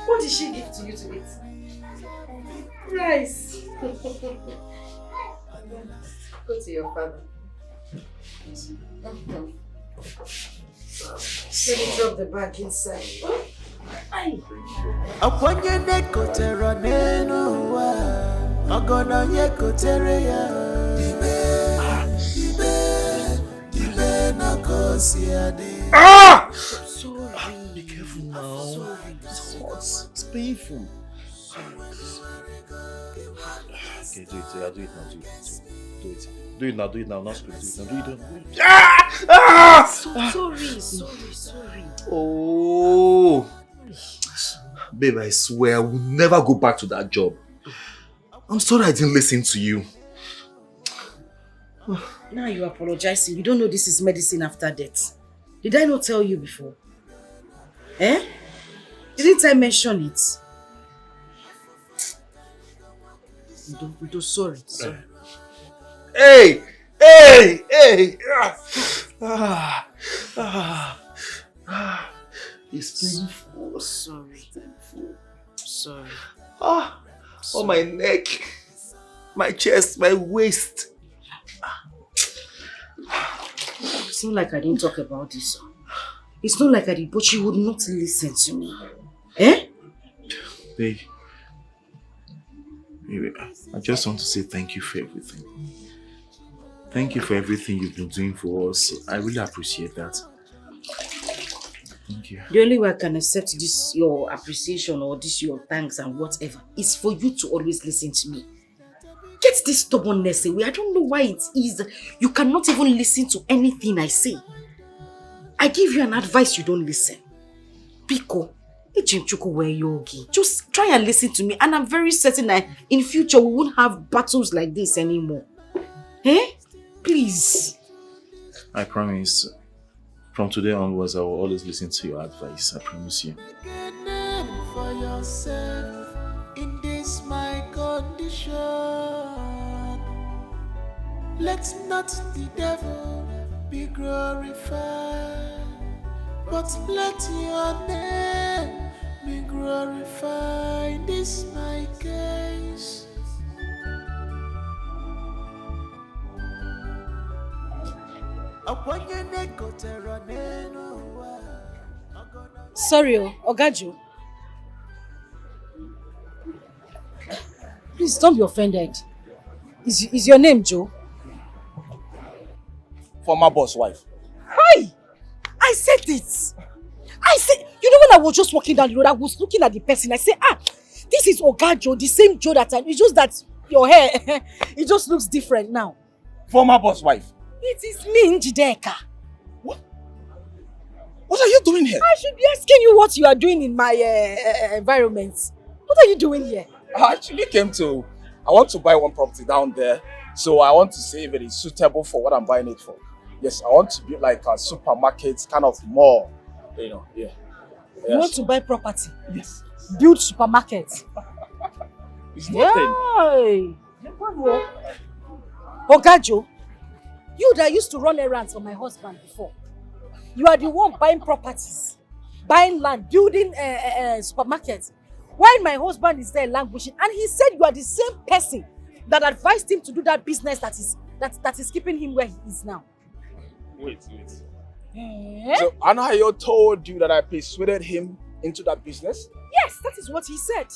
What did she give to you to eat? Rice. Go to your father. Let me drop the bag inside. Upon your neck, Kotera Nenua, Magona Yekoterea, Ibe, Nakosiade. Sorry. Be careful now. It's hot. It's painful. Okay, do it. Yeah, do it now. Do it now. Do it now. Not scream. Do it now. Sorry. Oh. Babe, I swear I will never go back to that job. I'm sorry I didn't listen to you. Now you're apologizing. You don't know this is medicine after death. Did I not tell you before? Didn't I mention it? Sorry. Hey! It's painful. Sorry. Sorry. Ah, on my neck, my chest, my waist. It's not like I didn't talk about this. It's not like I did, but you would not listen to me. Eh? Babe, I just want to say thank you for everything. Thank you for everything you've been doing for us. I really appreciate that. Thank you. The only way I can accept this, your appreciation or this, your thanks and whatever, is for you to always listen to me. Get this stubbornness away. I don't know why it is. You cannot even listen to anything I say. I give you an advice, you don't listen. Biko, just try and listen to me, and I'm very certain that in future we won't have battles like this anymore. Eh? Please. I promise. From today onwards, I will always listen to your advice. I promise you. For yourself in this my condition. Let not the devil be glorified, but let your name be glorified in this my case. Sorry, Ogajo. Please don't be offended. Is your name Joe? Former boss wife. Hi! I said it. You know when I was just walking down the road, I was looking at the person. I said, this is Ogajo, the same Joe that it's just that your hair, it just looks different now. Former boss wife. It is me, Njideka. What are you doing here? I should be asking you what you are doing in my environment. What are you doing here? I actually I want to buy one property down there. So I want to see if it is suitable for what I'm buying it for. Yes, I want to be like a supermarket kind of mall. You know, yeah. Yes. You want to buy property? Yes. Build supermarket? It's nothing. Yay! Ogajo, you that used to run errands for my husband before. You are the one buying properties, buying land, building supermarkets. While my husband is there languishing, and he said you are the same person that advised him to do that business that is keeping him where he is now. Wait. So Anayo told you that I persuaded him into that business? Yes, that is what he said.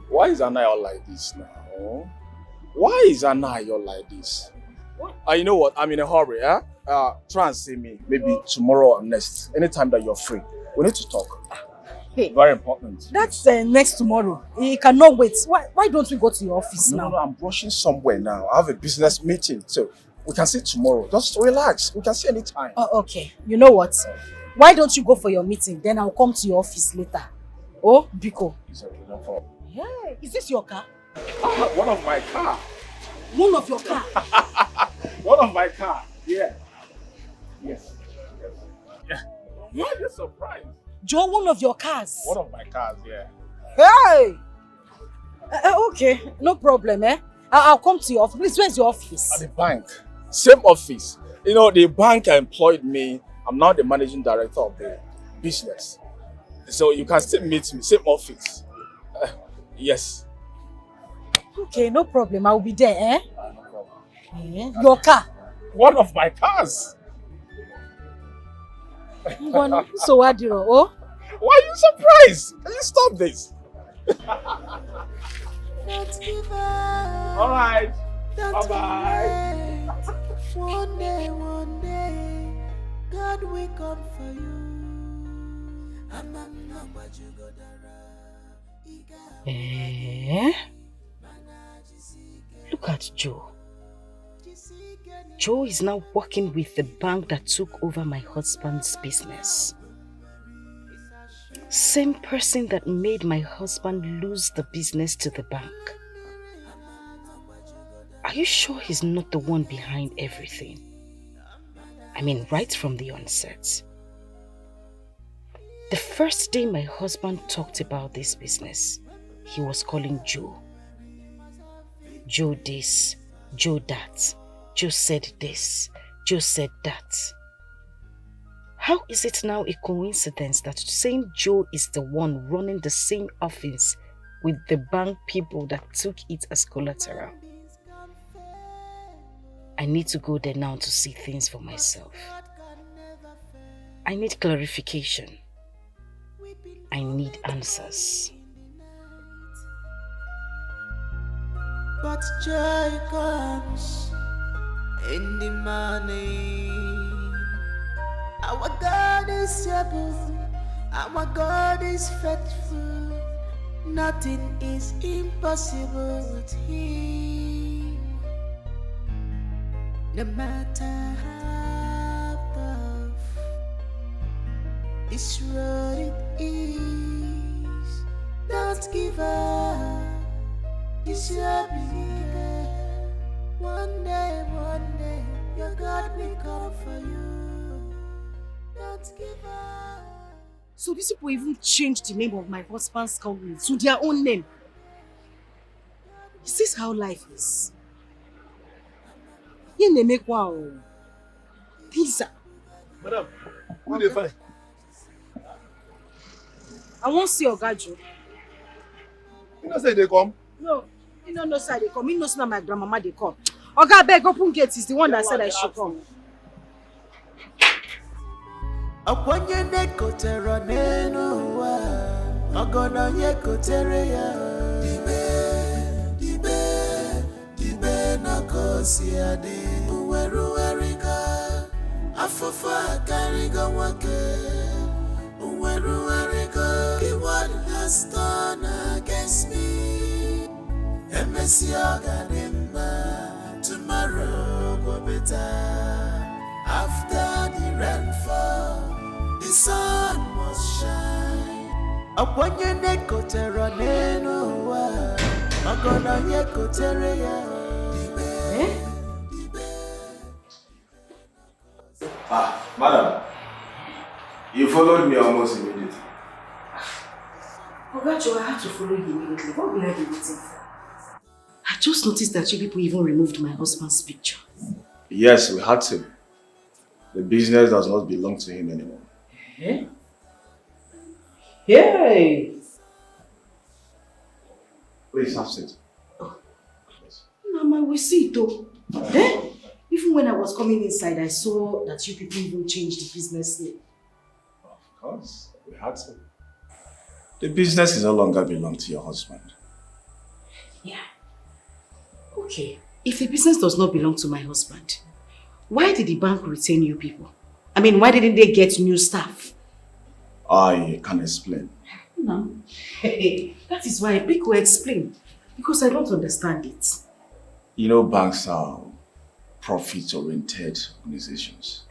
Why is Anayo like this now? Why is Anayo like this? You know what? I'm in a hurry, eh? Try and see me maybe tomorrow or next. Anytime that you're free. We need to talk. Hey, very important. That's next tomorrow. He cannot wait. Why don't we go to your office now? No, I'm rushing somewhere now. I have a business meeting, so we can see tomorrow. Just relax. We can see anytime. Oh, okay. You know what? Why don't you go for your meeting? Then I'll come to your office later. Oh, Biko. It's okay, no problem. Yeah. Is this your car? One of my car. One of your car? One of my car. Yeah. Yes. Yeah. Why are you surprised? Joe, one of your cars? One of my cars, yeah. Hey! Okay, no problem, eh? I'll come to your office. Please, where's your office? At the bank. Same office. You know, the bank employed me. I'm now the managing director of the business. So you can still meet me. Same office. Yes. Okay, no problem. I'll be there, eh? No problem. Your car? One of my cars. So Adiro, oh? Why are you surprised? Can you stop this? All right. Bye-bye. One day, God will come for you. Look at Joe. Joe is now working with the bank that took over my husband's business. Same person that made my husband lose the business to the bank. Are you sure he's not the one behind everything? I mean, right from the onset. The first day my husband talked about this business, he was calling Joe. Joe this, Joe that. Joe said this, Joe said that. How is it now a coincidence that same Joe is the one running the same office with the bank people that took it as collateral? I need to go there now to see things for myself. I need clarification. I need answers. But joy comes in the morning. Our God is able, our God is faithful. Nothing is impossible with Him. No matter how tough this road it is, don't give up. It's your belief. One day, your God will come for you. Don't give up. So these people even changed the name of my husband's company to their own name. Is this how life is? You name make wow. Pizza. Madam, who they find? I won't see Ogajo. You know say they come? No, you don't know side they come. You know say my grandmama they come. Oga beg open gate is the one that said I should come. Akwanye nekotera neno wa Magona yekotere ya Dibe na kosi ade Uweru erika Afafa kariga wake Uweru erika What has done against me Emesi agadimba Tomorrow go better After the rainfall the sun must shine. Upon your neck, Kotera Nenoa. Magona Yekoterea. Madam, you followed me almost immediately. Ogacho, I had to follow you immediately. What will I be waiting for? I just noticed that you people even removed my husband's picture. Yes, we had to. The business does not belong to him anymore. Eh? Hey! Please have seat. Mama, we see it though. Eh? Even when I was coming inside, I saw that you people even changed the business name. Of course, we had to. The business is no longer belong to your husband. Yeah. Okay. If the business does not belong to my husband, why did the bank retain you people? I mean, why didn't they get new staff? I can explain. No. Hey, that is why people explain. Because I don't understand it. You know, banks are profit-oriented organizations.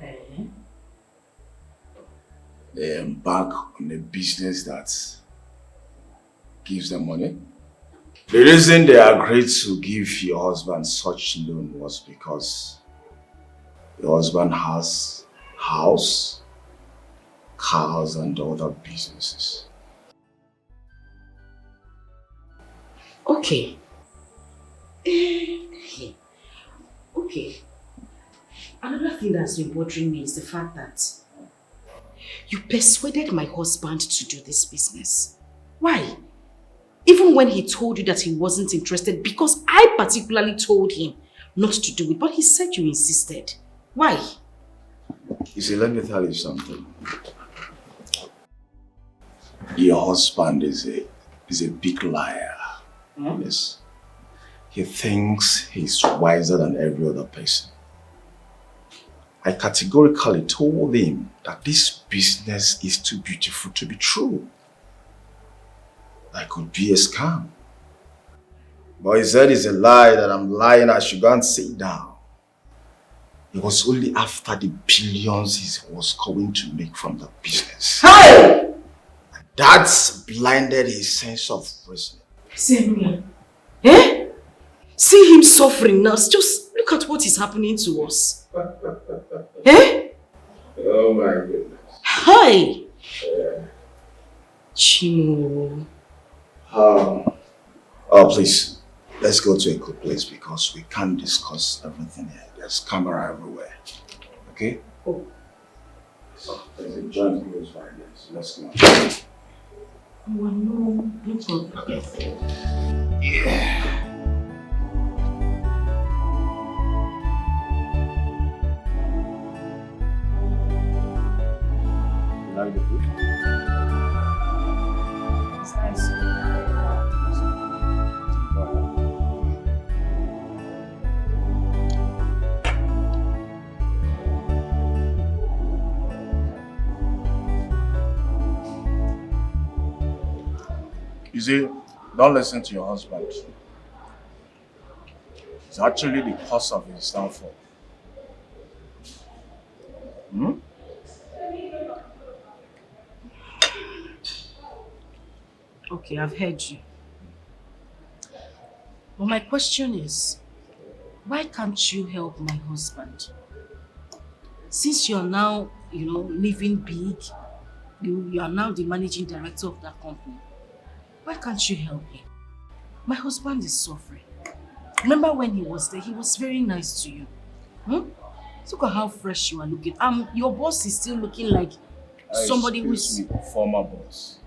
They embark on a business that gives them money. The reason they agreed to give your husband such loan was because your husband has house, cars, and other businesses. Okay. Okay. Another thing that's been bothering me is the fact that you persuaded my husband to do this business. Why? Even when he told you that he wasn't interested, because I particularly told him not to do it, but he said you insisted. Why? You see, let me tell you something. Your husband is a big liar. Yes. He thinks he's wiser than every other person. I categorically told him that this business is too beautiful to be true. That could be a scam. But he said it's a lie, that I'm lying, I should go and sit down. It was only after the billions he was going to make from the business. Hey! And that's blinded his sense of reason. Samuel, eh? See him suffering now. Just look at what is happening to us. Eh? Oh my goodness. Hi! Yeah. Chimo. Oh, please, let's go to a good place because we can't discuss everything here. There's camera everywhere. Okay? Oh. There's a joint close by there, so let's go. Oh, no, no problem. Yeah. You like the food? It's nice. You see, don't listen to your husband. It's actually the cause of his downfall. Hmm? Okay, I've heard you. But my question is, why can't you help my husband? Since you're now, living big, you are now the managing director of that company, why can't you help him? My husband is suffering. Remember when he was there, he was very nice to you. Look at how fresh you are looking. Your boss is still looking like somebody who's... former boss.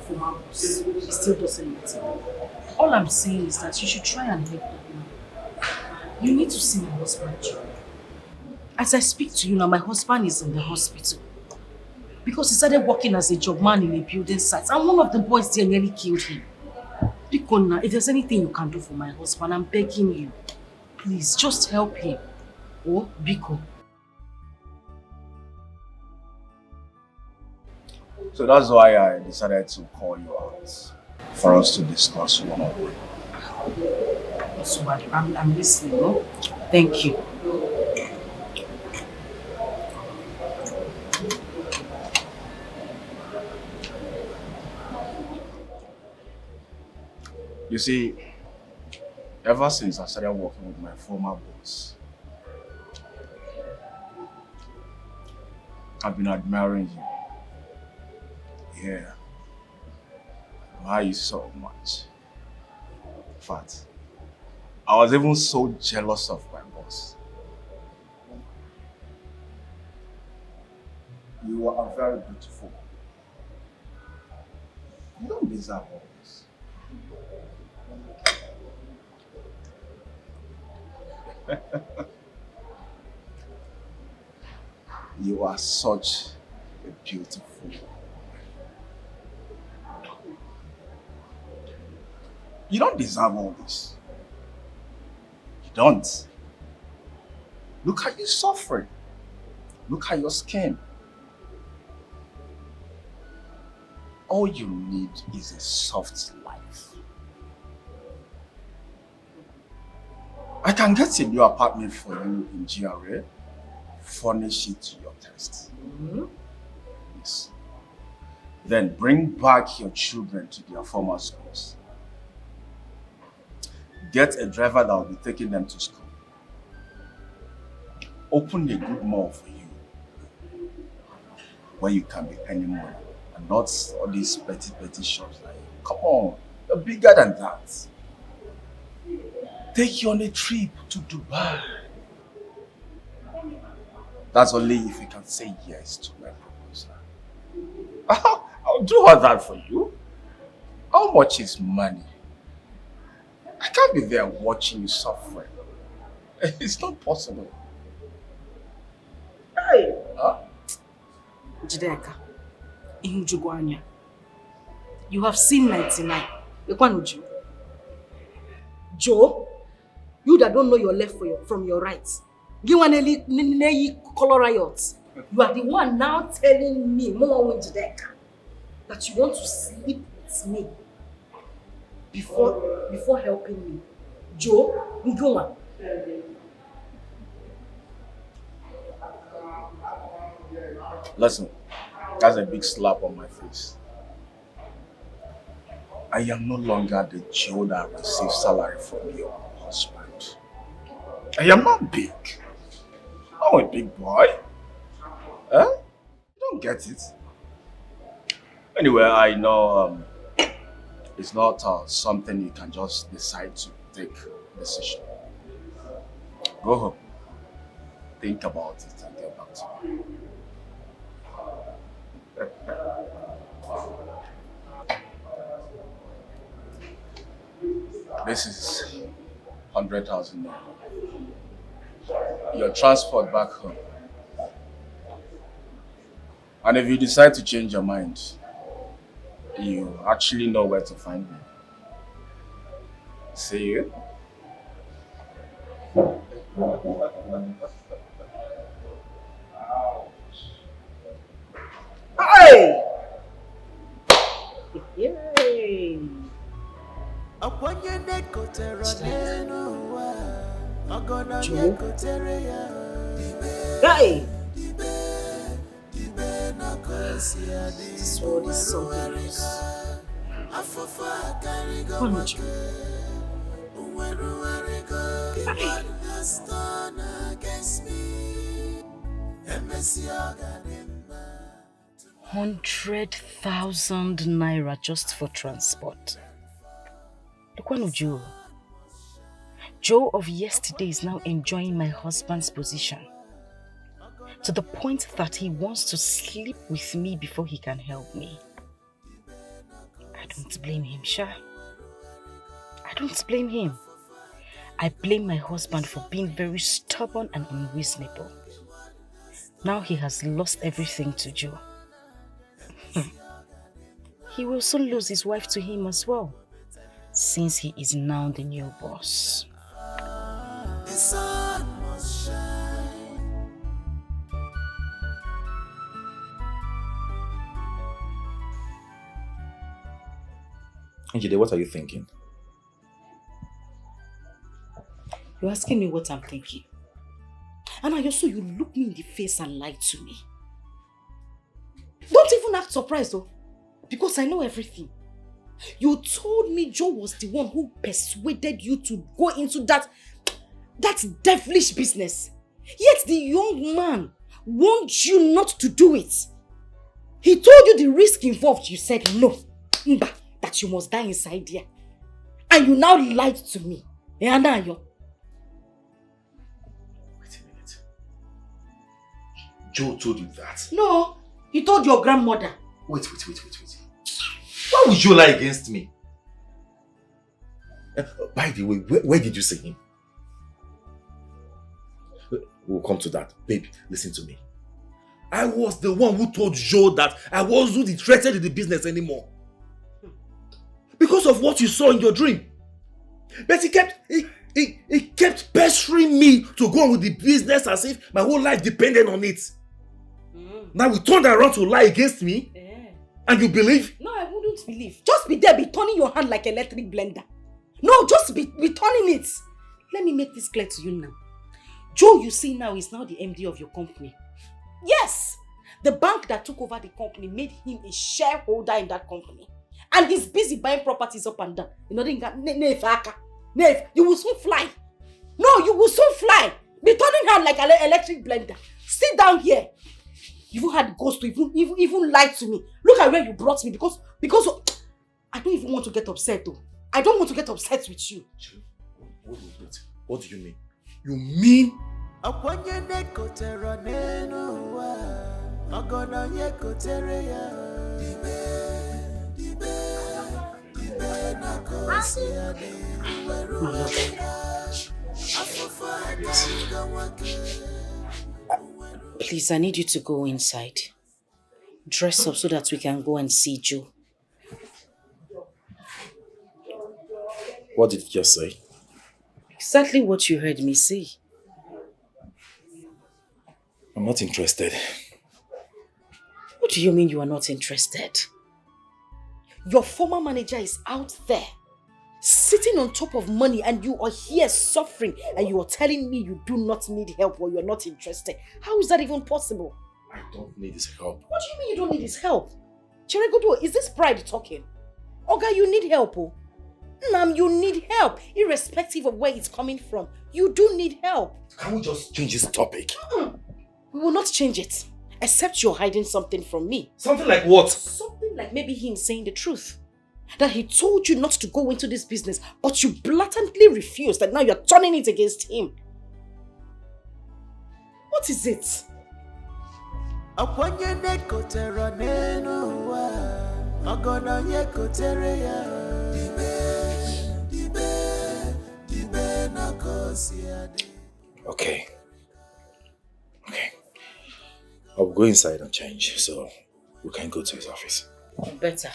Former boss. He still doesn't matter. All I'm saying is that you should try and help that man. You need to see my husband. As I speak to you now, my husband is in the hospital. Because he started working as a job man in a building site, and one of the boys there nearly killed him. Biko, if there's anything you can do for my husband, I'm begging you. Please, just help him. Oh, Biko. So that's why I decided to call you out. For us to discuss one-on-one. So I'm listening, no? Thank you. You see, ever since I started working with my former boss, I've been admiring you. Yeah. I admire you so much. In fact, I was even so jealous of my boss. You are very beautiful. You don't deserve all this. You are such a beautiful woman. You don't deserve all this. You don't. Look at you suffering. Look at your skin. All you need is a soft life. I can get a new apartment for you in GRA. Furnish it to your taste. Yes. Then bring back your children to their former schools. Get a driver that will be taking them to school. Open a good mall for you where you can be earning money and not all these petty shops. Like, come on, you're bigger than that. Take you on a trip to Dubai. That's only if you can say yes to my proposal. I'll do all that for you. How much is money? I can't be there watching you suffering. It's not possible. Hey! Huh? Dikeh, Ihujugwanya. You have seen 99. Joe? Joe? You that don't know your left from your right. You are color riots. You are the one now telling me, Mama Dikeh, that you want to sleep with me before helping me. Joe, Ngoma. Listen, that's a big slap on my face. I am no longer the Joe that receives salary from your husband. I am not big. I'm a big boy. Huh? You don't get it. Anyway, I know it's not something you can just decide to take a decision. Go home. think about it and get back to me. This is 100,000 naira. Your transport back home. And if you decide to change your mind, you actually know where to find me. See you. Hey! Yay! Hey! This world is something else. Punch. Hey! 100,000 naira just for transport. Look one of Joe. Joe of yesterday is now enjoying my husband's position. To the point that he wants to sleep with me before he can help me. I don't blame him, Sha. I don't blame him. I blame my husband for being very stubborn and unreasonable. Now he has lost everything to Joe. He will soon lose his wife to him as well, since he is now the new boss. The sun must shine. Njide, what are you thinking? You're asking me what I'm thinking. And I also, you look me in the face and lie to me. Don't even act surprised though, because I know everything. You told me Joe was the one who persuaded you to go into that devilish business. Yet the young man warned you not to do it. He told you the risk involved. You said no, that you must die inside there. And you now lied to me. Anayo. Wait a minute. Joe told you that? No, he told your grandmother. Wait. Why would Joe lie against me? By the way, where did you see him? We'll come to that. Babe, listen to me. I was the one who told Joe that I wasn't interested in the business anymore. Because of what you saw in your dream. But he kept pestering me to go on with the business as if my whole life depended on it. Now we turned around to lie against me? And you believe? No, I wouldn't believe. Just be there, be turning your hand like an electric blender. No, just be turning it. Let me make this clear to you now. Joe, you see now, is now the MD of your company. Yes! The bank that took over the company made him a shareholder in that company. And he's busy buying properties up and down. You know, you will soon fly. No, you will soon fly. Be turning hand like an electric blender. Sit down here. You had ghost to even lie to me. Look at where you brought me because I don't even want to get upset though. I don't want to get upset with you. What do you mean? You mean? Please, I need you to go inside. Dress up so that we can go and see Joe. What did you just say? Exactly what you heard me say. I'm not interested. What do you mean you are not interested? Your former manager is out there, sitting on top of money, and you are here suffering, and you are telling me you do not need help or you are not interested. How is that even possible? I don't need his help. What do you mean you don't need his help? Chiregodo, is this pride talking? Oga, you need help, oh. Nam, you need help, irrespective of where it's coming from. You do need help. Can we just change this topic? We will not change it, except you're hiding something from me. Something like what? Something like maybe him saying the truth. That he told you not to go into this business, but you blatantly refused, and now you're turning it against him. What is it? Okay. I'll go inside and change so we can go to his office. Better.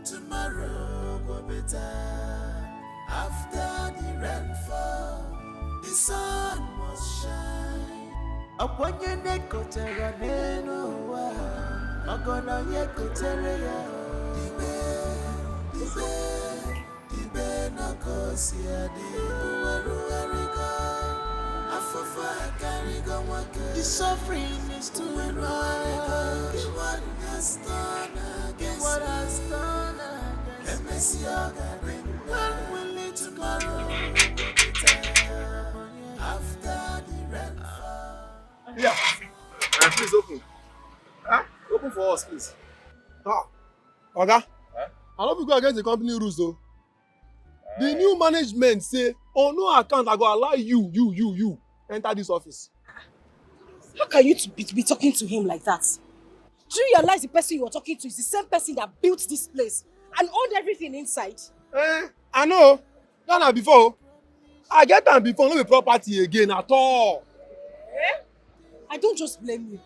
Tomorrow go better. After the rainfall, the sun must shine. Upon your neck, Terraneno, Magona Yeko Terrea, Dibe, Nacosia, the suffering is too much. What has done against what has done against me. When will it tomorrow after the rainfall? Yeah. Please open. Huh? Open for us, please. Oga, I don't go against the company rules though. The new management say, on no account, I go allow you enter this office. How can you be talking to him like that? Do you realize the person you are talking to is the same person that built this place and owned everything inside? I know. That before. I get them before, no be property again at all. I don't just blame you.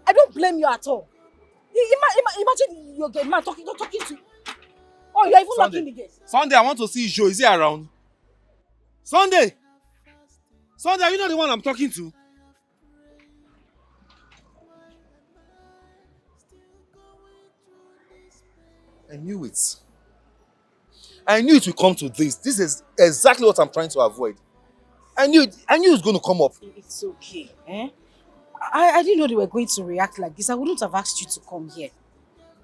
I don't blame you at all. Imagine you're the man talking to. Oh, you're even locking the gate. Sunday, I want to see Joe. Is he around? Sunday, are you not the one I'm talking to? I knew it. I knew it would come to this. This is exactly what I'm trying to avoid. I knew it was going to come up. It's okay. I didn't know they were going to react like this. I wouldn't have asked you to come here.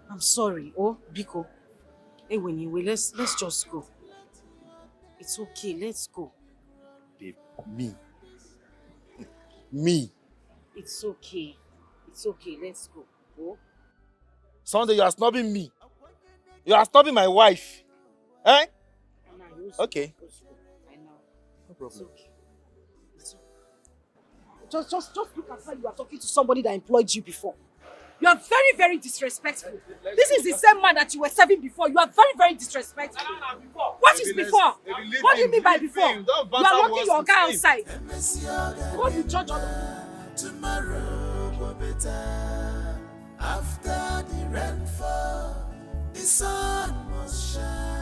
I'm sorry. Oh, Biko. Anyway, let's just go. It's okay. Let's go. Babe, me. It's okay. It's okay. Let's go. Oh. Sunday, you are snubbing me. You are snubbing my wife. Eh? Okay. I know. No problem. It's okay. Just look at how you are talking to somebody that employed you before. You are very, very disrespectful. This is the same man that you were serving before. You are very, very disrespectful. What is before? What do you mean by before? You are locking your guy outside. What will judge on Tomorrow will be better. After the rainfall, the sun must shine.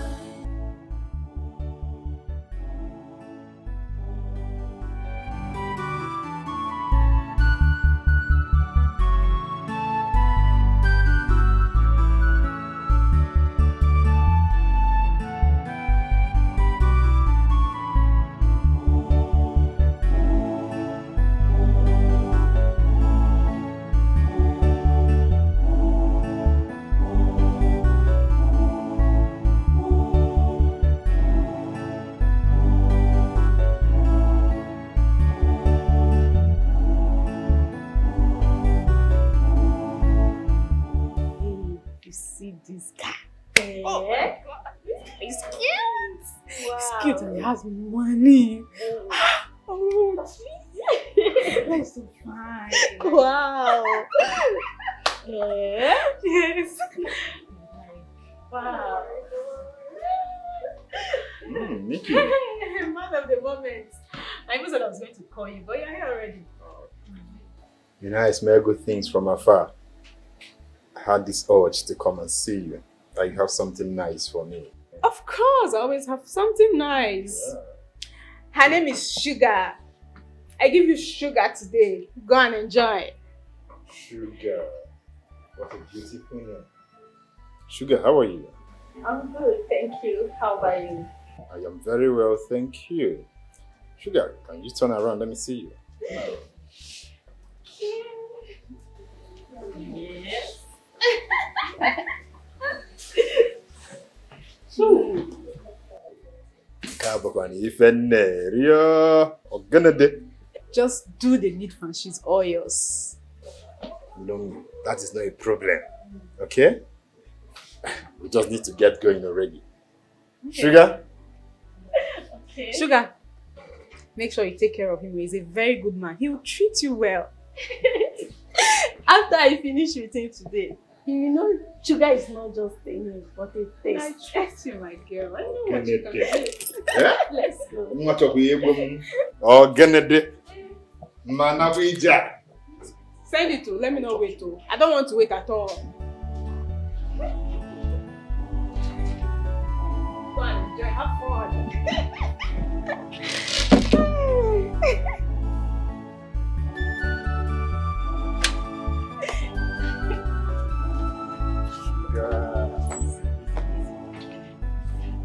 This guy. Oh my God. He's cute. Wow. He's cute and he has money. Oh, geez. That's so fine. Wow. Yes. Wow. Mickey. Man of the moment. I even said I was going to call you, but you're here already. You know, I smell good things from afar. I had this urge to come and see you. That you have something nice for me. Of course, I always have something nice. Yeah. Her name is Sugar. I give you sugar today. Go and enjoy. Sugar. What a beautiful name. Sugar, how are you? I'm good, thank you. How about you? I am very well, thank you. Sugar, can you turn around? Let me see you. Yes. Just do the needful and she's all yours. No, that is not a problem. Okay? We just need to get going already. Okay. Sugar? Okay. Sugar, make sure you take care of him. He's a very good man. He will treat you well. After I finish with him today, you know, sugar is not just a name, but a taste. I trust you, my girl. I know what you can do. Let's go. Send it to. Let me not wait. I don't want to wait at all. Go and enjoy. Have fun.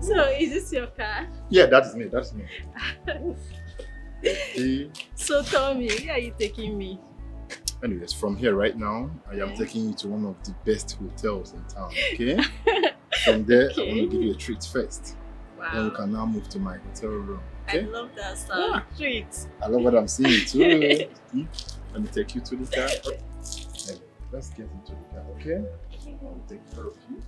So, is this your car? Yeah, that is me. That's me. Okay. So, tell me, where are you taking me? Anyways, from here right now, I am taking you to one of the best hotels in town, okay? From there, I want to give you a treat first. Wow. Then we can now move to my hotel room, okay? I love that sound. Treat. I love what I'm seeing too. Let me take you to the car. Let's get into the car, okay? I'll take care of you.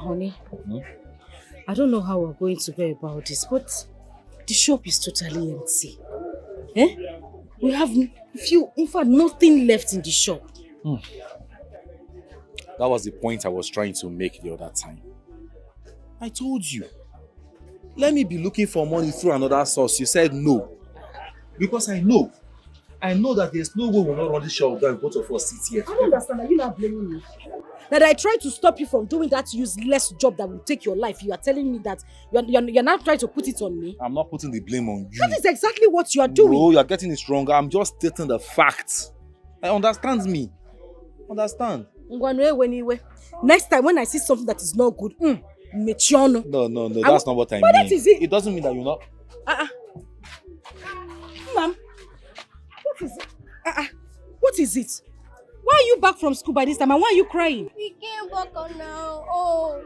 Honey, I don't know how we're going to go about this, but the shop is totally empty. Eh? We have in fact, nothing left in the shop. That was the point I was trying to make the other time. I told you, let me be looking for money through another source. You said no. Because I know that there's no way we'll not run this shop down, both of us sit here. I don't understand. Are you not blaming me? That I tried to stop you from doing that useless job that will take your life. You are telling me that you're now trying to put it on me. I'm not putting the blame on you. That is exactly what you are doing. No, you're getting it wrong. I'm just stating the facts. Understand me. Understand? Next time when I see something that is not good, No, that's not what I mean. That is it. It doesn't mean that you're not. Ma'am, what is it? What is it? Why are you back from school by this time and why are you crying? We came back on our own.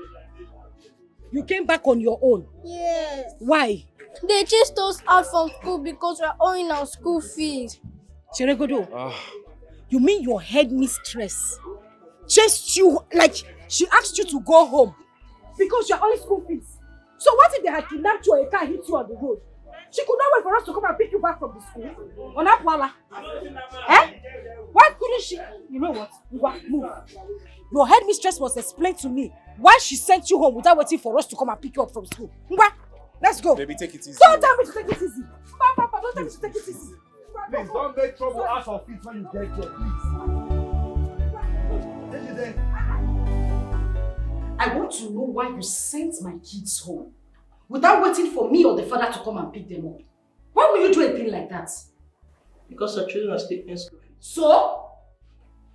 You came back on your own? Yes. Why? They chased us out from school because we're owing our school fees. Cheregodo, you mean your headmistress chased you, like she asked you to go home because you're owing school fees? So what if they had kidnapped you or a car hit you on the road? She could not wait for us to come and pick you back from the school. On Apwala. Eh? Why couldn't she? You know what? Move. Your headmistress must explain to me why she sent you home without waiting for us to come and pick you up from school. Let's go. Baby, take it easy. Don't tell me to take it easy. Papa, don't tell me to take it easy. Please don't make trouble out of it when you get here, please. I want to know why you sent my kids home without waiting for me or the father to come and pick them up. Why will you do a thing like that? Because our children are still in school fees. So?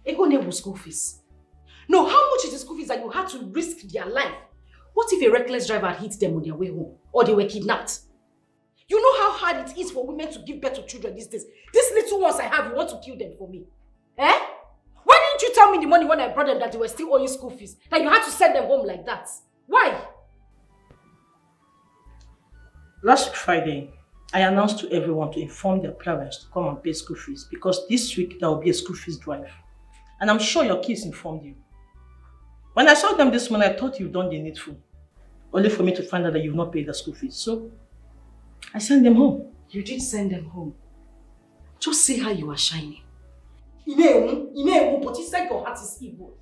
Ego school fees. No, how much is the school fees that you had to risk their life? What if a reckless driver had hit them on their way home? Or they were kidnapped? You know how hard it is for women to give birth to children these days. These little ones I have, you want to kill them for me? Eh? Why didn't you tell me in the morning when I brought them that they were still owing school fees? That you had to send them home like that? Why? Last Friday, I announced to everyone to inform their parents to come and pay school fees because this week there will be a school fees drive. And I'm sure your kids informed you. When I saw them this morning, I thought you've done the needful. Only for me to find out that you've not paid the school fees. So, I sent them home. You did send them home. Just see how you are shining. Ine, but it's like your heart is evil.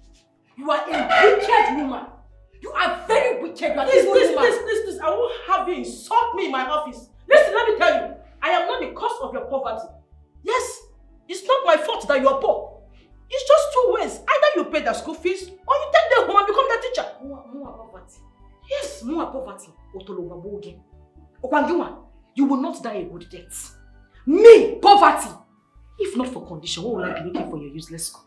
You are a wicked woman. You are very wicked. You are Please, woman. I won't have you insult me in my office. Listen, let me tell you. I am not the cause of your poverty. Yes, it's not my fault that you are poor. It's just two ways. Either More poverty. Yes, more poverty. Okwangiwa, you will not die a good death. Me, poverty. If not for condition, what will I be looking for your useless school?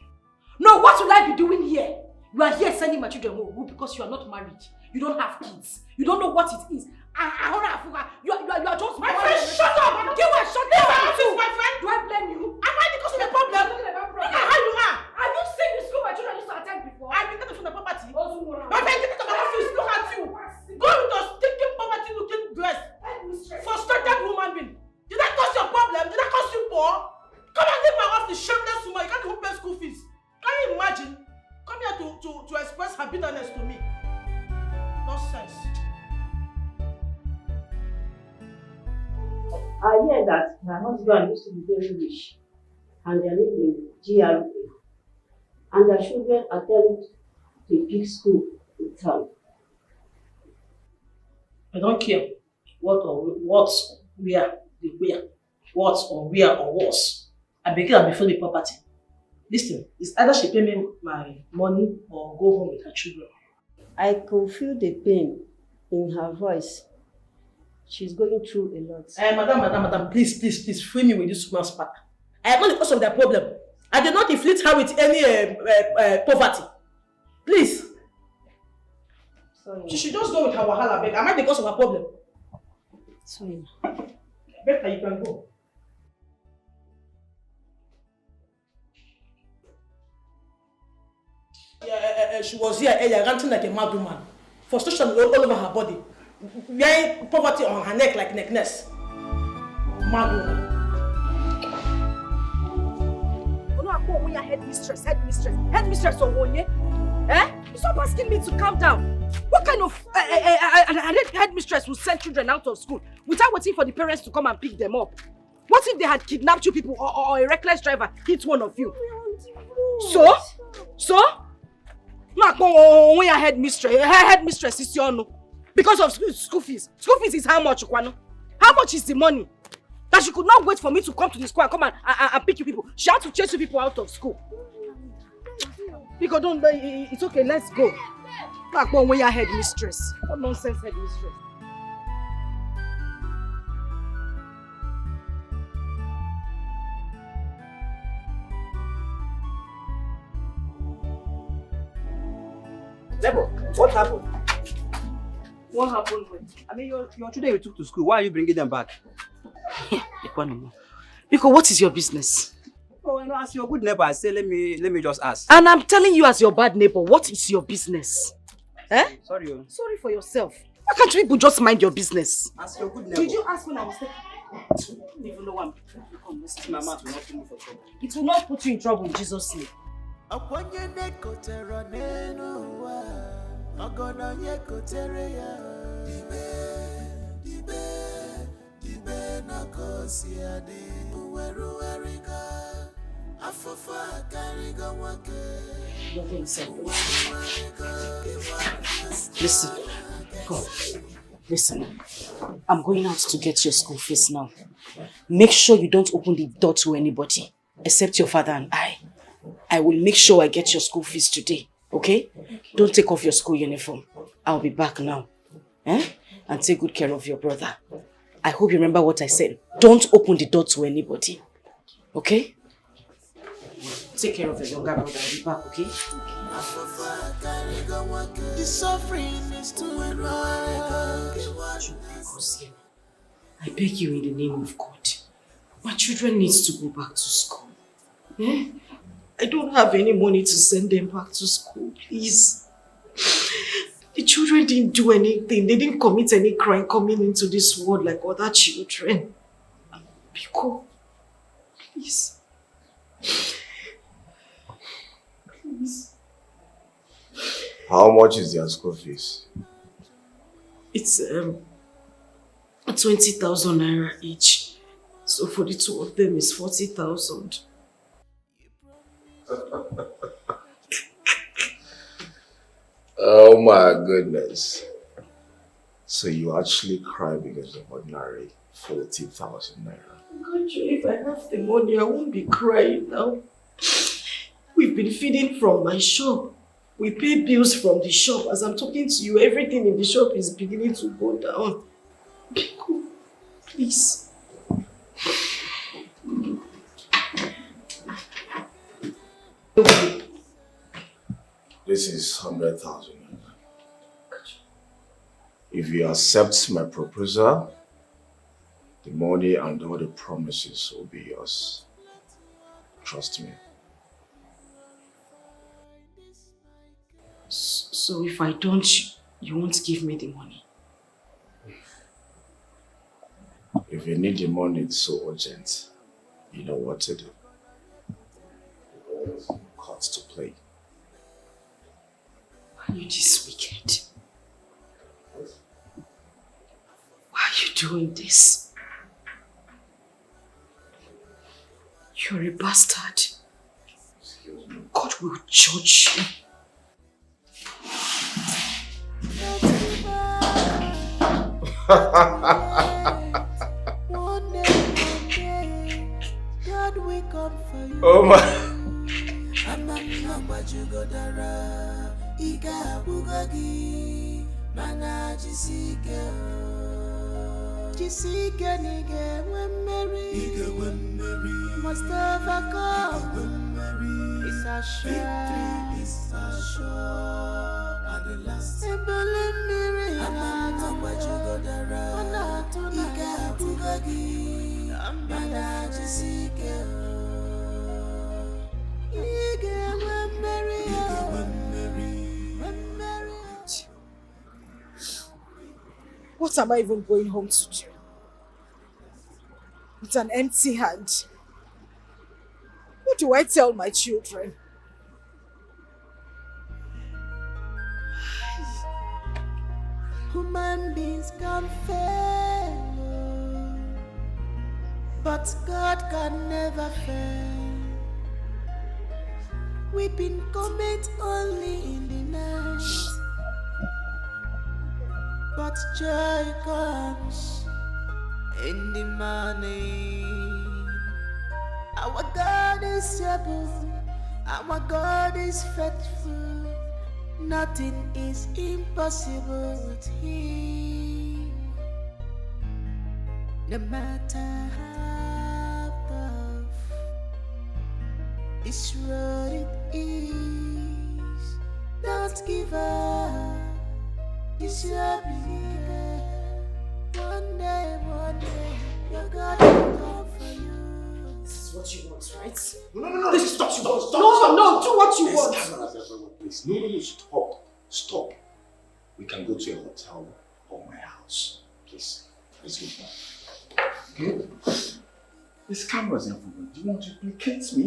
No, what will I be doing here? You are here sending my children home because you are not married. You don't have kids. You don't know what it is. You are just my friend. Shut up! Give her shut up! My friend, do I blame you? Am I because of the problem? Look at how you are. Have you seen the school my children used to attend before? I've been getting from the property. My friend, get out of my office. Look at you. Go with your stinking poverty-looking dress. Frustrated woman being. Did that cause your problem? Did that cause you poor? Come and leave my office, shameless woman. You can't even pay school fees. Can you imagine? Come here to express her bitterness to me. Nonsense. I hear that her husband used to be very rich and they live in GRA and their children attend a big school in town. I don't care what or where they wear, what or where or what. I begin and before the property. Listen, it's either she pay me my money or go home with her children. I can feel the pain in her voice. She's going through a lot. Madam, please, free me with this woman's part. I am not the cause of their problem. I did not inflict her with any poverty. Please. Sorry. She should just go with her wahala beg. Am I the cause of her problem? Sorry. Better you can go. She was here earlier ranting like a mad woman. Frustration all over her body. Wearing poverty on her neck like necklace. Mad woman. You know, headmistress or Wonye? You stop asking me to calm down. What kind of headmistress will send children out of school without waiting for the parents to come and pick them up? What if they had kidnapped you people or a reckless driver hit one of you? So? When your headmistress is your no. Because of school fees. School fees is how much, Kwano? How much is the money? That she could not wait for me to come to the school and come and pick you people. She had to chase you people out of school. Because it's okay, let's go. When your headmistress. What nonsense headmistress? Nebo, what happened? What happened when? I mean, your children you took to school, why are you bringing them back? Because what is your business? Oh, you know, as your good neighbor, I say, let me just ask. And I'm telling you as your bad neighbor, what is your business? Sorry. Sorry for yourself. Why can't people just mind your business? As your good neighbor. Did you ask when I was taking? I don't even know what my mouth will not put me for trouble. It will not put you in trouble in Jesus' name. Listen, go. Listen, I'm going out to get your school fees now. Make sure you don't open the door to anybody, except your father and I. I will make sure I get your school fees today, okay? Don't take off your school uniform. I'll be back now. And take good care of your brother. I hope you remember what I said. Don't open the door to anybody, okay? Take care of your younger brother. I'll be back, okay? The suffering is too much. I beg you in the name of God. My children need to go back to school. I don't have any money to send them back to school, please. The children didn't do anything. They didn't commit any crime coming into this world like other children. Biko, please. Please. How much is their school fees? It's 20,000 naira each. So for the two of them, it's 40,000. Oh my goodness. So you actually cry because of ordinary 40,000 naira. God, if I have the money, I won't be crying now. We've been feeding from my shop. We pay bills from the shop. As I'm talking to you, everything in the shop is beginning to go down. Biko, please. This is 100,000. If you accept my proposal, the money and all the promises will be yours. Trust me. So if I don't, you won't give me the money? If you need the money, it's so urgent. You know what to do. Cards to play. Why are you this wicked? Why are you doing this? You're a bastard. God will judge you. Oh my. What am I even going home to do? With an empty hand. What do I tell my children? Human beings can fail, but God can never fail. Weeping comet only in the night, but joy comes in the morning. Our God is able, our God is faithful. Nothing is impossible with Him. No matter how tough this road it is, don't give up. It's your belief. One day, your God will come for you. This is what you want, right? No, this is stop. No, do what you want. Cameras everywhere, please. No, stop. We can go to a hotel or my house. Please, let's go back. Okay? There's cameras everywhere. Do you want to implicate me?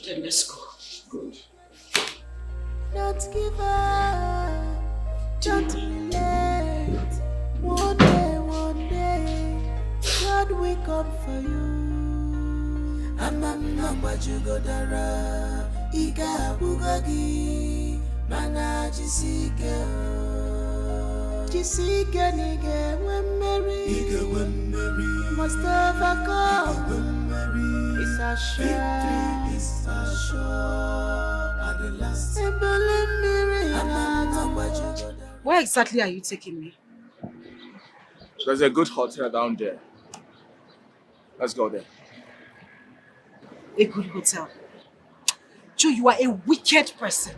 Then let's go. Good. Don't give up. Don't relent. One day, God will come for you. Amamnambajugodara, Iga Bugagi, Mana Jisike. Jisike nige when Mary, Mustafa come when Mary. It's a shame, it's a show. At the last, Where exactly are you taking me? There's a good hotel down there. Let's go there. A good hotel. Joe, you are a wicked person.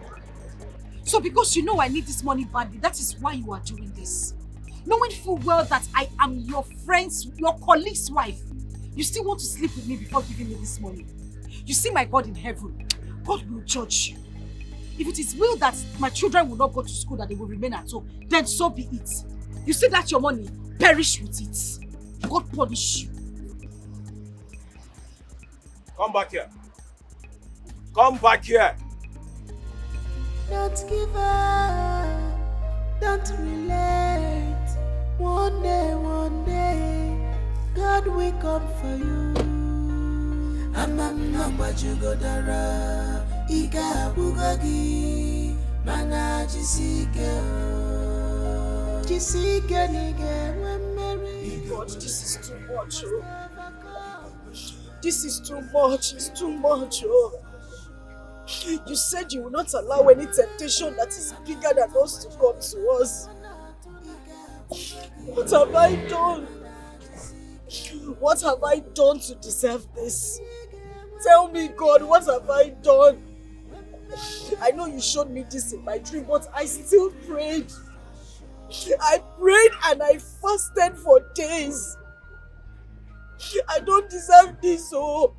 So because you know I need this money badly, that is why you are doing this. Knowing full well that I am your friend's, your colleague's wife, you still want to sleep with me before giving me this money. You see my God in heaven, God will judge you. If it is will that my children will not go to school, that they will remain at home, then so be it. You see that your money, perish with it. God punish you. Come back here. Come back here. Don't give up. Don't relent. One day, God will come for you. Amamnambajugodara, Iga Bugagi, Mana Jisike. Jisike nige when Mary. God, this is too much. Oh. This is too much. It's too much. Oh. You said you will not allow any temptation that is bigger than us to come to us. What have I done? What have I done to deserve this? Tell me, God, what have I done? I know you showed me this in my dream, but I still prayed. I prayed and I fasted for days. I don't deserve this, oh.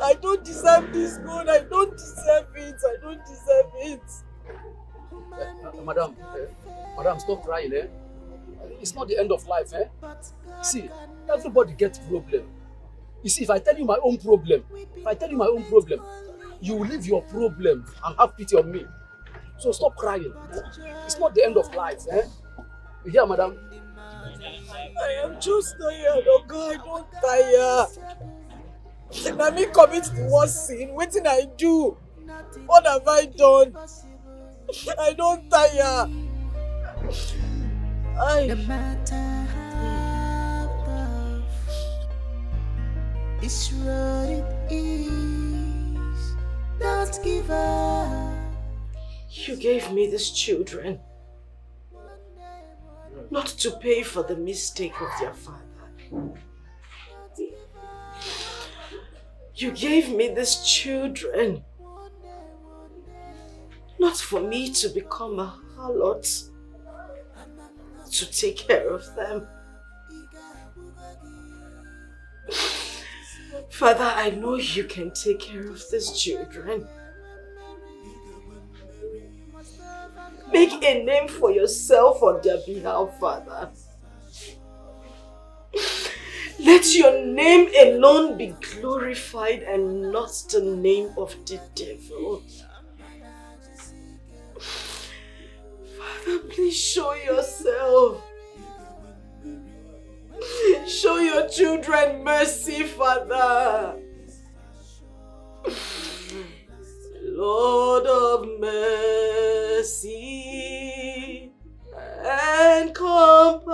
I don't deserve this, God. I don't deserve it. I don't deserve it. Madam, stop crying, eh? It's not the end of life, eh? See, everybody gets problem. You see, if I tell you my own problem, you will leave your problem and have pity on me. So stop crying. It's not the end of life, eh? You hear, madam? I am just tired, oh God, I don't tire. Let me commit the worst sin. What did I do? What have I done? I don't tire. No matter how tough this road it is, don't give up. You gave me these children not to pay for the mistake of their father. You gave me these children not for me to become a harlot, to take care of them. Father, I know you can take care of these children. Make a name for yourself on their behalf, Father. Let your name alone be glorified and not the name of the devil. Father, please show yourself. Show your children mercy, Father. Lord of mercy and compassion,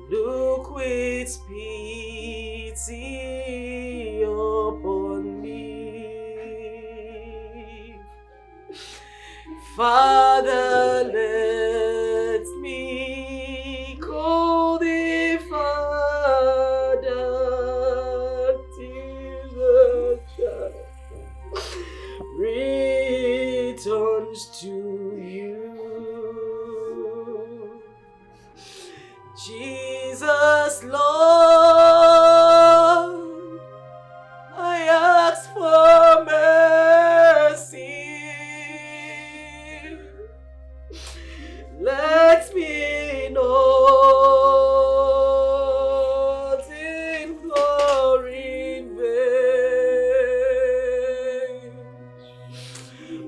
look with pity upon me. Father, let me call thee Father till the child returns to you. Jesus, Lord, I ask for mercy. Let me not implore in vain.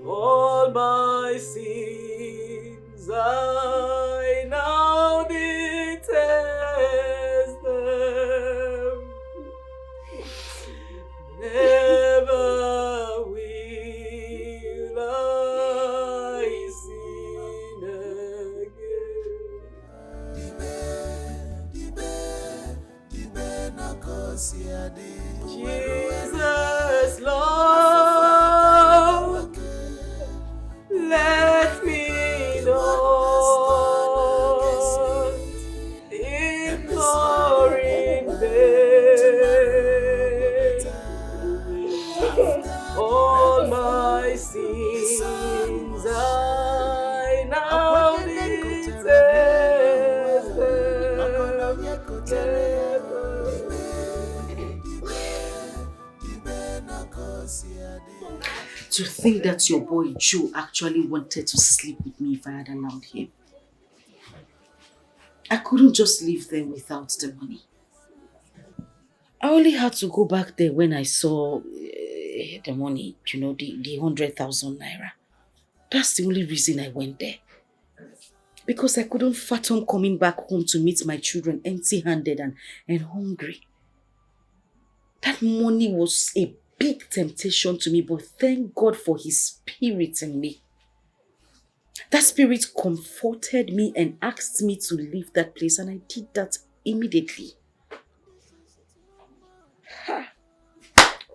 All my sins I now detest them. Never will I sin again. Jesus, Lord, let me not implore in vain. All my sins I now detest To think that your boy Joe actually wanted to sleep with me if I had allowed him. I couldn't just leave there without the money. I only had to go back there when I saw the money, you know, the 100,000 naira. That's the only reason I went there. Because I couldn't fathom coming back home to meet my children empty-handed and hungry. That money was a big temptation to me, but thank God for His Spirit in me. That Spirit comforted me and asked me to leave that place, and I did that immediately. Ha.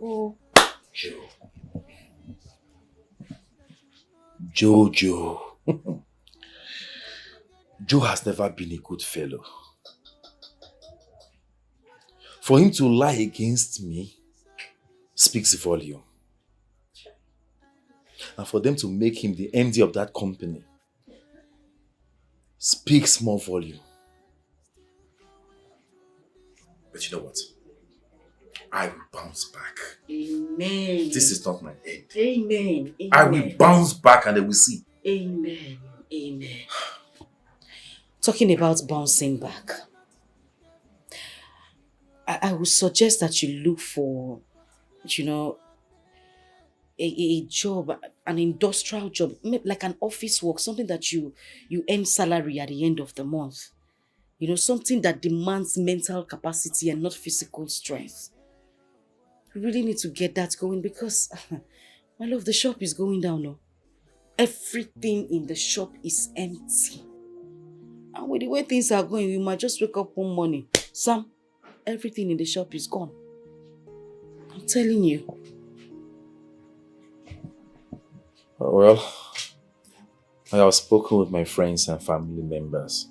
Oh. Jojo. Joe has never been a good fellow. For him to lie against me speaks volume. And for them to make him the MD of that company speaks more volume. But you know what? I will bounce back. Amen. This is not my end. Amen. Amen. I will bounce back and they will see. Amen. Amen. Talking about bouncing back, I would suggest that you look for, a job, an industrial job, like an office work, something that you earn salary at the end of the month. Something that demands mental capacity and not physical strength. We really need to get that going because, my love, the shop is going down now. Everything in the shop is empty. And with the way things are going, we might just wake up one morning. Sam, everything in the shop is gone. I'm telling you. Well, I have spoken with my friends and family members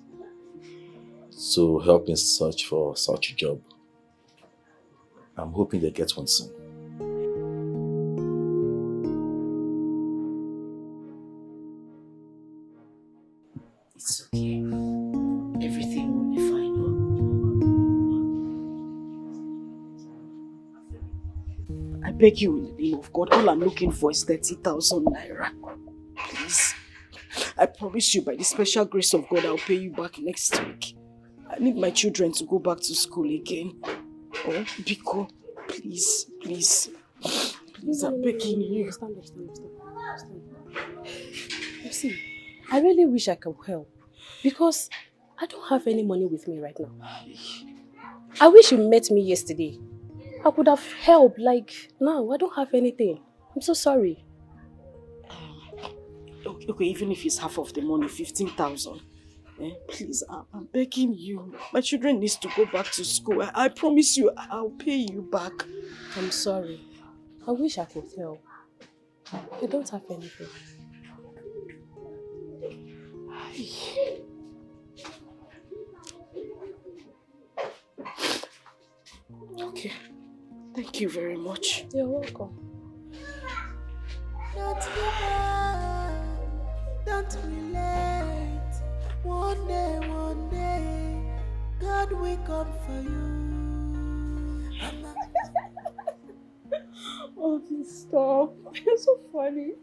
to help me search for such a job. I'm hoping they get one soon. It's okay. Everything will be fine. I beg you in the name of God, all I'm looking for is 30,000 naira. Please. I promise you by the special grace of God, I'll pay you back next week. I need my children to go back to school again. Oh, Biko, please, please. Please, I'm begging you. Stand. You see, I really wish I could help because I don't have any money with me right now. I wish you met me yesterday. I could have helped, like, now I don't have anything. I'm so sorry. Okay, even if it's half of the money, 15,000. Please, I'm begging you. My children need to go back to school. I promise you, I'll pay you back. I'm sorry. I wish I could help. I don't have anything. Okay. Thank you very much. You're welcome. Don't give up, don't relent. One day, God will come for you. Oh, please stop. You're so funny.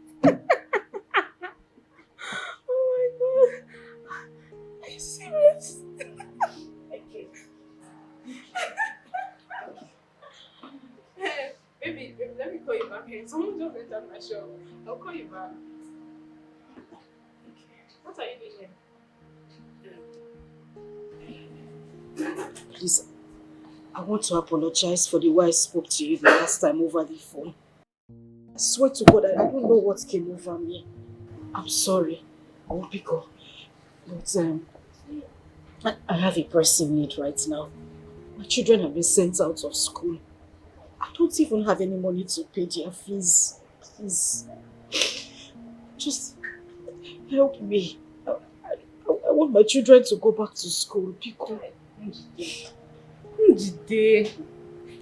Oh my God. Are you serious? Okay. Hey, baby, let me call you back here. Someone just entered my shop. I'll call you back. Okay. What are you doing here? Please, I want to apologize for the way I spoke to you the last time over the phone. I swear to God, I don't know what came over me. I'm sorry. I won't pick up. But I have a pressing need right now. My children have been sent out of school. I don't even have any money to pay their fees. Please. Just help me. I want my children to go back to school. Pico. Njide,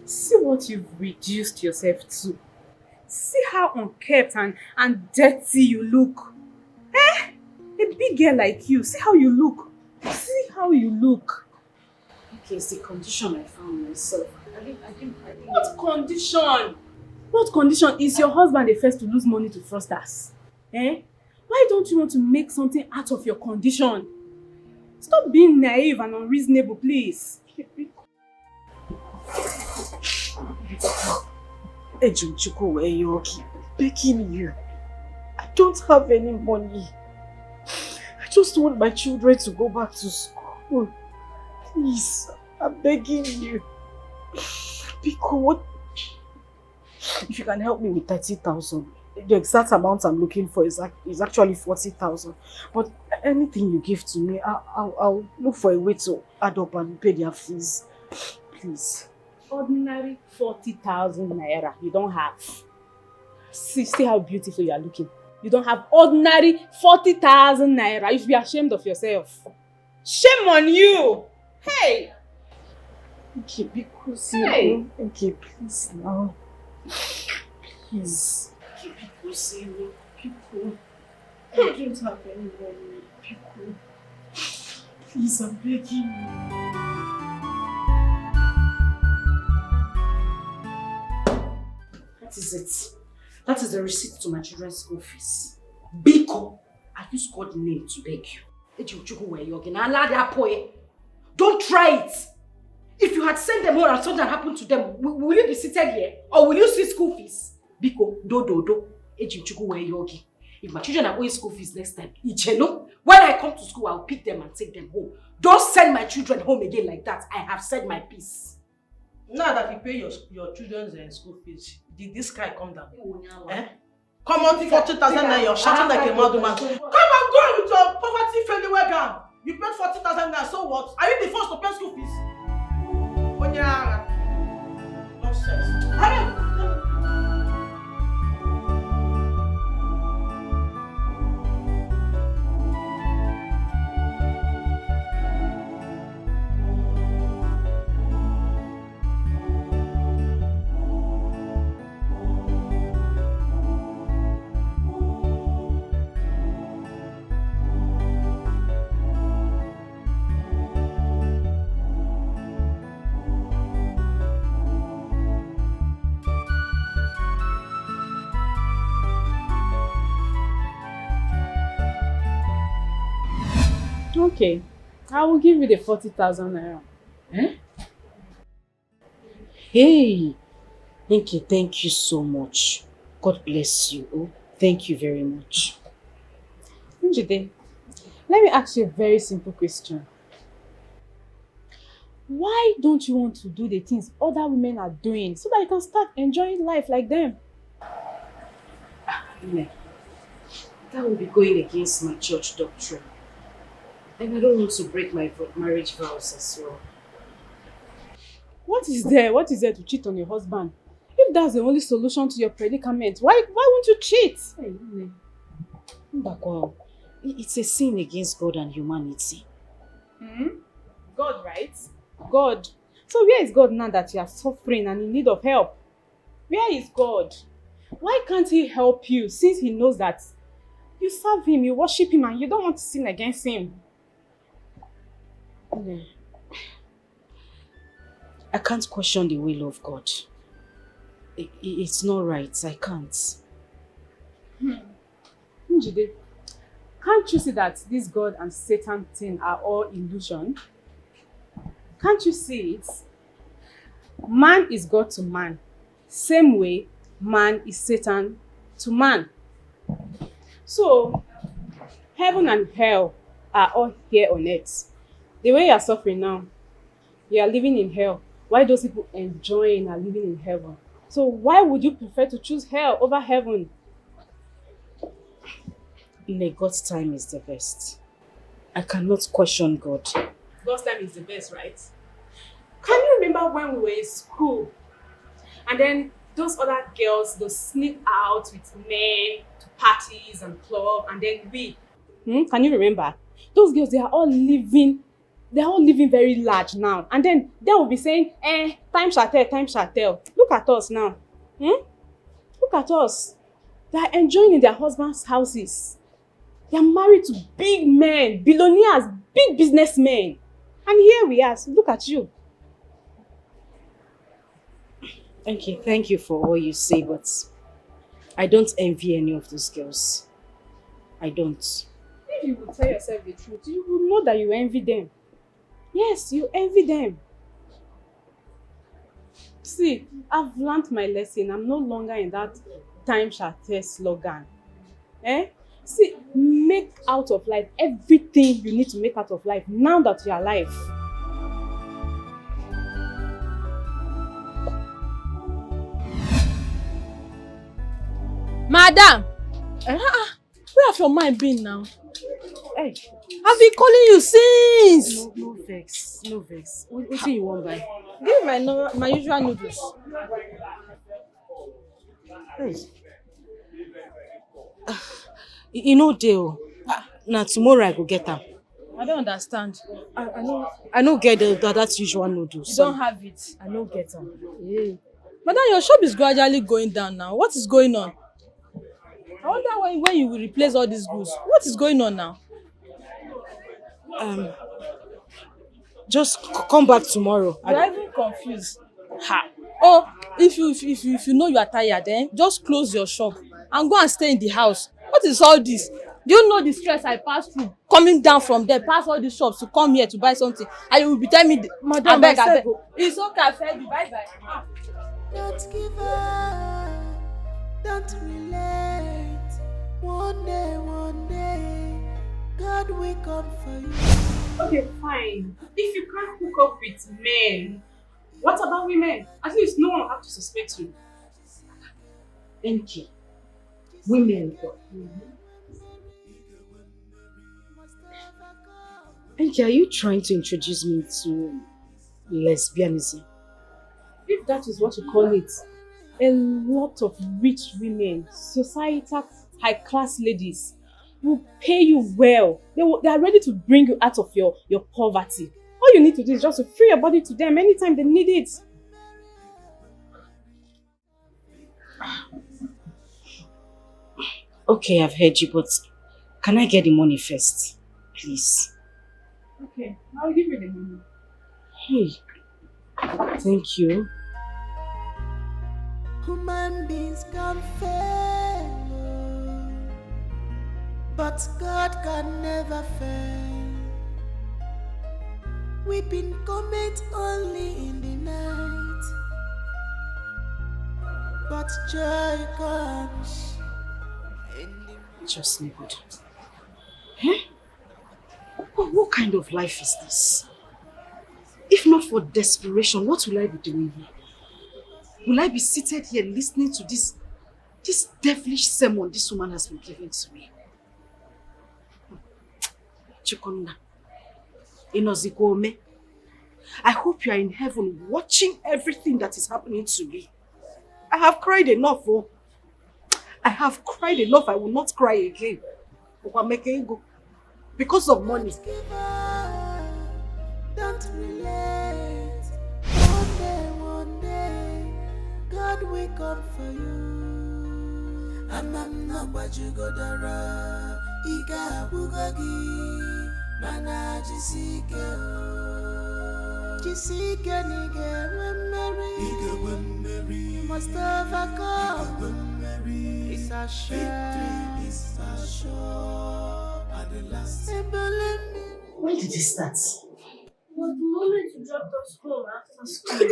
see what you've reduced yourself to. See how unkept and dirty you look. A big girl like you, see how you look. See how you look. Okay, it's the condition I found myself. I didn't. What condition? What condition is your husband the first to lose money to fraudsters? Why don't you want to make something out of your condition? Stop being naive and unreasonable, please. Ejunchuko, where you okay? Begging you. I don't have any money. I just want my children to go back to school. Please, I'm begging you. Because what? If you can help me with 30,000, the exact amount I'm looking for is actually 40,000. But anything you give to me, I'll look for a way to add up and pay their fees. Please. ordinary 40,000 naira you don't have. See how beautiful you are looking. You don't have ordinary 40,000 naira. You should be ashamed of yourself. Shame on you! Hey! Okay, because Hey! Okay, please now. Please. Okay, because people. I don't have any money. People. Please, I'm begging you. That is it. That is the receipt to my children's school fees. Biko, I used God's name to beg you. Don't try it. If you had sent them home and something happened to them, will you be seated here? Or will you see school fees? Biko, do. If my children are going school fees next time, when I come to school, I'll pick them and take them home. Don't send my children home again like that. I have said my piece. Now that you pay your children's school fees, did this guy come down? Eh? Come on, 40,000 naira, you're shouting like a mad woman. Come and go with your poverty failure gown. You paid 40,000 naira, so what? Are you the first to pay school fees? Nonsense. Hurry! Okay, I will give you the 40,000 naira. Eh? Hey, Inky, thank you so much. God bless you. Oh, thank you very much. Njide, let me ask you a very simple question. Why don't you want to do the things other women are doing so that you can start enjoying life like them? That will be going against my church doctrine. And I don't want to break my marriage vows as well. What is there to cheat on your husband? If that's the only solution to your predicament, why won't you cheat? Hey, Mbakwa, it's a sin against God and humanity. God, right? God. So where is God now that you are suffering and in need of help? Where is God? Why can't he help you since he knows that you serve him, you worship him, and you don't want to sin against him? I can't question the will of God. It's not right. I can't. Njide, can't you see that this God and Satan thing are all illusion? Can't you see it? Man is God to man. Same way, man is Satan to man. So, heaven and hell are all here on earth. The way you are suffering now, you are living in hell. Why those people enjoying are living in heaven? So why would you prefer to choose hell over heaven? God's time is the best. I cannot question God. God's time is the best, right? Can you remember when we were in school? And then those other girls, they sneak out with men to parties and clubs, and then we. Can you remember? Those girls, they are all living very large now. And then they will be saying, time shall tell, time shall tell. Look at us now. Look at us. They are enjoying in their husbands' houses. They are married to big men, billionaires, big businessmen. And here we are. So look at you. Thank you for all you say, but I don't envy any of those girls. I don't. If you would tell yourself the truth, you would know that you envy them. Yes, you envy them. See, I've learned my lesson. I'm no longer in that time shall tell slogan. See, make out of life everything you need to make out of life now that you are alive. Madam! Where have your mind been now? Hey. I've been calling you since. No vex. No vex. What do you want buy? Give me my usual noodles. Hey. You know deal. Now tomorrow I go get them. I don't understand. I don't get that usual noodles. You don't have it. I don't get them. Yeah. But then your shop is gradually going down now. What is going on? I wonder when you will replace all these goods. What is going on now? Just come back tomorrow. I'm even confused. Ha. Oh, if you know you are tired, then just close your shop and go and stay in the house. What is all this? Do you know the stress I passed through coming down from there, past all these shops to come here to buy something, and you will be telling me, Madam, I beg. It's okay, I fed you. Bye. Don't give up, don't relent. One day, God will come for you. Okay, fine. If you can't hook up with men, what about women? At least no one will have to suspect you. Enki. Women. Enki, are you trying to introduce me to lesbianism? If that is what you call it, a lot of rich women, societal high-class ladies will pay you well. They are ready to bring you out of your poverty. All you need to do is just to free your body to them anytime they need it. Okay, I've heard you, but can I get the money first? Please. Okay, I'll give you the money. Hey, thank you. Human beings can fail, but God can never fail. Weeping cometh only in the night, but joy comes in the Just Nollywood. Huh? What kind of life is this? If not for desperation, what will I be doing here? Will I be seated here listening to this devilish sermon this woman has been giving to me? Chukonna, Inozikome, I hope you are in heaven watching everything that is happening to me. I have cried enough, oh. I have cried enough. I will not cry again. Because of money. Don't relent. One day, God will come for you. I'm not what you go dara. Ika bugogi, mana jisike. Jisike nige when Mary. You must overcome. It's a sure. Victory is a sure. At the last. When did it start? But the moment you dropped us home after school,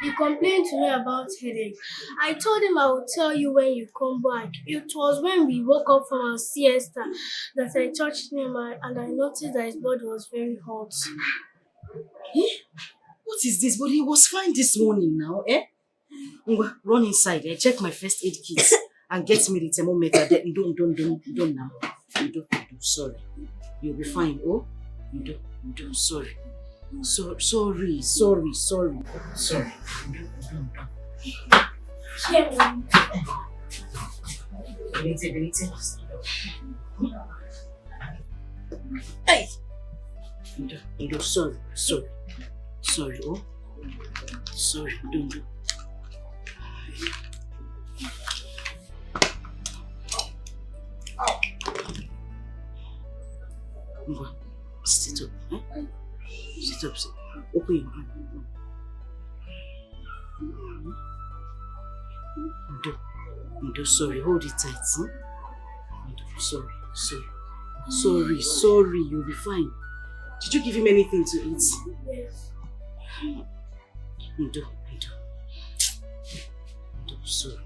he complained to me about headache. I told him I would tell you when you come back. It was when we woke up from our siesta that I touched him and I noticed that his body was very hot. Eh? What is this? But he was fine this morning now, eh? Run inside, check my first aid kit and get me the thermometer. Don't now. You do. Sorry. You'll be fine, oh? You do. Sorry. Sorry. Hey! You do. Sorry, oh? Sorry, don't do. Sit up, eh? Sit up. Open your hand. Do. Sorry, hold it tight, huh? Sorry, you'll be fine. Did you give him anything to eat? Yes. Do. Sorry.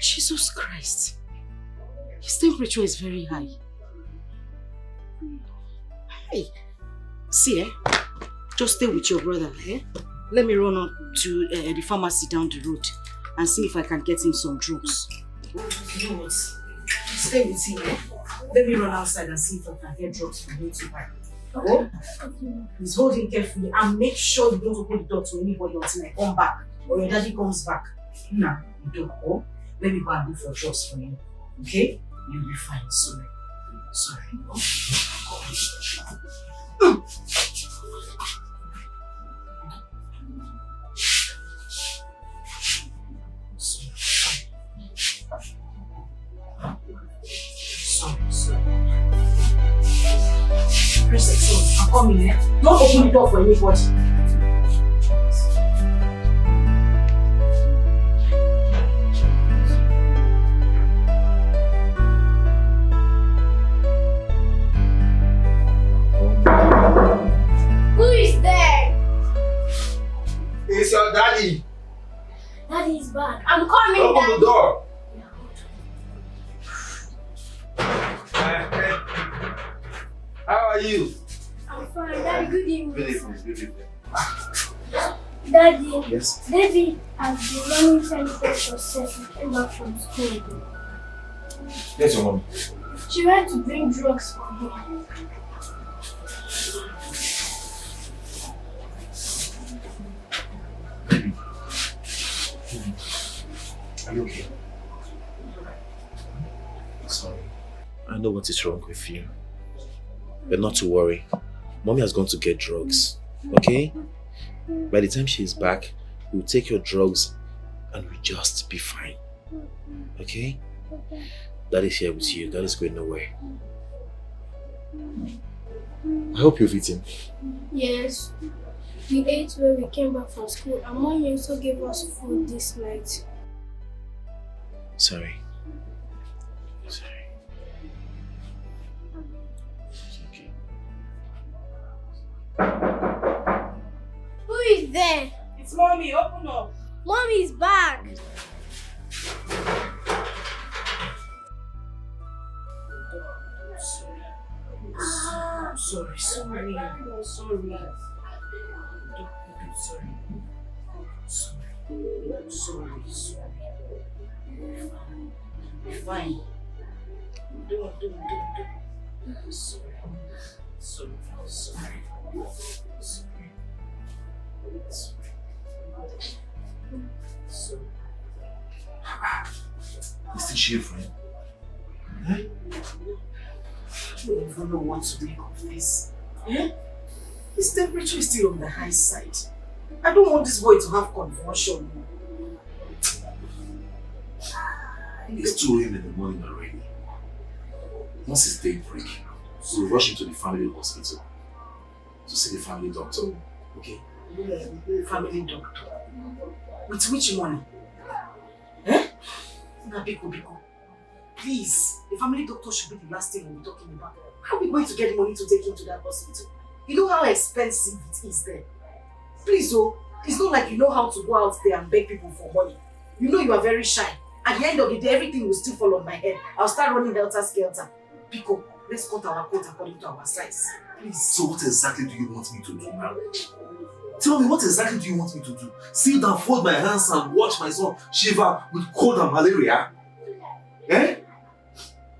Jesus Christ. His temperature is very high. Hey, see, just stay with your brother, eh? Let me run up to the pharmacy down the road and see if I can get him some drugs. You know what? Stay with him. Let me run outside and see if I can get drugs for him to buy. Oh? Please hold him carefully and make sure you don't open the door to anybody until I come back or your daddy comes back. Nah, you don't. Oh? Let me go and look for drugs for you. Okay? You'll be fine. Sorry. Sorry. Oh. Sorry. Press it. I'm coming, eh? Don't open the door for anybody. Who is there? It's your daddy. Daddy is back. I'm coming, Open Daddy. the door. How are you? I'm fine. Daddy, good evening. Good evening. Good evening. Daddy, Yes? David has been running 24 for sex and came back from school. Yes, your mom. She went to bring drugs for him. Are you okay? Sorry. I know what is wrong with you. But not to worry. Mommy has gone to get drugs. Okay? By the time she is back, we'll take your drugs and we'll just be fine. Okay? Dad is here with you. Dad is going nowhere. I hope you've eaten. Yes. We ate when we came back from school and Mommy also gave us food this night. Sorry. Who is there? It's Mommy, open up. Mommy is back. Sorry. Fine. Don't. Sorry. Is this your friend? I don't even know what to make of this. His temperature is still on the high side. I don't want this boy to have convulsion. It's 2 a.m. in the morning already. Once it's daybreak, so we rush him to the family hospital to see the family doctor. Okay? Family doctor. With which money? Biko. Please, the family doctor should be the last thing we'll be talking about. How are we going to get money to take him to that hospital? You know how expensive it is there. Please, it's not like you know how to go out there and beg people for money. You know you are very shy. At the end of the day, everything will still fall on my head. I'll start running helter-skelter. Biko, let's cut our coat according to our size. Please. So what exactly do you want me to do now? Tell me, what exactly do you want me to do? Sit down, fold my hands and watch my son shiver with cold and malaria?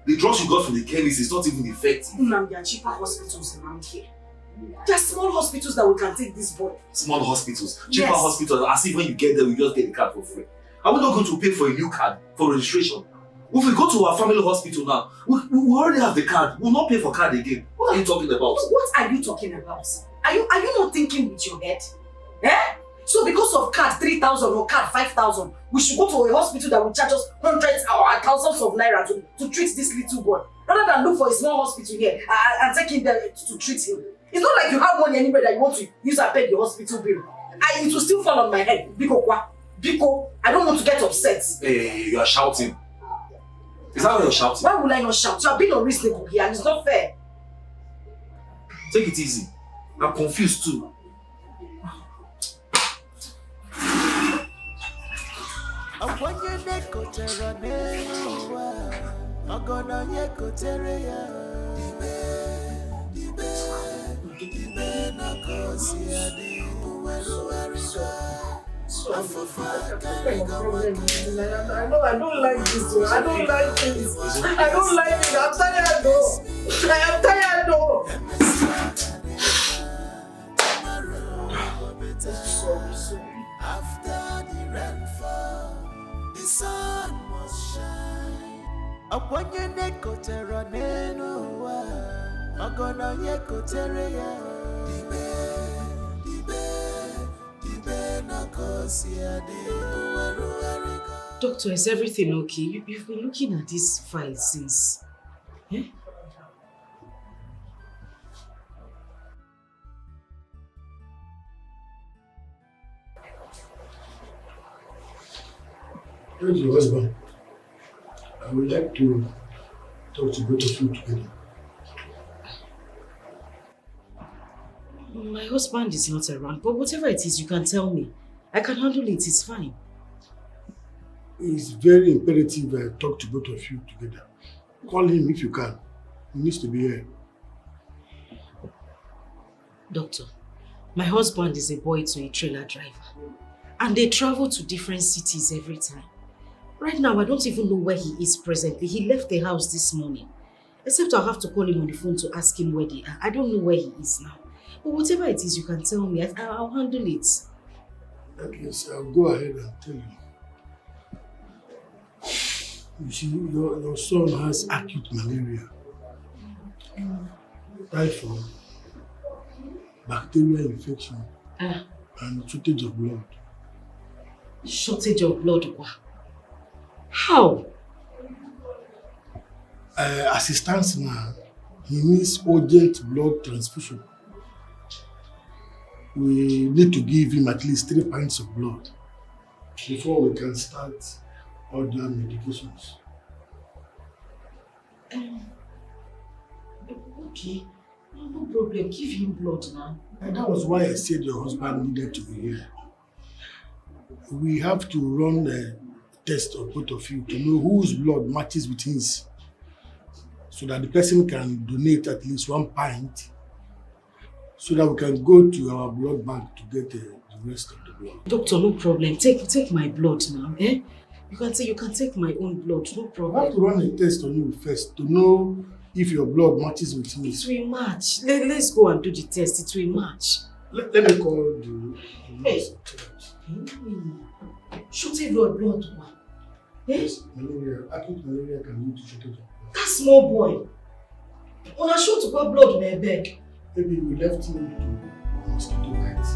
The drugs you got from the chemist is not even effective. There are cheaper hospitals around here. There are small hospitals that we can take this boy. Small hospitals? Cheaper hospitals, as if when you get there, we just get the card for free. Are we not going to pay for a new card for registration? If we go to our family hospital now, we already have the card. We will not pay for card again. What are you talking about? What are you talking about? Are you not thinking with your head? So because of card 3,000 or card 5,000, we should go to a hospital that will charge us hundreds or thousands of naira to treat this little boy, rather than look for a small hospital here and take him there to treat him. It's not like you have money anywhere that you want to use and pay the hospital bill. It will still fall on my head. Biko, I don't want to get upset. Hey, you are shouting. Is that why you're shouting? Why would I not shout? You are being unreasonable here and it's not fair. Take it easy. I'm confused too. I don't like this. I don't like this. I don't like it. I'm tired though. I am tired though. Sorry. After the rainfall, the sun must shine. Upon your neck, Kotera Nenoa, Magona Yekotere, Doctor, is everything okay? You've been looking at this file since. Eh? Where's your husband? I would like to talk to both of you together. My husband is not around, but whatever it is, you can tell me. I can handle it, it's fine. It's very imperative I talk to both of you together. Call him if you can. He needs to be here. Doctor, my husband is a boy to a trailer driver. And they travel to different cities every time. Right now, I don't even know where he is presently. He left the house this morning. Except I'll have to call him on the phone to ask him where they are. I don't know where he is now. But whatever it is, you can tell me. I'll handle it. Okay, so I'll go ahead and tell you. You see, your son has acute malaria, typhoid, bacterial infection, and shortage of blood. Shortage of blood? How? As it stands now, he needs urgent blood transfusion. We need to give him at least 3 pints of blood before we can start other medications. Okay, no problem. Give him blood now. And that was why I said your husband needed to be here. We have to run a test on both of you to know whose blood matches with his, so that the person can donate at least 1 pint, so that we can go to our blood bank to get the rest of the blood. Doctor, no problem. Take my blood now. Eh? You can take my own blood. No problem. I have to run a test on you first to know if your blood matches with his. It will match. Let's go and do the test. It will match. Let me call the nurse. Shortage of blood. Yes, malaria. Acute malaria can lead to shortage of blood. That small boy. On a short of blood in my bed. Maybe we left him to mosquito bites.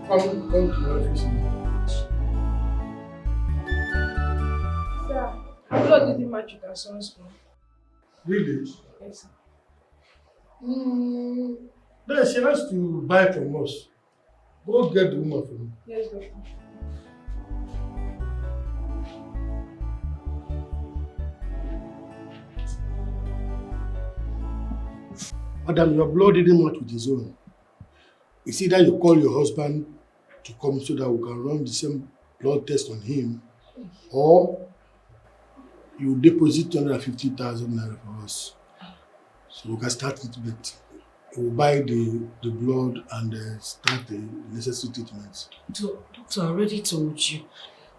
Come to my office. Sir, our blood didn't match with our son's blood. Really? Yes, sir. Then she has to buy from us. Go get the woman for me. Yes, doctor. Madam, your blood didn't match with his own. It's either you call your husband to come so that we can run the same blood test on him, or you deposit 250,000 naira for us. So we can start treatment. We'll buy the blood and start the necessary treatments. Doctor, I already told you.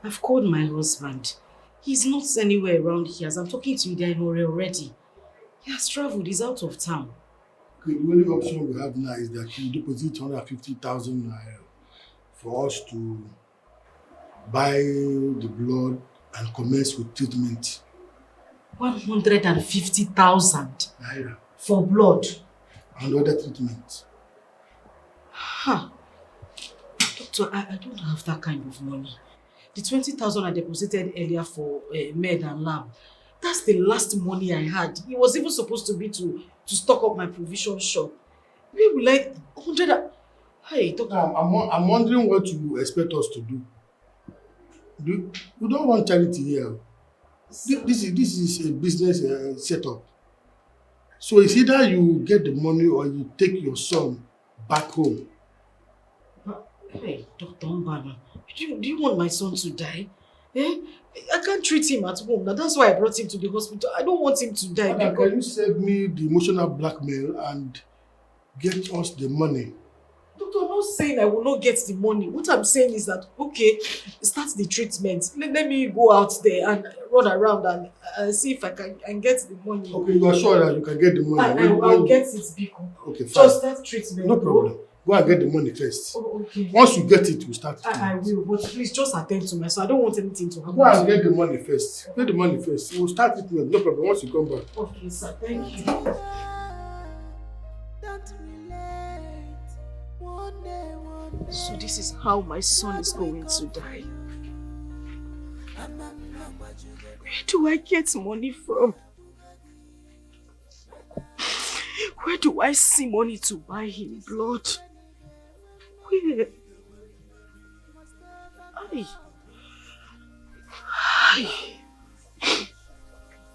I've called my husband. He's not anywhere around here. As I'm talking to you, they're in Ore already. He has traveled. He's out of town. Okay, the only option we have now is that you deposit 250,000 naira for us to buy the blood and commence with treatment. 150,000 naira for blood and other treatment. Huh. Doctor, I don't have that kind of money. The 20,000 I deposited earlier for med and lab, that's the last money I had. It was even supposed to be to stock up my provision shop. Maybe like 100. Hey, doctor. I'm wondering what you expect us to do. We don't want charity here. This is a business setup. So it's either you get the money or you take your son back home. Hey, Dr. Mbana, do you want my son to die? Eh? I can't treat him at home. Now that's why I brought him to the hospital. I don't want him to die. Madam, can you save me the emotional blackmail and get us the money? Doctor, not saying I will not get the money. What I'm saying is that, okay, start the treatment. Let me go out there and run around and see if I can get the money. Okay, you are sure that you can get the money? I'll get it, Biko. Okay, fine. Just start treatment. No problem. Go and get the money first. Oh, okay. Once you get it, we'll start. I will, but please just attend to me. So I don't want anything to happen. Go and get the money first. Get the money first. We'll start it. No problem. Once you come back. Okay, sir. Thank you. So this is how my son is going to die. Where do I get money from? Where do I see money to buy him blood? Where?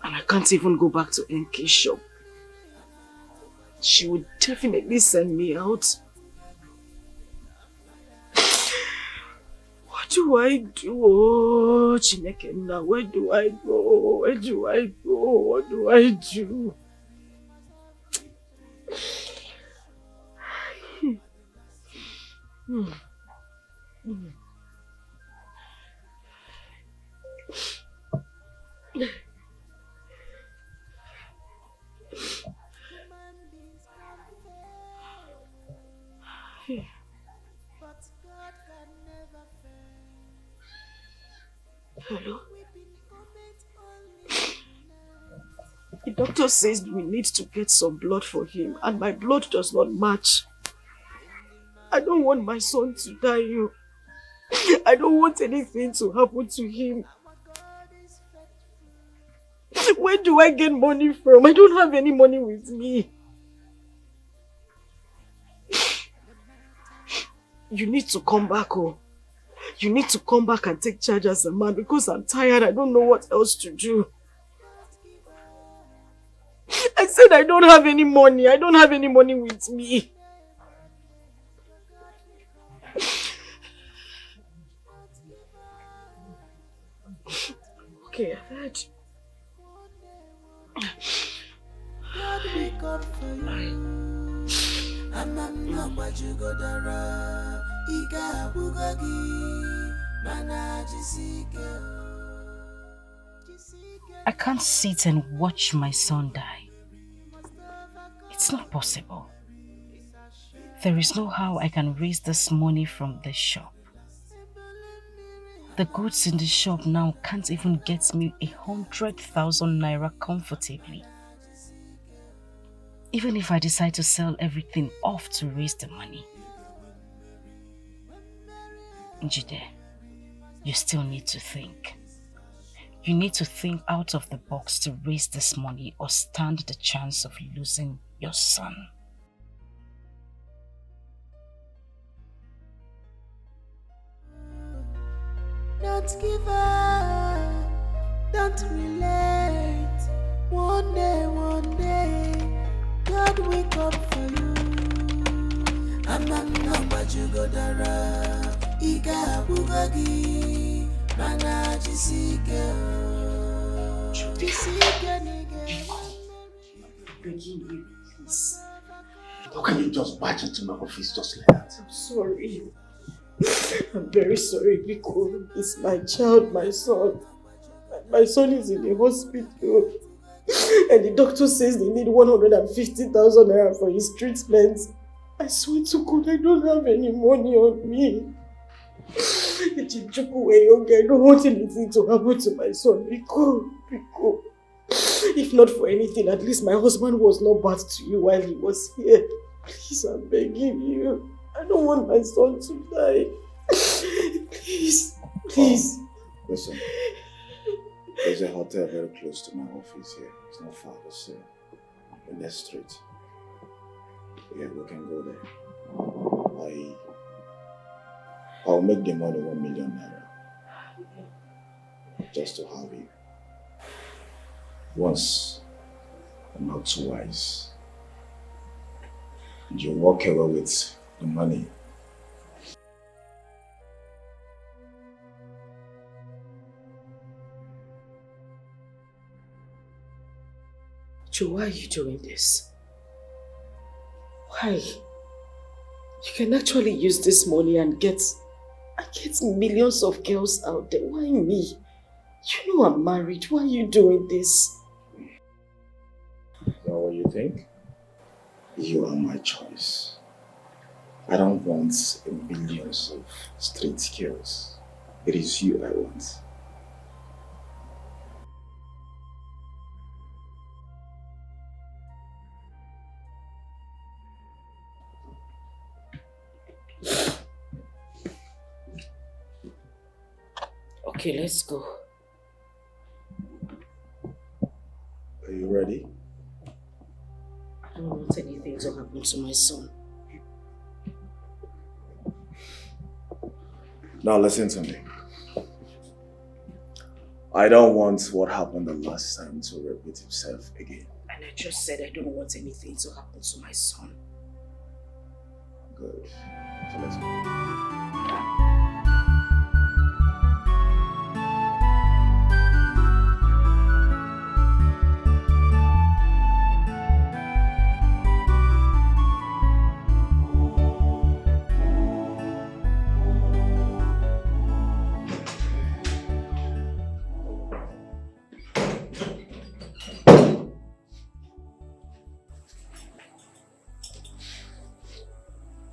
And I can't even go back to NK shop. She would definitely send me out. What do I do? Oh, Chineke, now where do I go? Where do I go? What do I do? Hello? The doctor says we need to get some blood for him, and my blood does not match. I don't want my son to die, you. I don't want anything to happen to him. Where do I get money from? I don't have any money with me. You need to come back, oh. You need to come back and take charge as a man because I'm tired. I don't know what else to do. I said I don't have any money. I don't have any money with me. Okay, I've heard. I can't sit and watch my son die. It's not possible. There is no how I can raise this money from the shop. The goods in the shop now can't even get me 100,000 naira comfortably. Even if I decide to sell everything off to raise the money. Njide, you still need to think. You need to think out of the box to raise this money or stand the chance of losing your son. Don't give up, don't relent. One day, God will come for you. I'm not what you go dara. Iga bugagi, mana jisike. Begging you, please. How can you just barge into my office just like that? I'm sorry. I'm very sorry because it's my child, my son. My son is in the hospital. And the doctor says they need 150,000 naira for his treatment. I swear to God, I don't have any money on me. I don't want anything to happen to my son. Rico. If not for anything, at least my husband was not bad to you while he was here. Please, I'm begging you. I don't want my son to die. Please. Listen, there's a hotel very close to my office here. It's not far, it's in the street. Yeah, we can go there. I'll make the money 1 million naira. Just to have you. Once, and not twice. And you walk away with the money. Joe, why are you doing this? Why? You can actually use this money and get millions of girls out there. Why me? You know I'm married. Why are you doing this? Is that what you think? You are my choice. I don't want millions of street girls. It is you I want. Okay, let's go. Are you ready? I don't want anything to happen to my son. Now listen to me. I don't want what happened the last time to repeat itself again. And I just said I don't want anything to happen to my son. Good. So let's go.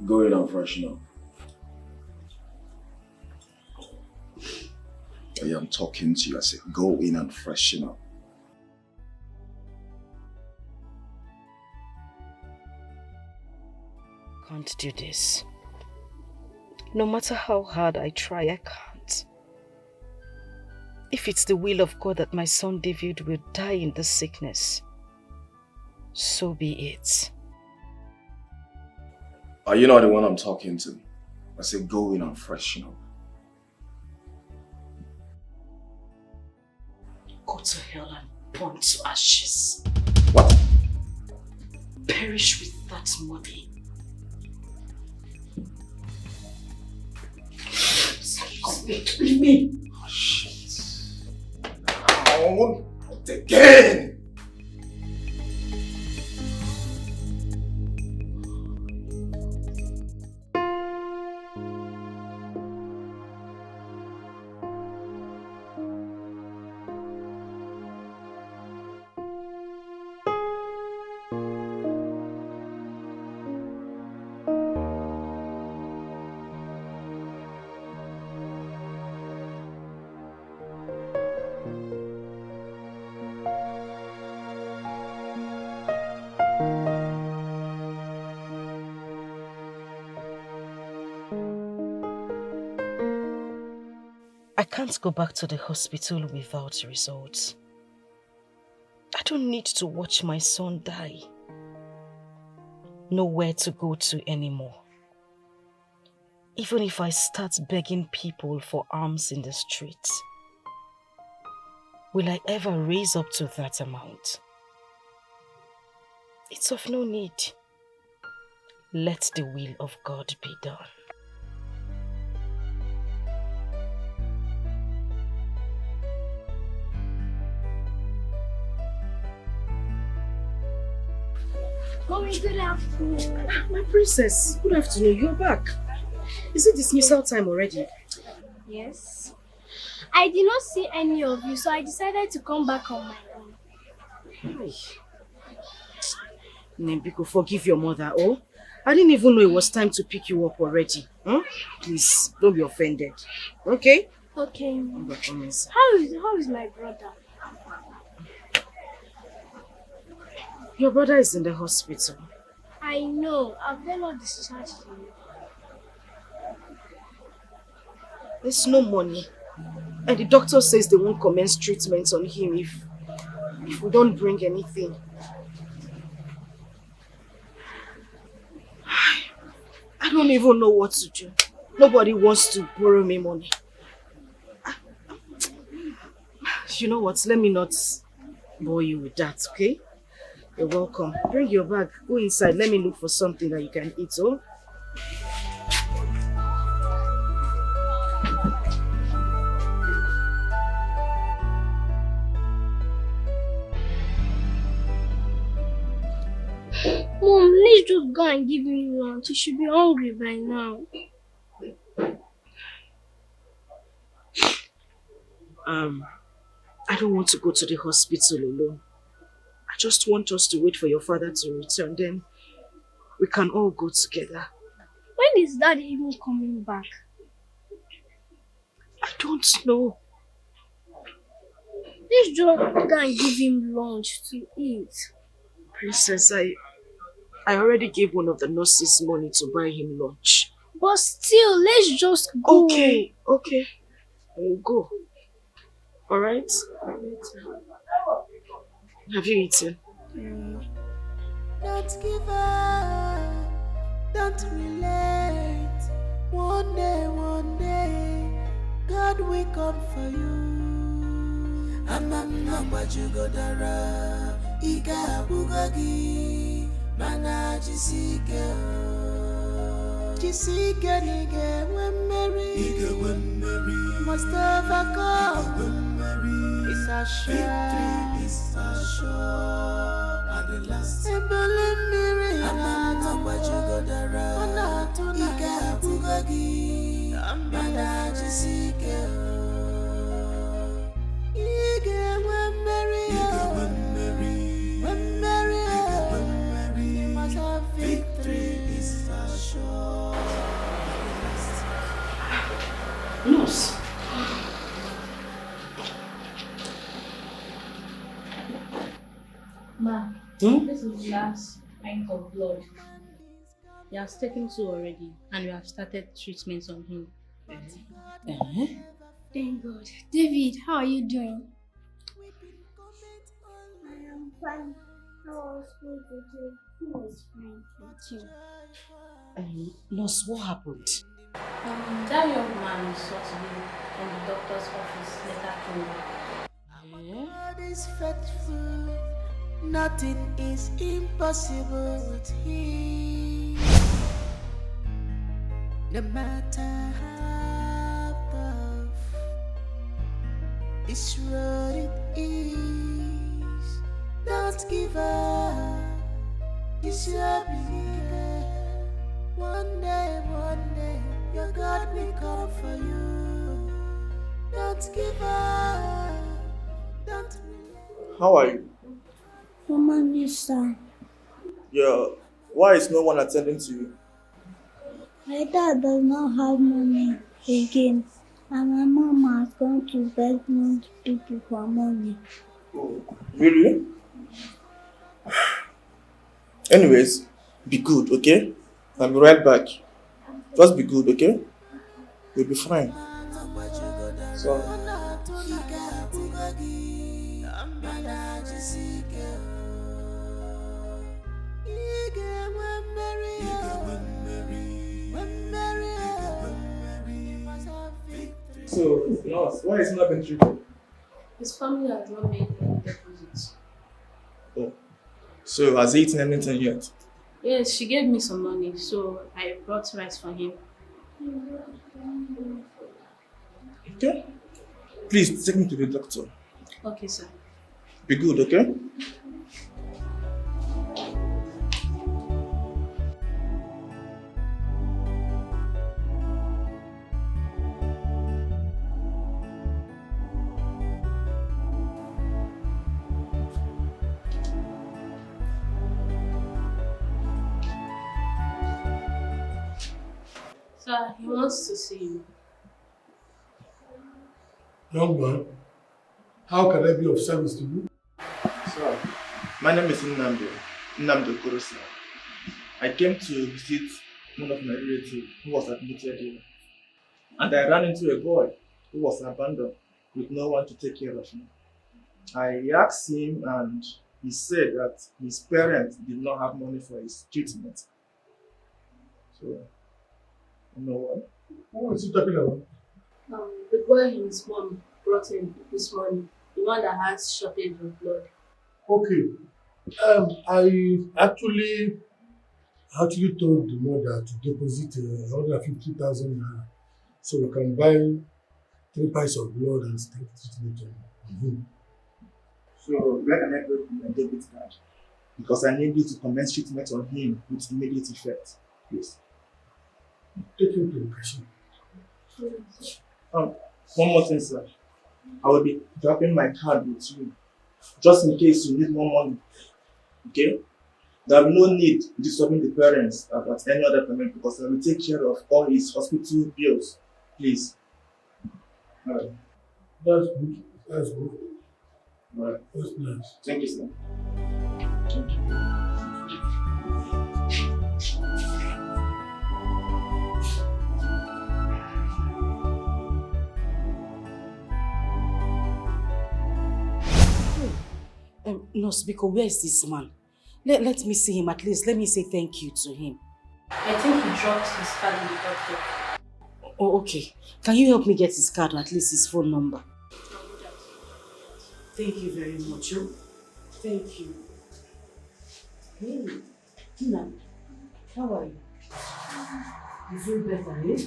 Go in and freshen up. I am talking to you. I said, go in and freshen up. Can't do this. No matter how hard I try, I can't. If it's the will of God that my son David will die in this sickness, so be it. Are you not the one I'm talking to? I said, go in and freshen up. Go to hell and burn to ashes. What? Perish with that money. Leave me. Oh, shit. No, not again. I can't go back to the hospital without results. I don't need to watch my son die. Nowhere to go to anymore. Even if I start begging people for alms in the streets, will I ever raise up to that amount? It's of no need. Let the will of God be done. Mommy, good afternoon. My princess, good afternoon. You're back. Is it dismissal time already? Yes. I did not see any of you, so I decided to come back on my own. Nembiko, forgive your mother, oh? I didn't even know it was time to pick you up already. Please, don't be offended. Okay? Okay. Promise. How is my brother? Your brother is in the hospital. I know. I've not discharged him. There's no money. And the doctor says they won't commence treatment on him if we don't bring anything. I don't even know what to do. Nobody wants to borrow me money. You know what? Let me not bore you with that, okay? You're welcome. Bring your bag. Go inside. Let me look for something that you can eat, oh? Mom, please just go and give him lunch. He should be hungry by now. I don't want to go to the hospital alone. I just want us to wait for your father to return, then we can all go together. When is Daddy even coming back? I don't know. Let's just go and give him lunch to eat. Princess, I already gave one of the nurses money to buy him lunch. But still, let's just go. Okay. We'll go. Alright? Have you eaten? Don't give up, don't relate. One day, God will come for you. I'm not what you go dara. Ika bugagi, mana jisike. Jisike nige wemeri. Must overcome. It's a victory, it's a show. And the last. I'm not what you go dara. Ika bugagi, mana jisike. Nurse. Ma, this is the last pint of blood. He has taken 2 already, and we have started treatment on him. Thank God. David, how are you doing? I am fine. How was school today? He was fine. Thank you. Nurse, what happened? That young man we saw today from the doctor's office later came. God is faithful. Nothing is impossible with Him. No matter how tough this road it is, don't give up. It's your beginning. One day, your God will come for you. Don't give up. Don't relent. How are you? Mama, mister. Yeah. Why is no one attending to you? My dad does not have money again, and my mom has gone to Philmond people for money. Oh, really? Anyways, be good, okay? I'll be right back. Just be good, okay? You'll be fine. Sorry. So, nurse, why is he not been treated? His family has not made any deposits. Oh. So, has he eaten anything yet? Yes, she gave me some money, so I brought rice for him. Okay? Please, take me to the doctor. Okay, sir. Be good, okay? Sir, he wants to see you. Young man, how can I be of service to you? Sir, my name is Nnamdi Okorosi. I came to visit one of my relatives who was admitted here. And I ran into a boy who was abandoned with no one to take care of him. I asked him and he said that his parents did not have money for his treatment. So, you know what? What is he talking about? The boy his mom brought him this morning, the one that has shortage of blood. Okay. I actually told the mother to deposit 150,000 naira so we can buy 3 pints of blood and start treatment on him. So, where can I put my debit card? because I need you to commence treatment on him with immediate effect. Please. Take him to location. One more thing, sir. I will be dropping my card with you, just in case you need more money. Okay? There will be no need disturbing the parents about any other payment because I will take care of all his hospital bills. Please. Alright. That's good. That's good. Alright. That's nice. Thank you, sir. Thank you. Nurse Biko, where is this man? Let me see him at least. Let me say thank you to him. I think he dropped his card in the doctor. Oh, okay. Can you help me get his card or at least his phone number? Thank you very much. Oh. Thank you. Hey, Tina, how are you? You feel better, eh?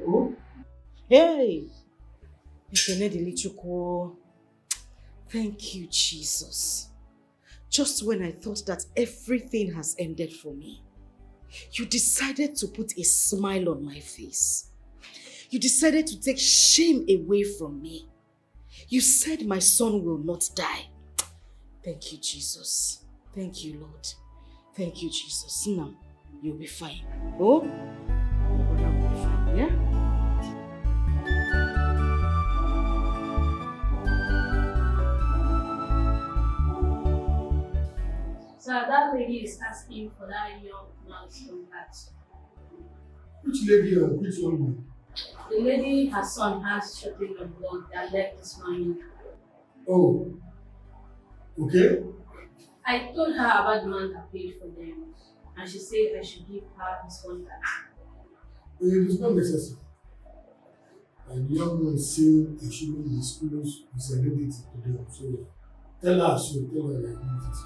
Oh? Hey! Thank you, Jesus. Just when I thought that everything has ended for me, you decided to put a smile on my face. You decided to take shame away from me. You said my son will not die. Thank you, Jesus. Thank you, Lord. Thank you, Jesus. Now, you'll be fine. Oh? Your brother will be fine, yeah? So that lady is asking for that young man's contact. Which lady or which woman? The lady, her son has shortage of blood that left this morning. Oh. Okay. I told her about the man that paid for them, and she said I should give her his contact. It is not necessary. And the young man saying he shouldn't disclose his identity to them. So tell her so, tell her your identity.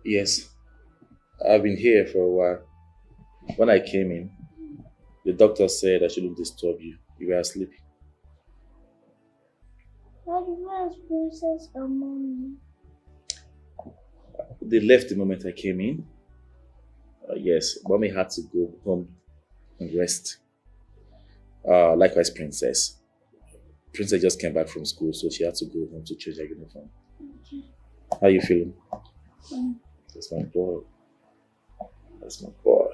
Yes, I've been here for a while. When I came in, the doctor said I shouldn't disturb you. You were asleep. Daddy, where's Princess and Mommy? They left the moment I came in. Yes, Mommy had to go home and rest. Likewise, Princess. Princess just came back from school, so she had to go home to change her uniform. Okay. How are you feeling? That's my boy. That's my boy.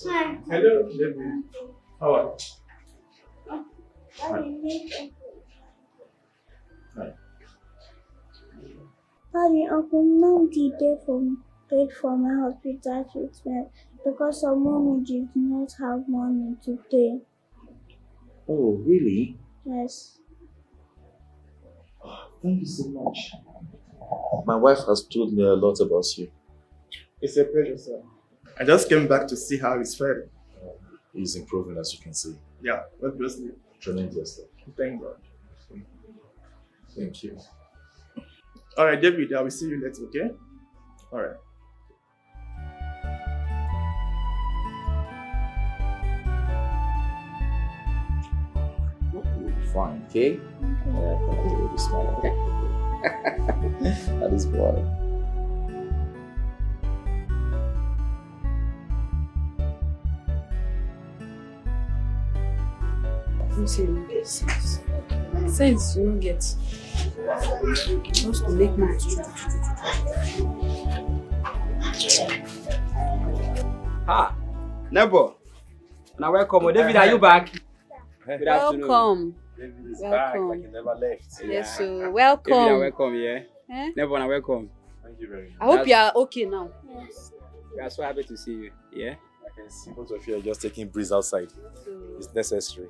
Hi. Hello, baby. How are you? Hi. Daddy, Uncle Nam paid for my hospital treatment because some mommy did not have money to pay. Oh, really? Yes. Thank you so much. My wife has told me a lot about you. It's a pleasure, sir. I just came back to see how he's faring. He's improving, as you can see. Yeah, obviously. Tremendously. Thank God. Thank you. Alright, David, I will see you later, okay? Alright. You'll be fine, okay? You'll be smart, okay? That is boy. You say you get sense. Sense you don't get. Just to make my Ha! Neighbor. Now welcome. David, are you back? Good afternoon. Welcome. David is Welcome. back like he never left. Yes, so David, welcome. welcome, yeah. Eh? Neighbor, welcome. Thank you very much. I hope you are okay now. Yes. We are so happy to see you. Yeah. can see both of you are just taking breeze outside. It's necessary.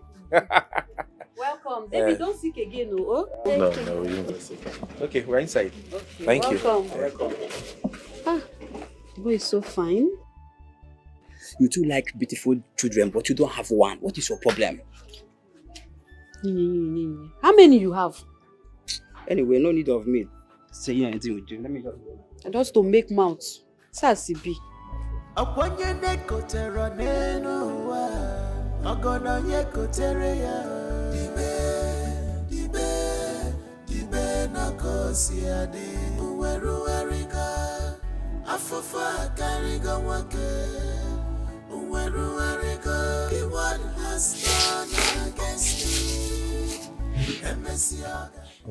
Welcome. David, don't sick again, no? No, we didn't get sick. Okay, we're inside. Okay, Thank welcome. you. Welcome. Ah, the boy is so fine. You two like beautiful children, but you don't have one. What is your problem? How many you have? Anyway, no need of me saying anything with you. Let me just go. Just to make mouth. Sasibi. I'm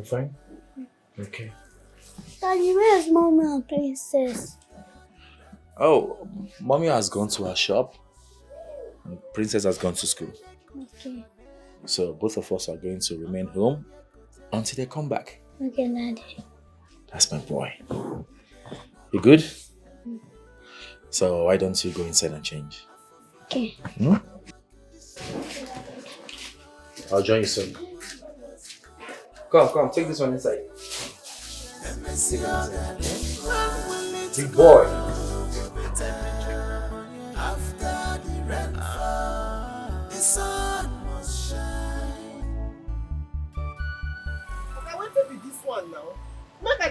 fine. Okay. Daddy, where's Mommy and Princess? Oh, Mommy has gone to her shop and Princess has gone to school. Okay. So both of us are going to remain home until they come back. Okay, Daddy. That's my boy. You good? So why don't you go inside and change? Okay. I'll join you soon. Come, take this one inside. Big boy. Okay, what be this one now? Make I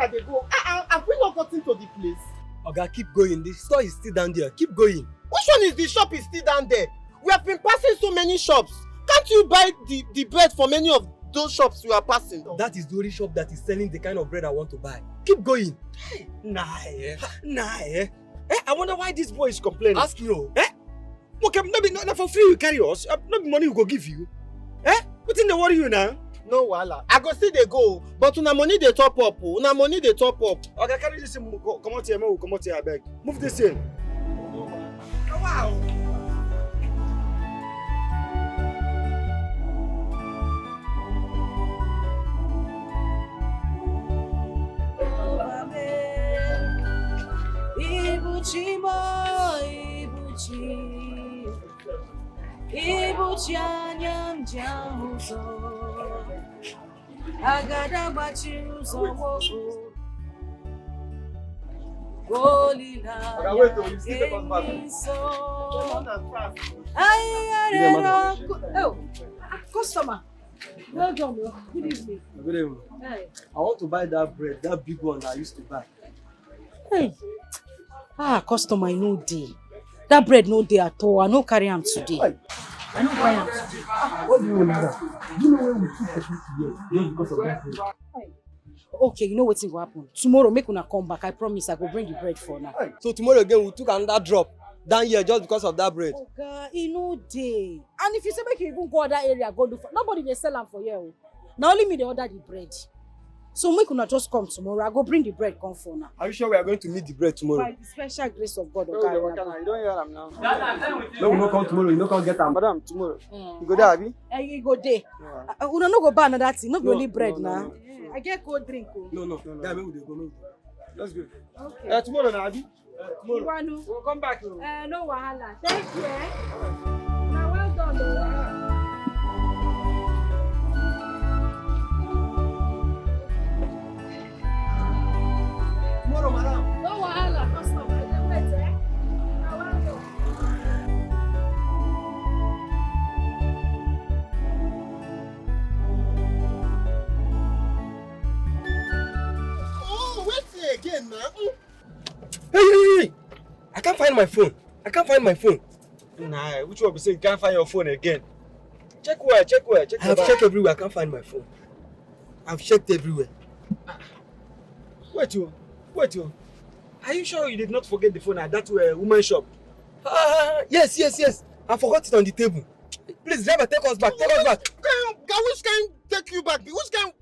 dey go. Have we not gotten to the place? Oga, keep going. The store is still down there. Keep going. Which one is the shop is still down there? We have been passing so many shops. Can't you buy the bread from any of those shops we are passing? That is the only shop that is selling the kind of bread I want to buy. Keep going. I wonder why this boy is complaining. Ask you. Okay, not for free you carry us. Not money we go give you. What in the worry you now? No wahala. I go still dey go, but una money dey top up. Una money dey top up. Okay, carry this in. Come out here, come out here, I beg. Move this in. Wow. Ibuchi anyam jamuzo agada gbachi ụzọ nwoke golila Oh, customer. Well done, bro. Good evening. Good evening. Hey. I want to buy that bread, that big one that I used to buy. Hey. Customer, no day. That bread no day at all. I no carry am today. I no buy am today. What do you mean that? Do you know when we took the here just because of that bread? Okay, you know what's going to happen? Tomorrow, make una come back. I promise I go bring the bread for now. So tomorrow again, we took another drop down here just because of that bread. Okay, no day. And if you say make you even go other area, go do for nobody they sell them for you. Now only me they order the bread. So make una just come tomorrow. I go bring the bread come for now. Are you sure we are going to meet the bread tomorrow? By the special grace of God. Okay, you don't hear them now. No, we no come tomorrow. You no come get them. Madam, tomorrow. You go there, Abi? You go there. Una no go buy another thing. No be only bread now. No. I get cold drink. No. That way we dey go. No. Let's go. Okay. Tomorrow now, Abi? Tomorrow. We'll come back. No wahala. Thank you. Now well done. Tomorrow, madam. No wahala. Customer. Wait, Now well done. Oh, wait again now. Hey! I can't find my phone. Nah, which one be say you can't find your phone again? Check where. I have checked everywhere. I can't find my phone. I've checked everywhere. Wait, you. Are you sure you did not forget the phone at that woman shop? Yes. I forgot it on the table. Please, driver, take us back. Which can take you back? Which can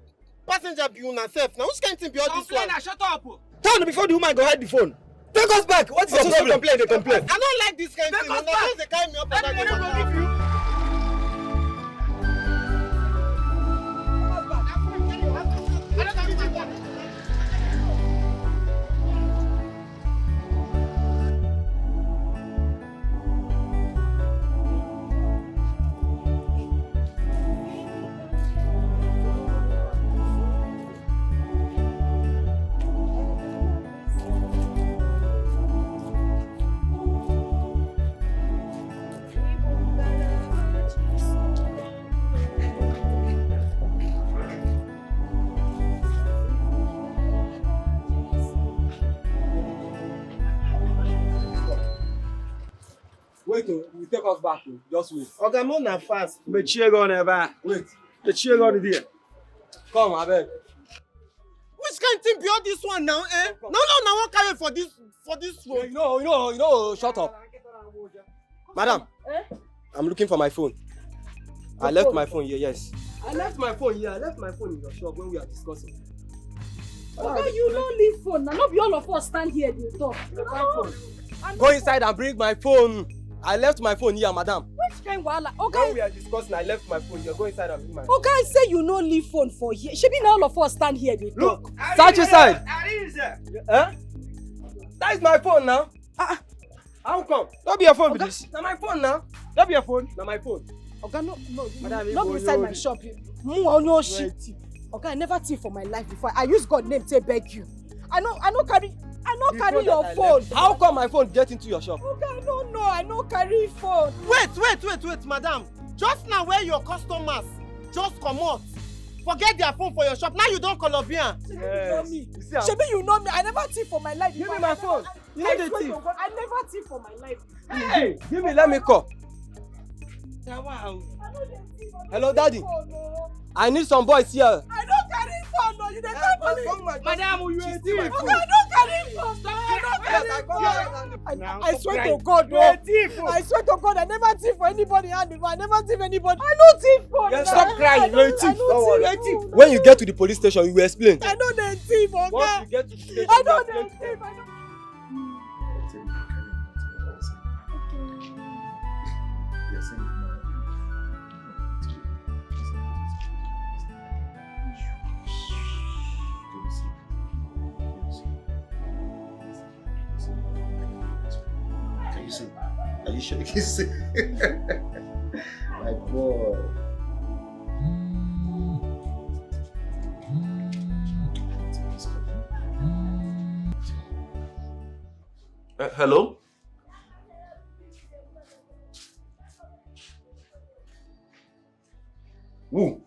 passenger be on herself? Now, which can thing be all this one? Shut up. Turn before the woman go hide the phone. Take us back. What's your problem? They complain. I don't like this kind of thing. Now, they carry me up and down. wait, we take us back. Just wait. Okay, I'm on fast. But cheer on ever. Wait. The cheer on there. Come, I beg. Which kind of thing be all this one now, eh? No, one carry for this road. You know, shut up. Madam, I'm looking for my phone. I left my phone here, yes. I left my phone here. I left my phone in your shop when we are discussing. Okay, you don't leave phone. Now, not be all of us stand here and talk. Go inside and bring my phone. I left my phone here, madam. Which kind of wahala? Okay. When we are discussing, I left my phone here. Go inside and bring my phone. Okay, I say you no leave phone for here. Should be now all of us stand here and talk. Look, search inside. Eh? That is my phone now. How come? Don't be your phone with this. Now my phone now. Don't be your phone. Now my phone. Okay, no, Madam, not inside my shop. No shit. Okay, I never thief for my life before. I use God name to beg you. I no carry your phone. How come my phone get into your shop? Okay, I don't know. I no carry phone. Wait, madam. Just now where your customers just come out. Forget their phone for your shop. Now you don't Colombian. Yes. Shebi, you know me. I never thief for my life. Give me my phone. You know the thief. I never thief for my life. Hey, give me. Let me call. Hello, daddy. I need some boys here. I don't carry phone. No, you don't carry phone. Madam, you a thief. Okay, I don't carry phone. I swear to God, no. I swear to God, I never thief for anybody hand before. I never thief anybody. I don't thief phone. Yeah, stop crying. You're a thief. Don't worry. When you get to the police station, you will explain. I know they thief, okay? Once you get to the station, I know they thief. Are you sure you can see? My boy. Hello? Who?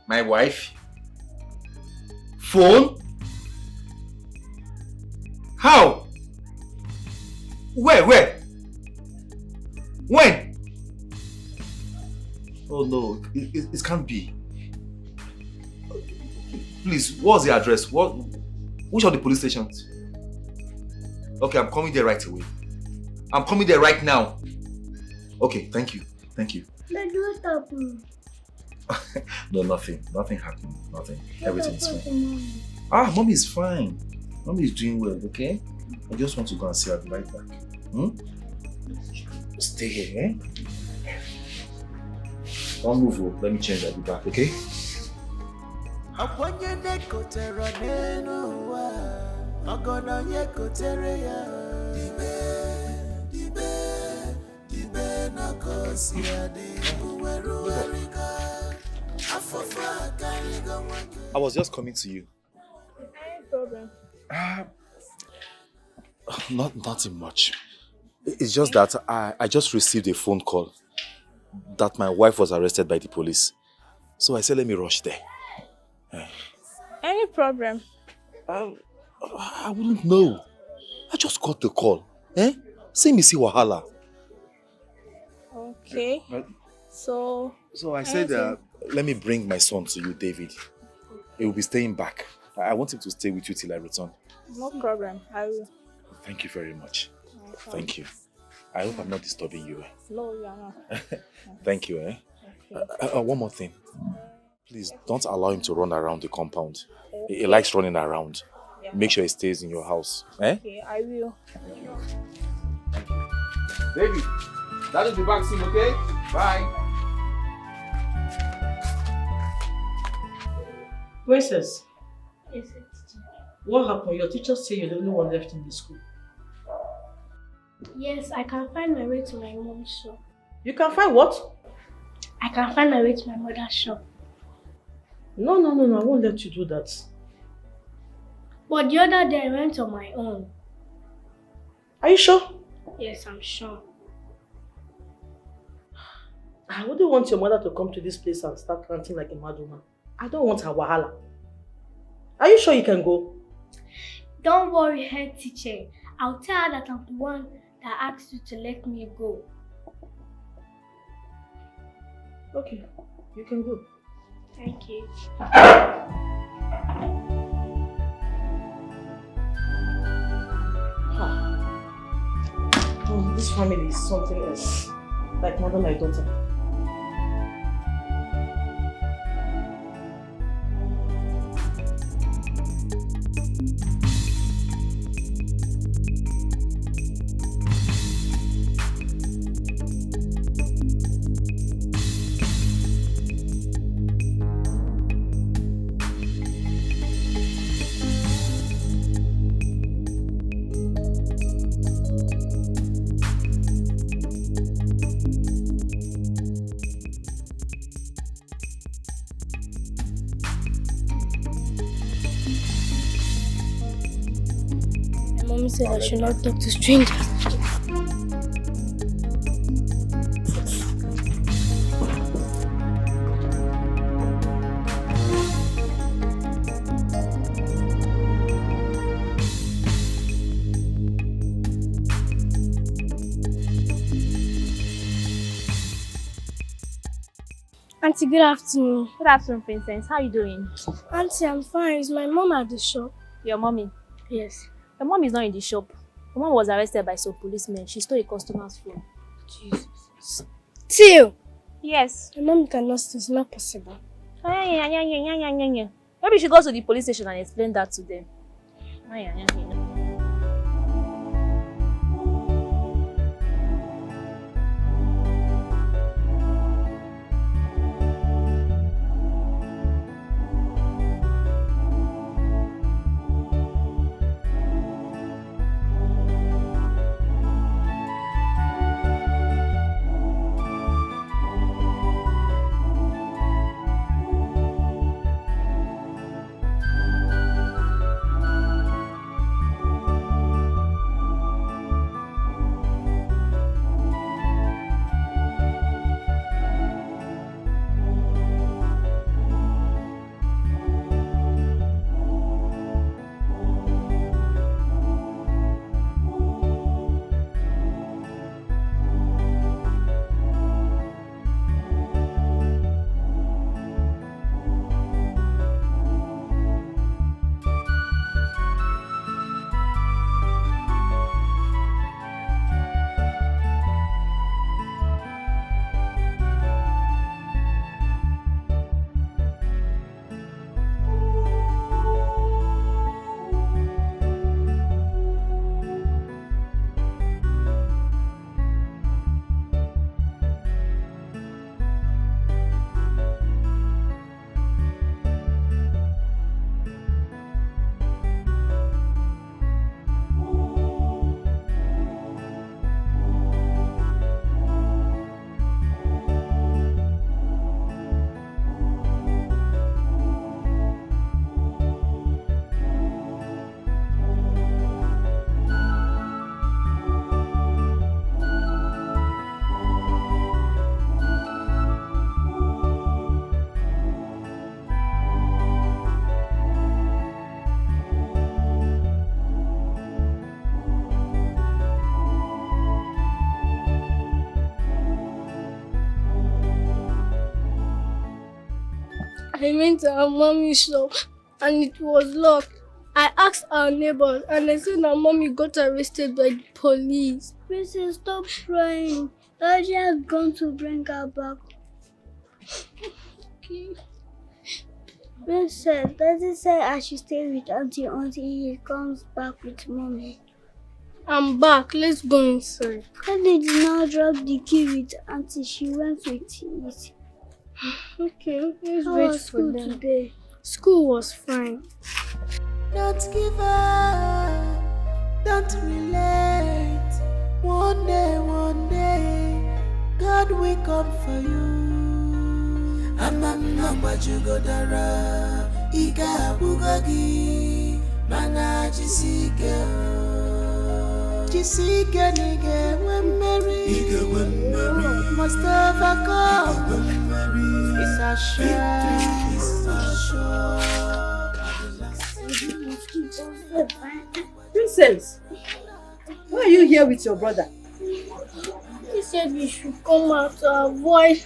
My wife? Phone? How? Where? When? Oh no, it can't be. Please, what's the address? Which of the police stations? Okay, I'm coming there right away. I'm coming there right now. Okay, thank you. Daddy, what happened? No, nothing. Nothing happened. Nothing. Everything's fine. Mommy is fine. Mommy is doing well, okay? I just want to go and see her. I'll be right back. Stay here, eh? Don't move. Let me change. I'll be back, okay? I was just coming to you. No problem. Nothing much. It's just that I just received a phone call that my wife was arrested by the police. So I said, let me rush there. Any problem? I wouldn't know. I just got the call. Say me see wahala. Okay. So I said, let me bring my son to you, David. He will be staying back. I want him to stay with you till I return. No problem. I will. Thank you very much. Thank you. I hope I'm not disturbing you. No, you are not. Thank you. Okay. One more thing. Please don't allow him to run around the compound. Okay. He likes running around. Yeah. Make sure he stays in your house. Okay, I will. David, that will be back soon, okay? Bye. Princess. Yes, teacher. What happened? Your teacher said you're the only one left in the school. Yes, I can find my way to my mom's shop. You can find what? I can find my way to my mother's shop. No, I won't let you do that. But the other day I went on my own. Are you sure? Yes, I'm sure. I wouldn't want your mother to come to this place and start ranting like a mad woman. I don't want her wahala. Are you sure you can go? Don't worry, head teacher. I'll tell her that I'm the one that asked you to let me go. Okay, you can go. Thank you. Oh, this family is something else. Like mother, like daughter. My mom said I should not talk to strangers. Auntie, good afternoon. Good afternoon, Princess. How are you doing? Auntie, I'm fine. Is my mom at the shop? Your mommy? Yes. Your mom is not in the shop. Your mom was arrested by some policemen. She stole a customer's phone. Jesus. Till? Yes. My mom cannot steal. It's not possible. Maybe she goes to the police station and explain that to them. I went to our mommy's shop and it was locked. I asked our neighbors and they said our mommy got arrested by the police. Princess, stop crying. Daddy has gone to bring her back. Okay. Princess, Daddy said I should stay with Auntie until he comes back with Mommy. I'm back. Let's go inside. Daddy did not drop the key with Auntie. She went with it. Okay, let's How wait was for school them. today? School was fine. Don't give up, don't relate. One day, God will come for you. Amam namba jugodara, iga bugogi, mana jisike nige wemmeri, must overcome. It's a sure. Princess, Why are you here with your brother? He said we should come out to avoid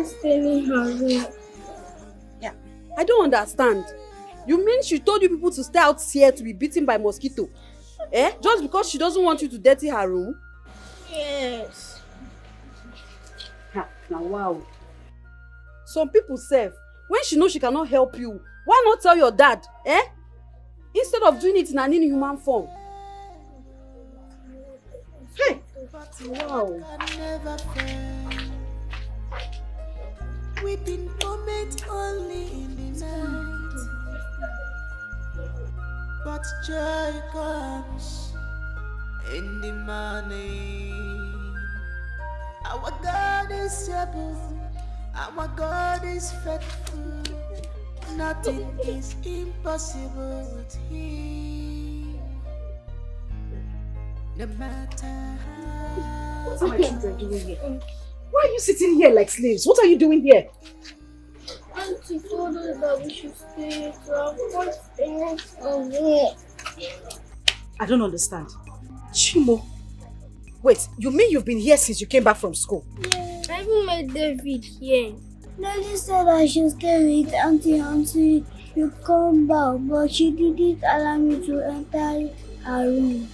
staying in her room. Yeah, I don't understand. You mean she told you people to stay out here to be beaten by mosquito? Eh? Just because she doesn't want you to dirty her room? Yes. Now wow. Some people say, when she knows she cannot help you, why not tell your dad? Eh? Instead of doing it in an inhuman form. Hey! Wow. Weeping moment only in the night, but joy comes in the morning. Our God is able, our God is faithful. Nothing is impossible with Him. No matter how. What are my children doing here? Why are you sitting here like slaves? What are you doing here? Auntie told us that we should stay to avoid staying away. I don't understand. Chimo. Wait, you mean you've been here since you came back from school? Yeah, I even met David here. Daddy said I should stay with Auntie until you come back, but she didn't allow me to enter her room.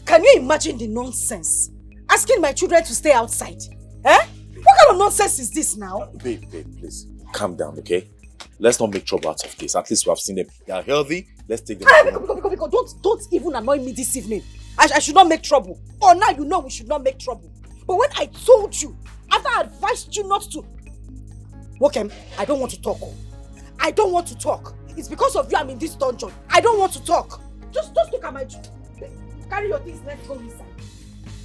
Can you imagine the nonsense? Asking my children to stay outside? Eh? What kind of nonsense is this now? Babe, please. Calm down, okay? Let's not make trouble out of this. At least we have seen them. They are healthy. Let's take them. Don't even annoy me this evening. I should not make trouble. Oh, now you know we should not make trouble. But when I told you, after I advised you not to... Wokem, I don't want to talk. I don't want to talk. It's because of you I'm in this dungeon. I don't want to talk. Just look at my... Carry your things, let's go inside.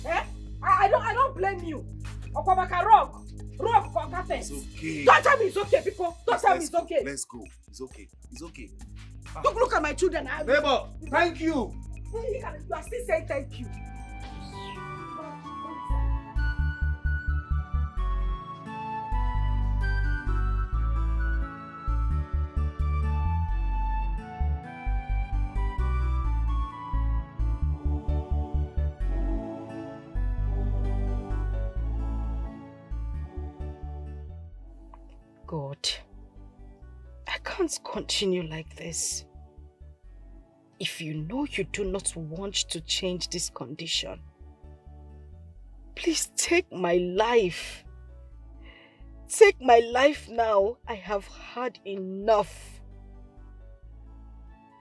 Eh? I don't blame you. Okwabaka rock for carpet. It's okay. Don't tell me it's okay, people. Don't tell me it's okay. Let's go. It's okay. It's okay. Look at my children. Neighbor, thank you. You are still saying thank you. God, I can't continue like this. If you know you do not want to change this condition, please take my life. Take my life now. I have had enough.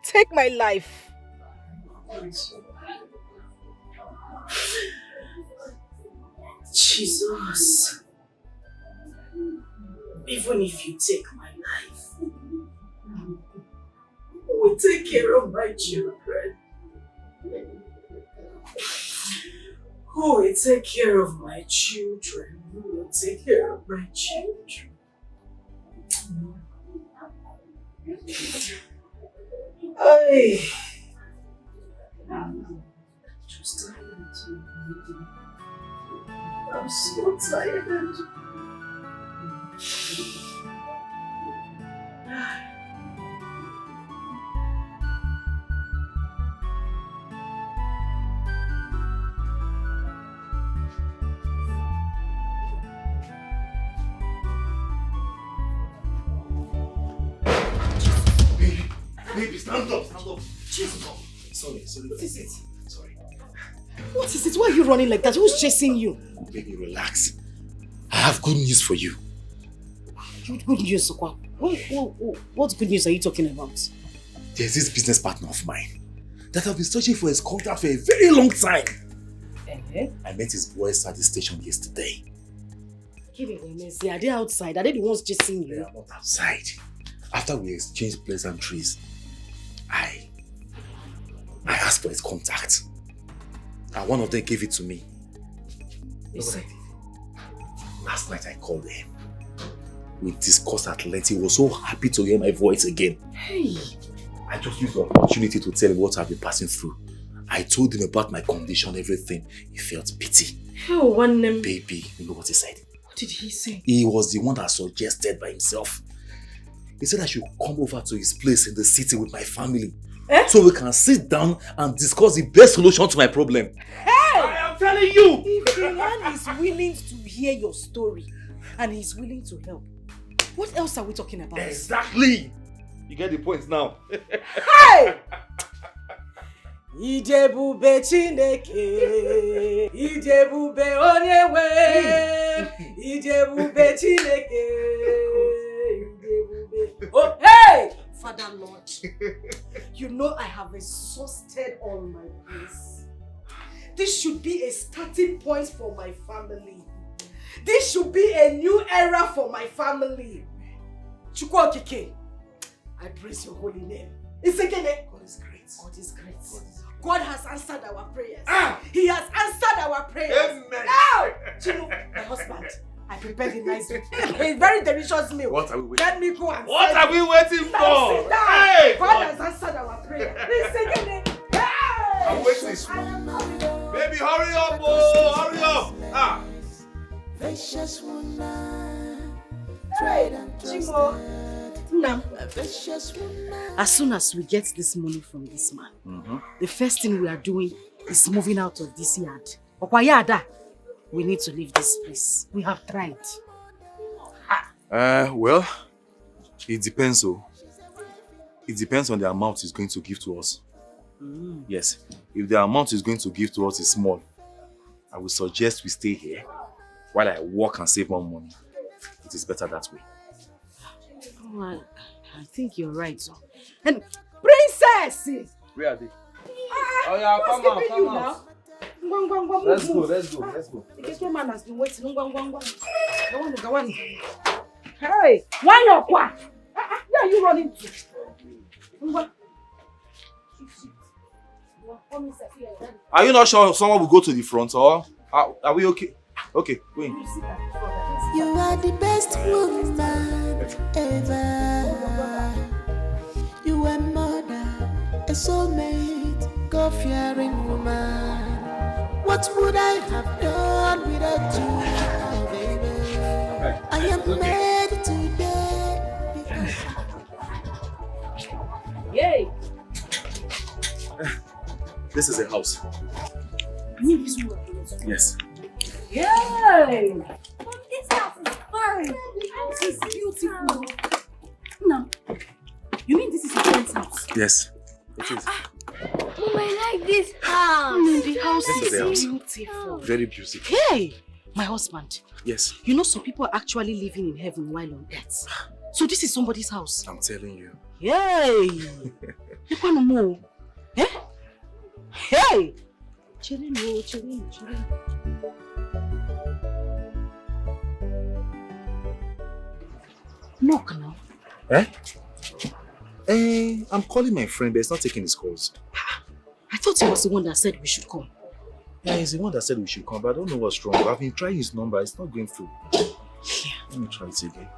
Take my life. Jesus. Even if you take my life, who will take care of my children? Who will take care of my children? Who will take care of my children? I'm so tired. Baby, stand up. Jesus. Sorry. What is it? Sorry. What is it? Why are you running like that? Who's chasing you? Baby, relax. I have good news for you. Good news, Sokwa. What good news are you talking about? There's this business partner of mine that I've been searching for his contact for a very long time. I met his boys at the station yesterday. Are they outside? Are they the ones chasing you? They are not outside. After we exchanged pleasantries, I asked for his contact. And one of them gave it to me. Listen. Last night I called him. We discussed at length. He was so happy to hear my voice again. Hey! I just used the opportunity to tell him what I've been passing through. I told him about my condition, everything. He felt pity. Oh, one name. Baby, you know what he said? What did he say? He was the one that suggested by himself. He said I should come over to his place in the city with my family so we can sit down and discuss the best solution to my problem. Hey! I am telling you! If the man is willing to hear your story and he's willing to help, what else are we talking about? Exactly! You get the point now. Hey! Ijebube Chineke, Ijebube Onyewe, Ijebube Chineke, Ijebube. Oh, hey! Father Lord, you know I have exhausted all my grace. This should be a starting point for my family. This should be a new era for my family. Chukwu Okike, I praise your holy name. It's again, God is great. God is great. God has answered our prayers. He has answered our prayers. Amen. Now, Chino, my husband, I prepared a nice meal. A very delicious meal. What are we waiting? Let me go and What are we waiting now for? sit down. Hey, God has answered our prayer. It's again. Hey! I'm waiting. Baby, hurry up, oh, hurry up. Ah. Vicious woman, Hey, Chimo. Now, vicious woman. As soon as we get this money from this man, the first thing we are doing is moving out of this yard. Okwayada, we need to leave this place. We have tried. Well, it depends. It depends on the amount he's going to give to us. Yes, if the amount he's going to give to us is small, I would suggest we stay here while I work and save more money. It is better that way. Oh, I think you're right. And princess! Where are they? Oh yeah, come on, come on. Let's go. The Keke man has been waiting. Go on. Hey, why not? Where are you running to? Are you not sure someone will go to the front, or are we okay? Okay, go in. You are the best woman ever. You are mother, a soulmate, God-fearing woman. What would I have done without you, oh baby? I am made today because... Yay! This is a house. Yes. Yay! This house is fine. The house is beautiful. No. You mean this is a friend's house? Yes, it is. Mom, I like this house. The house This is the house. beautiful. Very beautiful. Hey, my husband. Yes. You know some people are actually living in heaven while on earth. So this is somebody's house. I'm telling you. Yay! You want to move? Eh? Hey! Chilling. Knock now. I'm calling my friend, but he's not taking his calls. I thought he was the one that said we should come. Yeah, he's the one that said we should come, but I don't know what's wrong. I've been trying his number, it's not going through. Yeah. Let me try it again.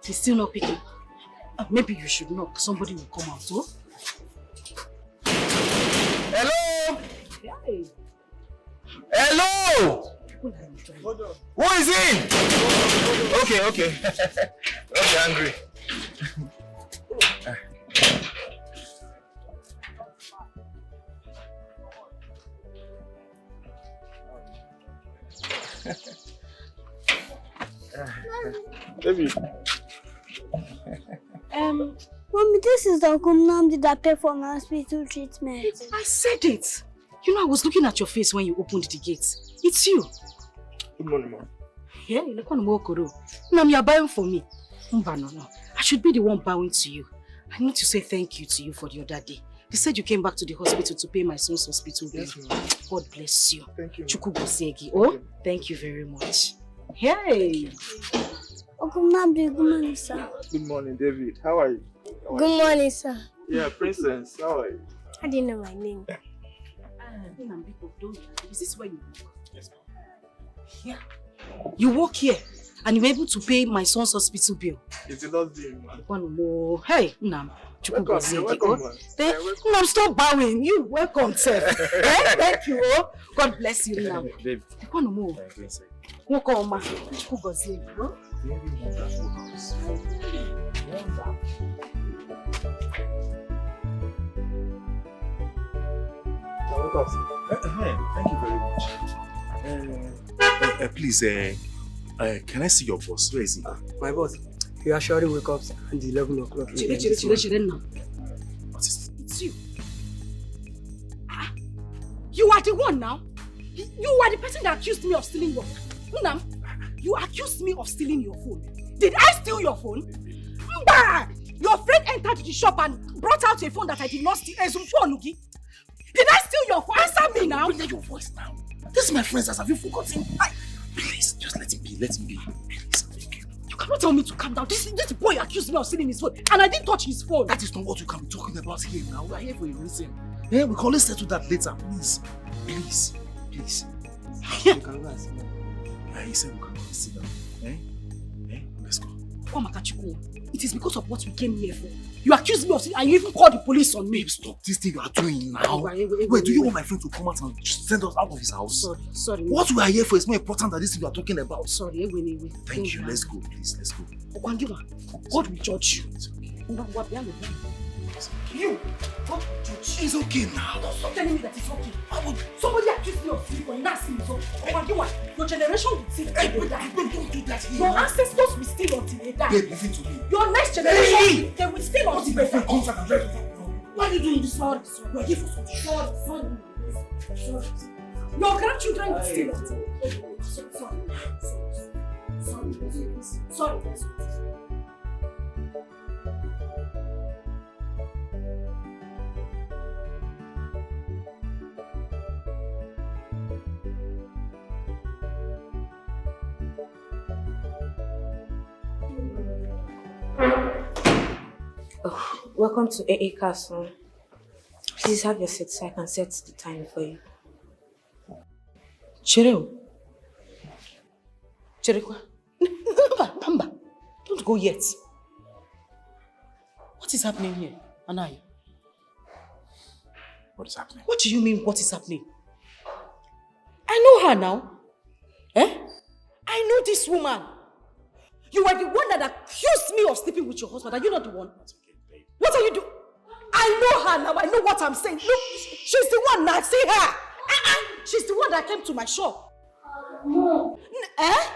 He's still not picking. Maybe you should knock. Somebody will come out, oh? Hello? Hey. Hello? Who is in? Okay. Okay, angry. Baby. Mommy, this is Uncle Nnamdi that paid for my hospital treatment. I said it. You know, I was looking at your face when you opened the gate. It's you. Good morning, Mom. Yeah, you look on Mokoro. No, you're bowing for me. No. I should be the one bowing to you. I need to say thank you to you for the other day. They said you came back to the hospital to pay my son's hospital bill. Yes, God bless you. Thank you. Chuku Gosegi. Oh, thank you very much. Hey. Uncle Nnamdi, good morning, sir. Good morning, David. How are you? Good morning, sir. Yeah, Princess. How are you? I didn't know my name. Is this where you work? Yes, ma'am. Yeah. You work here and you're able to pay my son's hospital bill. It's a lot deal, man. One more. Hey, Nam. Welcome, man. Nam, stop bowing. You welcome, sir. Thank you. Oh. God bless you, Nam. Babe. One more. Welcome, ma. very wonderful house. Wonderful. Thank you very much. Please, can I see your boss? Where is he? My boss, he actually wake up at 11 o'clock. Chile now. What is it? It's you. You are the one now. You are the person that accused me of stealing your phone. Unam, you accused me of stealing your phone. Did I steal your phone? Mba! Your friend entered the shop and brought out a phone that I did not steal. Did I steal your phone? Answer me now. Bring your voice now. This is my friend's house. Have you forgotten? Please, just let him be. Let him be. Please, thank you. You cannot tell me to calm down. This boy accused me of stealing his phone, and I didn't touch his phone. That is not what we can be talking about here now. We are here for a reason. Yeah, we can always settle that later. Please. Please. Please. You can go and sit down. He said we can go and sit down. Let's go. It is because of what we came here for. You accused me of stealing, and you even called the police on me. Babe, stop this thing you are doing now. Wait, do you want my friend to come out and just send us out of his house? Sorry. What we are here for is more important than this thing you are talking about. Sorry, Thank you. Let's go, please. Let's go. God will judge you. You! God will judge you. It's okay now. Don't stop telling me that it's okay. Somebody accused me of stealing, and that's me. So, your generation will steal. Hey, don't do that here. Your ancestors will steal until they die. Babe, listen to me. Your next generation, they will steal until they die. Comes and tries to Why are you doing this? Sorry. You are here for something. Sorry. Your grandchildren will steal until Sorry. Oh, welcome to AA Castle. Please have your seat so I can set the time for you. Chereo. Pamba, don't go yet. What is happening here, Anaya? What is happening? What do you mean, what is happening? I know her now. I know this woman. You are the one that accused me of sleeping with your husband. Are you not the one? What are you doing? I know her now. I know what I'm saying. Look, she's the one now. See her. She's the one that came to my shop. Mom. I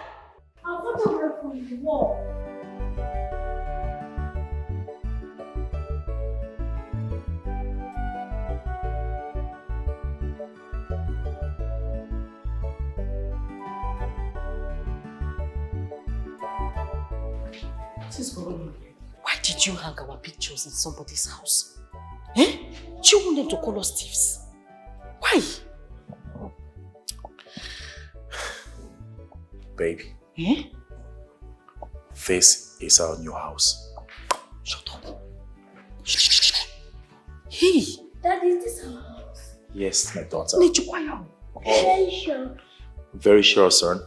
got away from the wall. What is going on? Why did you hang our pictures in somebody's house? Do you want them to call us thieves? Why? Baby. This is our new house. Shut up. Hey. Daddy, is this our house? Yes, my daughter. Very sure. Very sure, son.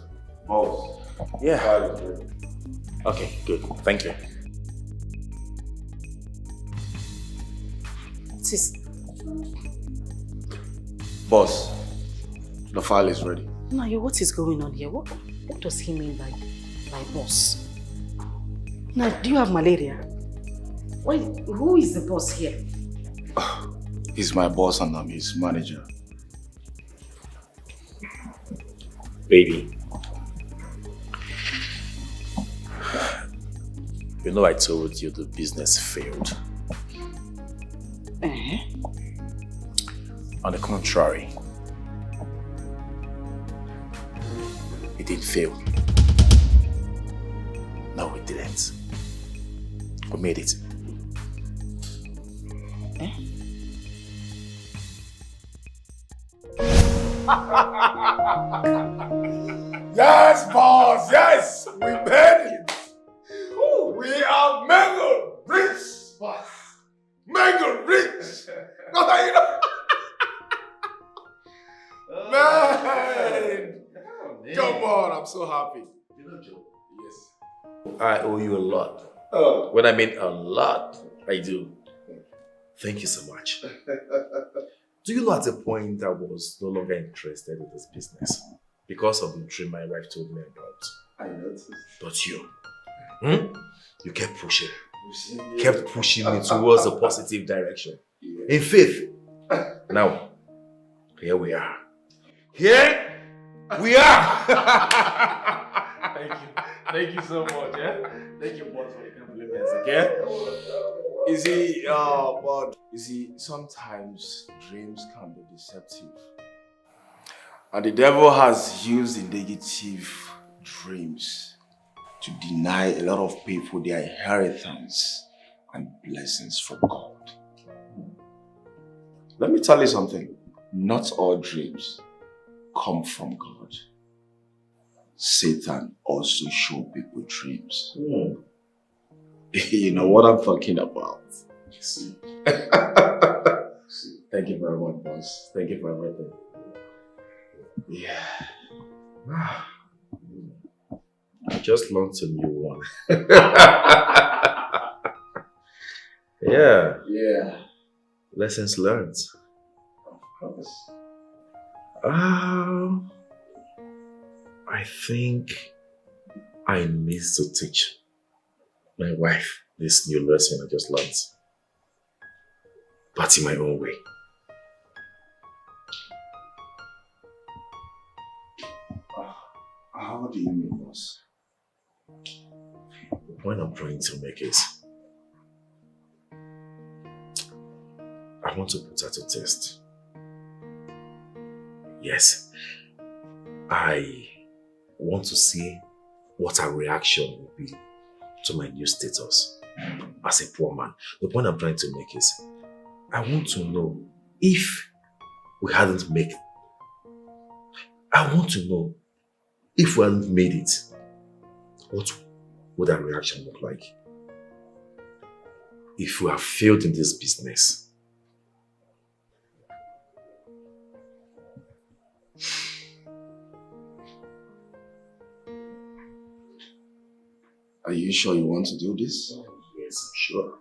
Boss. Yeah. Okay, good. Thank you. Boss, the file is ready. Nayo, what is going on here? What does he mean by boss? Now, do you have malaria? Wait, who is the boss here? He's my boss and I'm his manager. Baby. You know I told you the business failed. On the contrary, it didn't fail. No, it didn't. We made it. Yes, boss, yes! We made it! We are mega rich, boss! Mega rich! Not that you know. Man! Come on, I'm so happy. You know, Joe? Yes. I owe you a lot. When I mean a lot, I do. Thank you so much. Do you know at a point I was no longer interested in this business because of the dream my wife told me about? I noticed. But you, You kept pushing. Kept pushing me towards a positive direction. In faith. Now, here we are. Here we are! Thank you. Thank you so much, yeah? Thank you both for the compliments, okay? You see, sometimes dreams can be deceptive. And the devil has used the negative dreams to deny a lot of people their inheritance and blessings from God. Let me tell you something. Not all dreams come from God. Satan also shows people dreams. You know what I'm talking about. Thank you very much, boss. Thank you for everything. Yeah. I just learned a new one. Yeah. Yeah. Lessons learned. Of course. I think I need to teach my wife this new lesson I just learned. But in my own way. How do you mean, boss? The point I'm trying to make is I want to put her to test. Yes, I want to see what her reaction will be to my new status as a poor man. The point I'm trying to make is I want to know if we hadn't made it. I want to know if we hadn't made it, what would our reaction look like? If we have failed in this business. Are you sure you want to do this? Yes, I'm sure.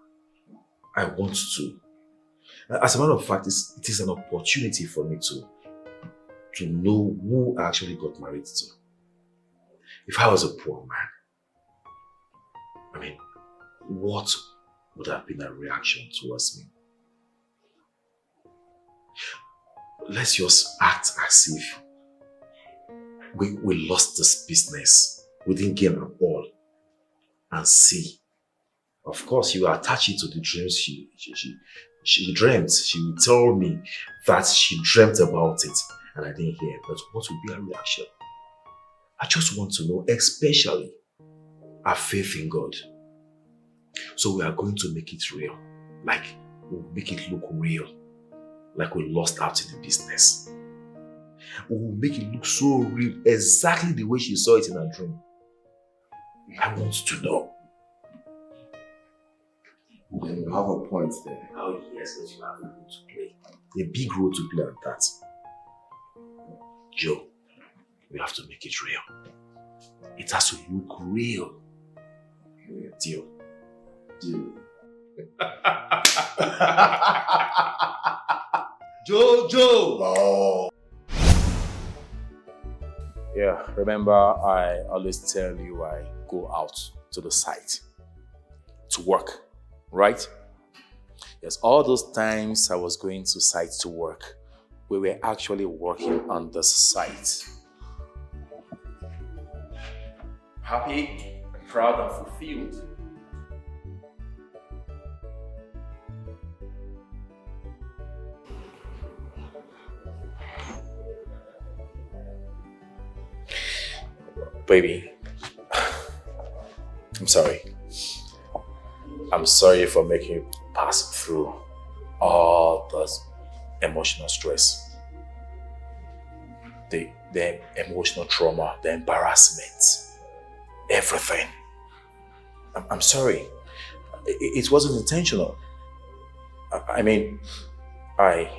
I want to. As a matter of fact, it is an opportunity for me to know who I actually got married to. If I was a poor man, I mean, what would have been a reaction towards me? Let's just act as if we lost this business. We didn't gain at all. And see. Of course, you attach it to the dreams she dreamt. She will tell me that she dreamt about it and I didn't hear. But what will be her reaction? I just want to know, especially our faith in God. So we are going to make it real. Like, we'll make it look real. Like we lost out in the business. We will make it look so real, exactly the way she saw it in her dream. I want to know. Then you have a point there. Oh yes, but you have a role to play. A big role to play at that. Joe, we have to make it real. It has to look real. Deal. Deal. Joe! Oh. Yeah, remember I always tell you I go out to the site to work, right? Yes, all those times I was going to site to work, we were actually working on the site. Happy, proud, and fulfilled. Baby, I'm sorry. I'm sorry for making you pass through all this emotional stress. The emotional trauma, the embarrassment, everything. I'm sorry. It wasn't intentional. I mean, I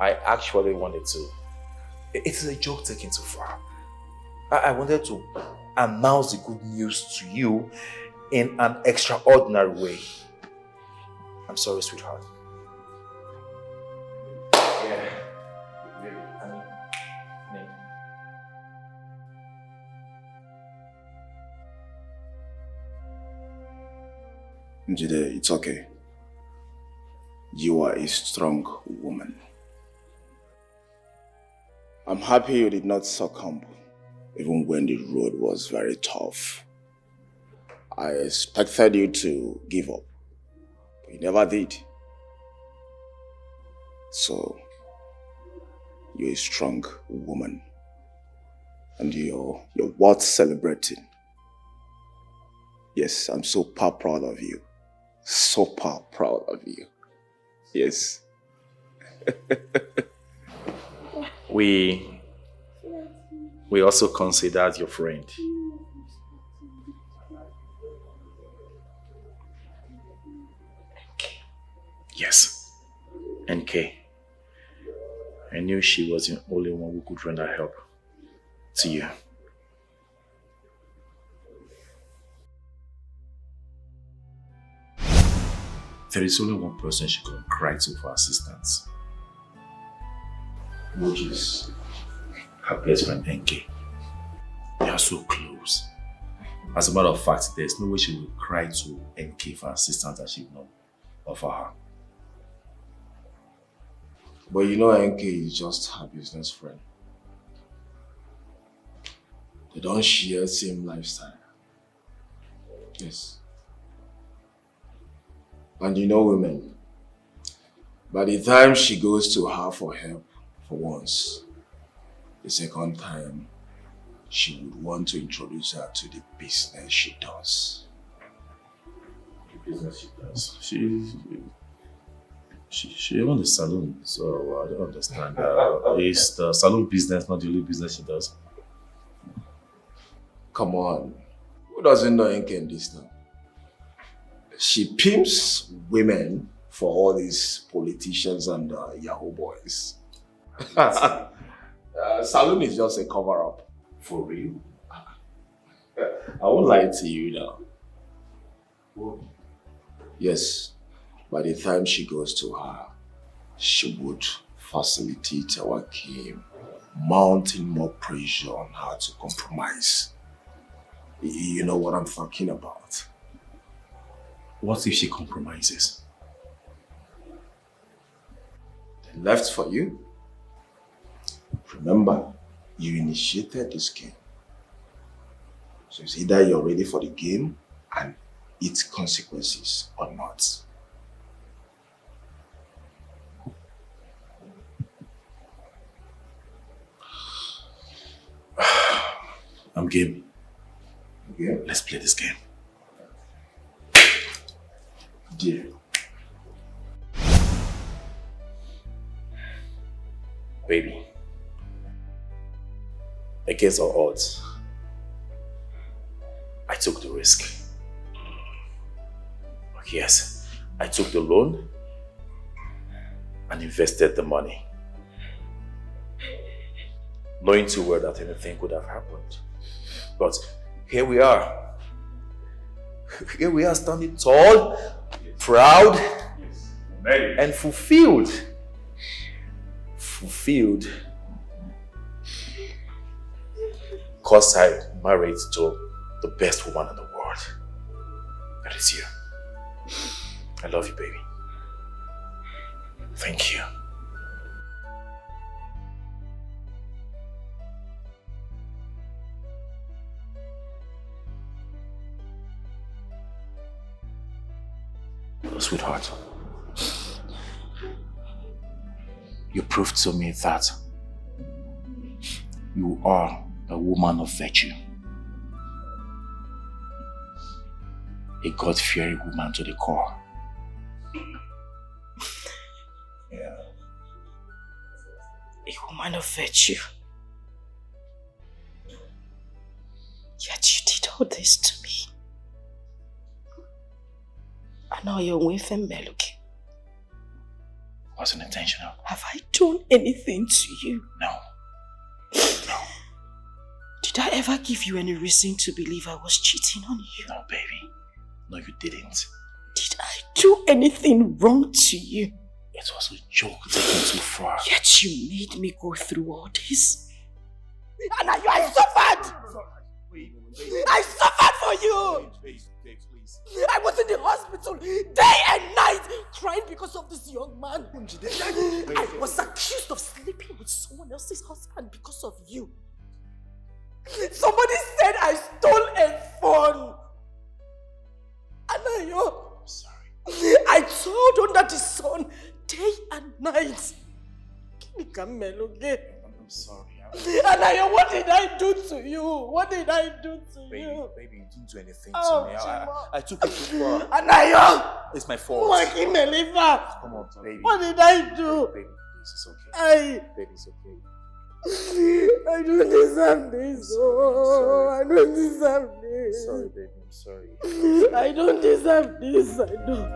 actually wanted to. It's a joke taken too far. I wanted to announce the good news to you in an extraordinary way. I'm sorry, sweetheart. Yeah. I mean, Njide, it's okay. You are a strong woman. I'm happy you did not succumb, even when the road was very tough. I expected you to give up, but you never did. So, you're a strong woman, and you're worth celebrating. Yes, I'm so proud of you. So proud of you. Yes. We also considered your friend. Yes, NK. I knew she was the only one who could render help to you. There is only one person she can cry to for assistance, which is her best friend NK. They are so close. As a matter of fact, there's no way she will cry to NK for assistance that she will not offer her. But you know NK is just her business friend. They don't share the same lifestyle. Yes. And you know women, by the time she goes to her for help for once, the second time, she would want to introduce her to the business she does. The business she does? She owns a salon, so I don't understand. Is the salon business not the only business she does? Come on, who doesn't know NK in this town? She pimps women for all these politicians and Yahoo boys. Salon is just a cover-up. For real? I won't lie to you now. Whoa. Yes, by the time she goes to her, she would facilitate our game, mounting more pressure on her to compromise. You know what I'm talking about. What if she compromises? Then left for you. Remember, you initiated this game. So it's either you're ready for the game and its consequences or not. I'm game. Okay. Let's play this game. Dear. Baby. Against all odds, I took the risk. Yes, I took the loan and invested the money, knowing too well that anything could have happened. But here we are. Here we are standing tall, proud, and fulfilled. Fulfilled. Because I married to the best woman in the world. That is you. I love you, baby. Thank you. Sweetheart, you proved to me that you are a woman of virtue. A God-fearing woman to the core. Yeah. A woman of virtue. Yet you did all this to me. And now you're with him, Meluki. Wasn't intentional. Have I done anything to you? No. No. Did I ever give you any reason to believe I was cheating on you? No, baby. No, you didn't. Did I do anything wrong to you? It was a joke taken too far. Yet you made me go through all this. And I suffered! I suffered for you! Please. I was in the hospital hospital day and night crying because of this young man. I was accused of sleeping with someone else's husband because of you. Somebody said I stole a phone. Anayo, I'm sorry. I told under the sun day and night. I'm sorry. Anayo, what did I do to you? What did I do to you? Baby, you didn't do anything Oh, to me. I took it too far. Anayo! It's my fault. Come on, baby. What did I do? Baby, please, it's okay. Baby, it's okay. I don't deserve this. Oh, I don't deserve this. Sorry, baby. I'm sorry. I don't deserve this. I don't.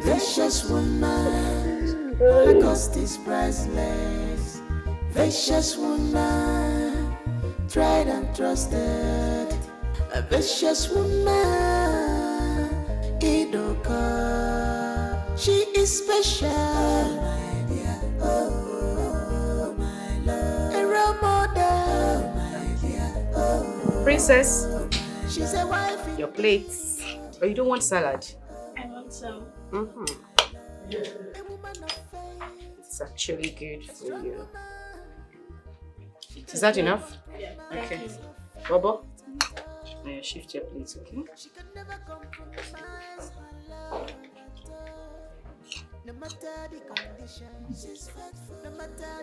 Vicious woman, her cost is priceless. Vicious woman, tried and trusted. A vicious woman, Idoka. She is special, my dear. Oh, my love. A role model, my dear. Oh, Princess, she's a wife. your plates. Oh, you don't want salad? I want some. It's actually good for you. Is that enough? Yeah. Okay. Bobo, shift your plates, okay?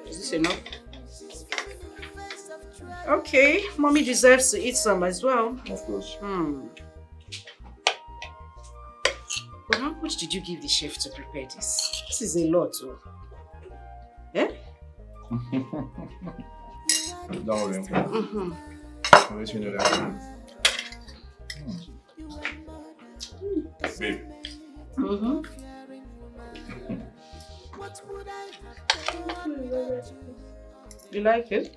Is this enough? Okay, mommy deserves to eat some as well. Of course. But how much did you give the chef to prepare this? This is a lot, oh. Eh? Don't worry. I'll let you know that. Babe. You like it?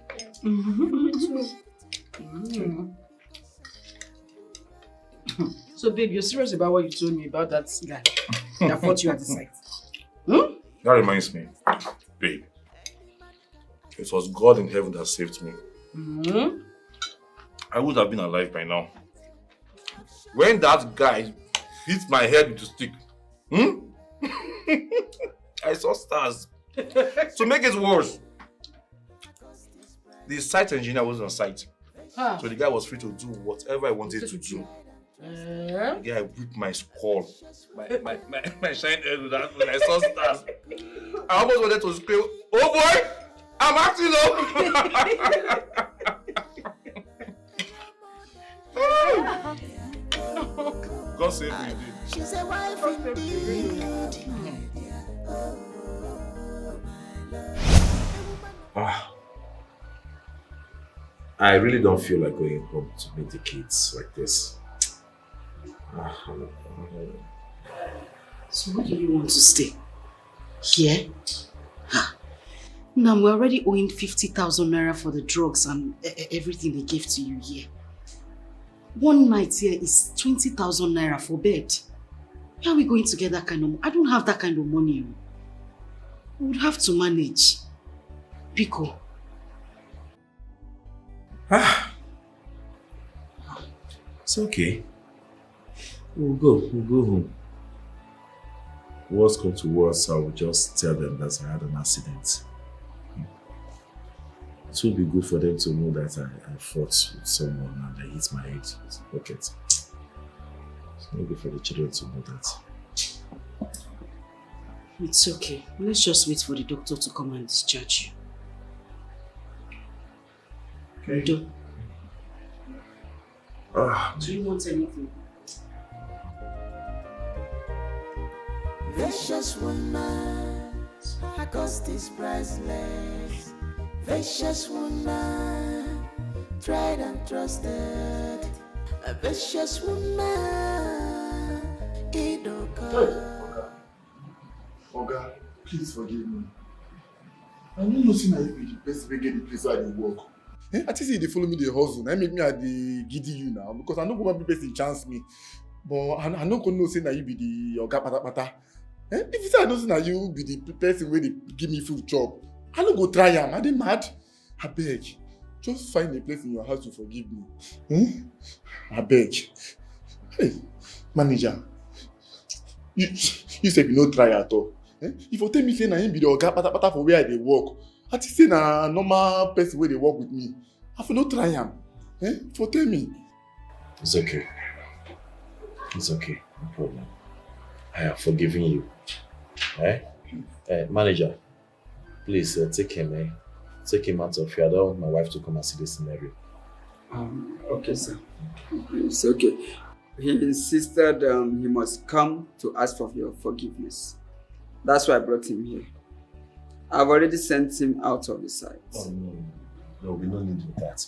So, babe, you're serious about what you told me about that guy that fought you at the site? That reminds me, babe. It was God in heaven that saved me. I would have been alive by now. When that guy hit my head with a stick, I saw stars. To make it worse, the site engineer was on site. So the guy was free to do whatever I wanted to do. The guy whipped my skull. My shine head with that when I saw stars. I almost wanted to scream, "Oh boy! I'm acting up!" God save me, dude. She's a wife indeed. I really don't feel like going home to meet the kids like this. So where do you want to stay? Here? Now we're already owing 50,000 naira for the drugs and everything they gave to you here. One night here is 20,000 naira for bed. Where are we going to get that kind of money? I don't have that kind of money. We would have to manage. Pico. It's okay. We'll go home. Worst come to worst, I will just tell them that I had an accident. It will be good for them to know that I fought with someone and I hit my head with a bucket. It's not good for the children to know that. It's okay. Let's just wait for the doctor to come and discharge you. Okay. Do you want anything? Vicious woman, her cost is priceless. Vicious woman, tried and trusted. A vicious woman, Idoka. Oga, please forgive me. I don't know say na you be the person wey get the place where I dey work. I think say they follow me, they hustle. I make me at the giddy you now because I no go want people person chance me. But I no go know say na you be the oga patapata. If you say I know say na you be the person where they give me food chop, I no go try am. I dey mad. I beg, just find a place in your house to forgive me. I beg. Hey, Manager, you said you no try at all. Eh? If you tell me say na him be the oga pata for where I dey work, I think say na normal person wey dey work with me. I for no try am. Eh? If you tell me. It's okay. It's okay. No problem. I have forgiven you. Eh? Manager, please take him. Take him out of here. I don't want my wife to come and see this scenario. Okay, sir. It's okay. He insisted he must come to ask for your forgiveness. That's why I brought him here. I've already sent him out of the site. Oh, no. No, we don't need that.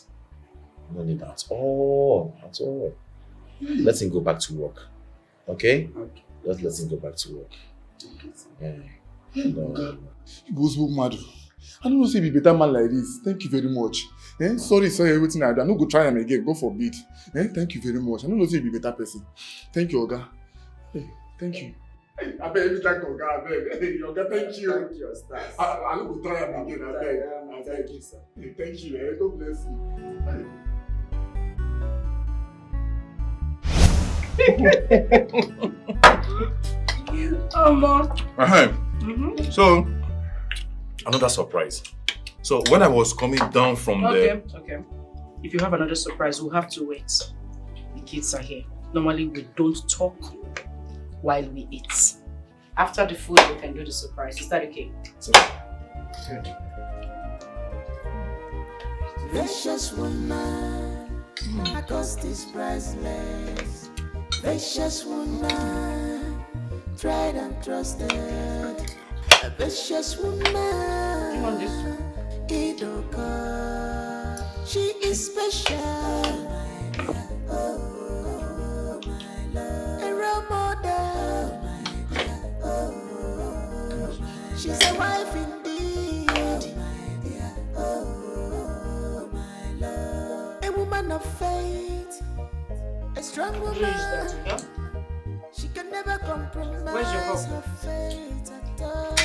We don't need that at all. At all. Let him go back to work. Okay? Okay. Just let him go back to work. Okay. No. He goes mad. I don't know if he be better man like this. Thank you very much. Sorry, everything I do. I'm not going to try him again. God forbid. Thank you very much. I don't know if he be better person. Thank you, Oga. Hey, thank you. I beg you, thank Oga. I beg. Hey, Oga, thank you. Thank you, stars. I'm not going to try him again. I beg. Thank you, sir. Hey, thank you. God bless you. So, another surprise. So, when I was coming down from Okay. If you have another surprise, we'll have to wait. The kids are here. Normally, we don't talk while we eat. After the food, we can do the surprise. Is that okay? Good. Precious woman, I cost is priceless. Precious woman, tried and trusted. A precious woman, you want this? Idoka, she is special. Oh, my love, a role model. Oh, she's a wife indeed. Oh, my love, a woman of faith, a strong woman. She can never compromise her faith at all.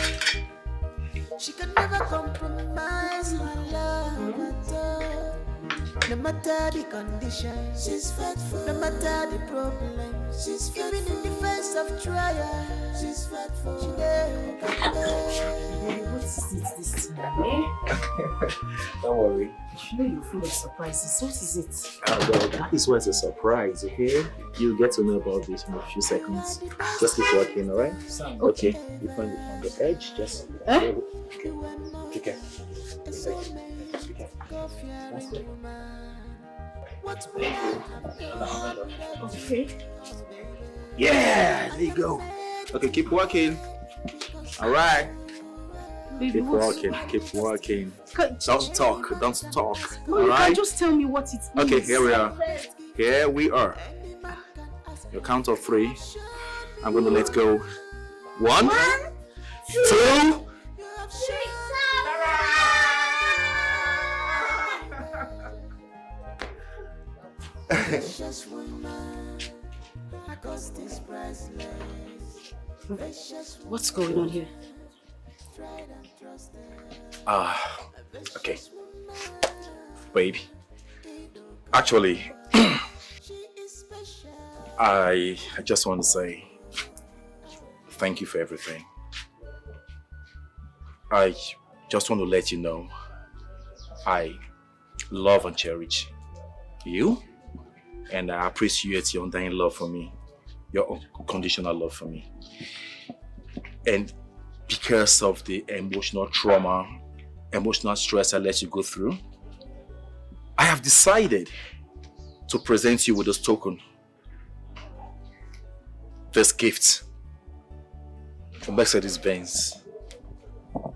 She can never compromise her love at all. No matter the condition, she's faithful. No matter the problem, she's faithful. Even in the face of trial, she's faithful. She What is it this time, eh? Don't worry. You know you're full of surprises. What is it? Well, that is why it's a surprise, okay? You'll get to know about this in a few seconds. Just keep working, alright? Okay. You find it on the edge, just... Okay. Okay. That's it. Okay. Yeah, there you go. Okay, keep working. Alright. Keep working, keep working. Don't talk. No, you Alright? can just tell me what it means. Okay, here we are. Here we are. Your count of 3. I'm going to let go. 1, 2. What's going on here? Okay. Babe. Actually, I just want to say thank you for everything. I just want to let you know I love and cherish you, and I appreciate your undying love for me, your unconditional love for me. And because of the emotional trauma, emotional stress I let you go through, I have decided to present you with this token, this gift from Mercedes-Benz,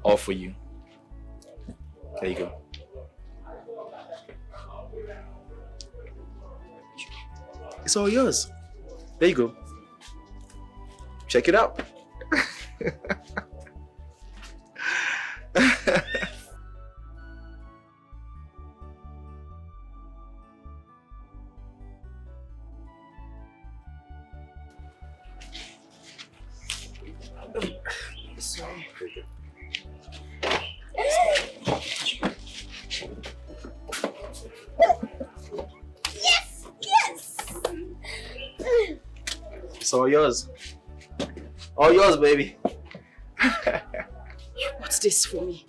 all for you. There you go. It's all yours. There you go. Check it out. Sorry. It's all yours. All yours, baby. What's this for me?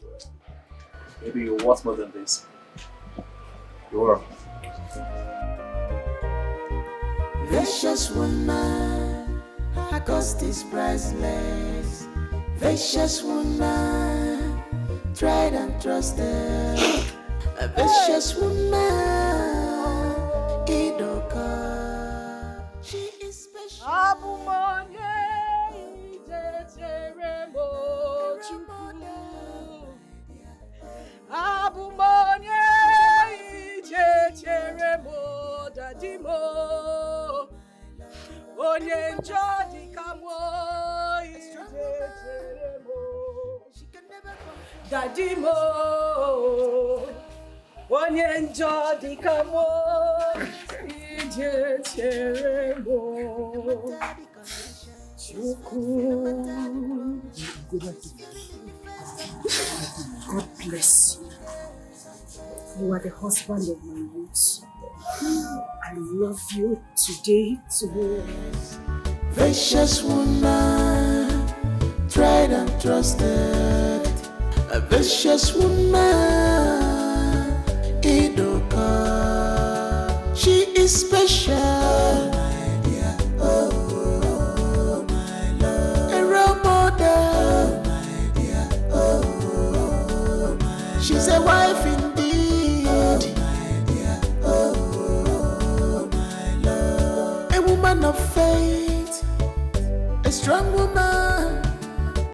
Maybe you want more than this. You're Vicious woman, her cost is priceless. Vicious woman, tried and trusted. A vicious woman, Idoka. She is special. Abumonye ijecheremo dadimo onye njodi kamwo ijecheremo dadimo onye njodi kamwo ijecheremo chuku. God bless you. You are the husband of my youth. I love you today, tomorrow. Vicious woman, tried and trusted. A vicious woman, Idoka. She is special, my dear. Oh, my love. A role model, my dear. Oh, my she's a wife indeed, my dear. Oh, my love. A woman of faith.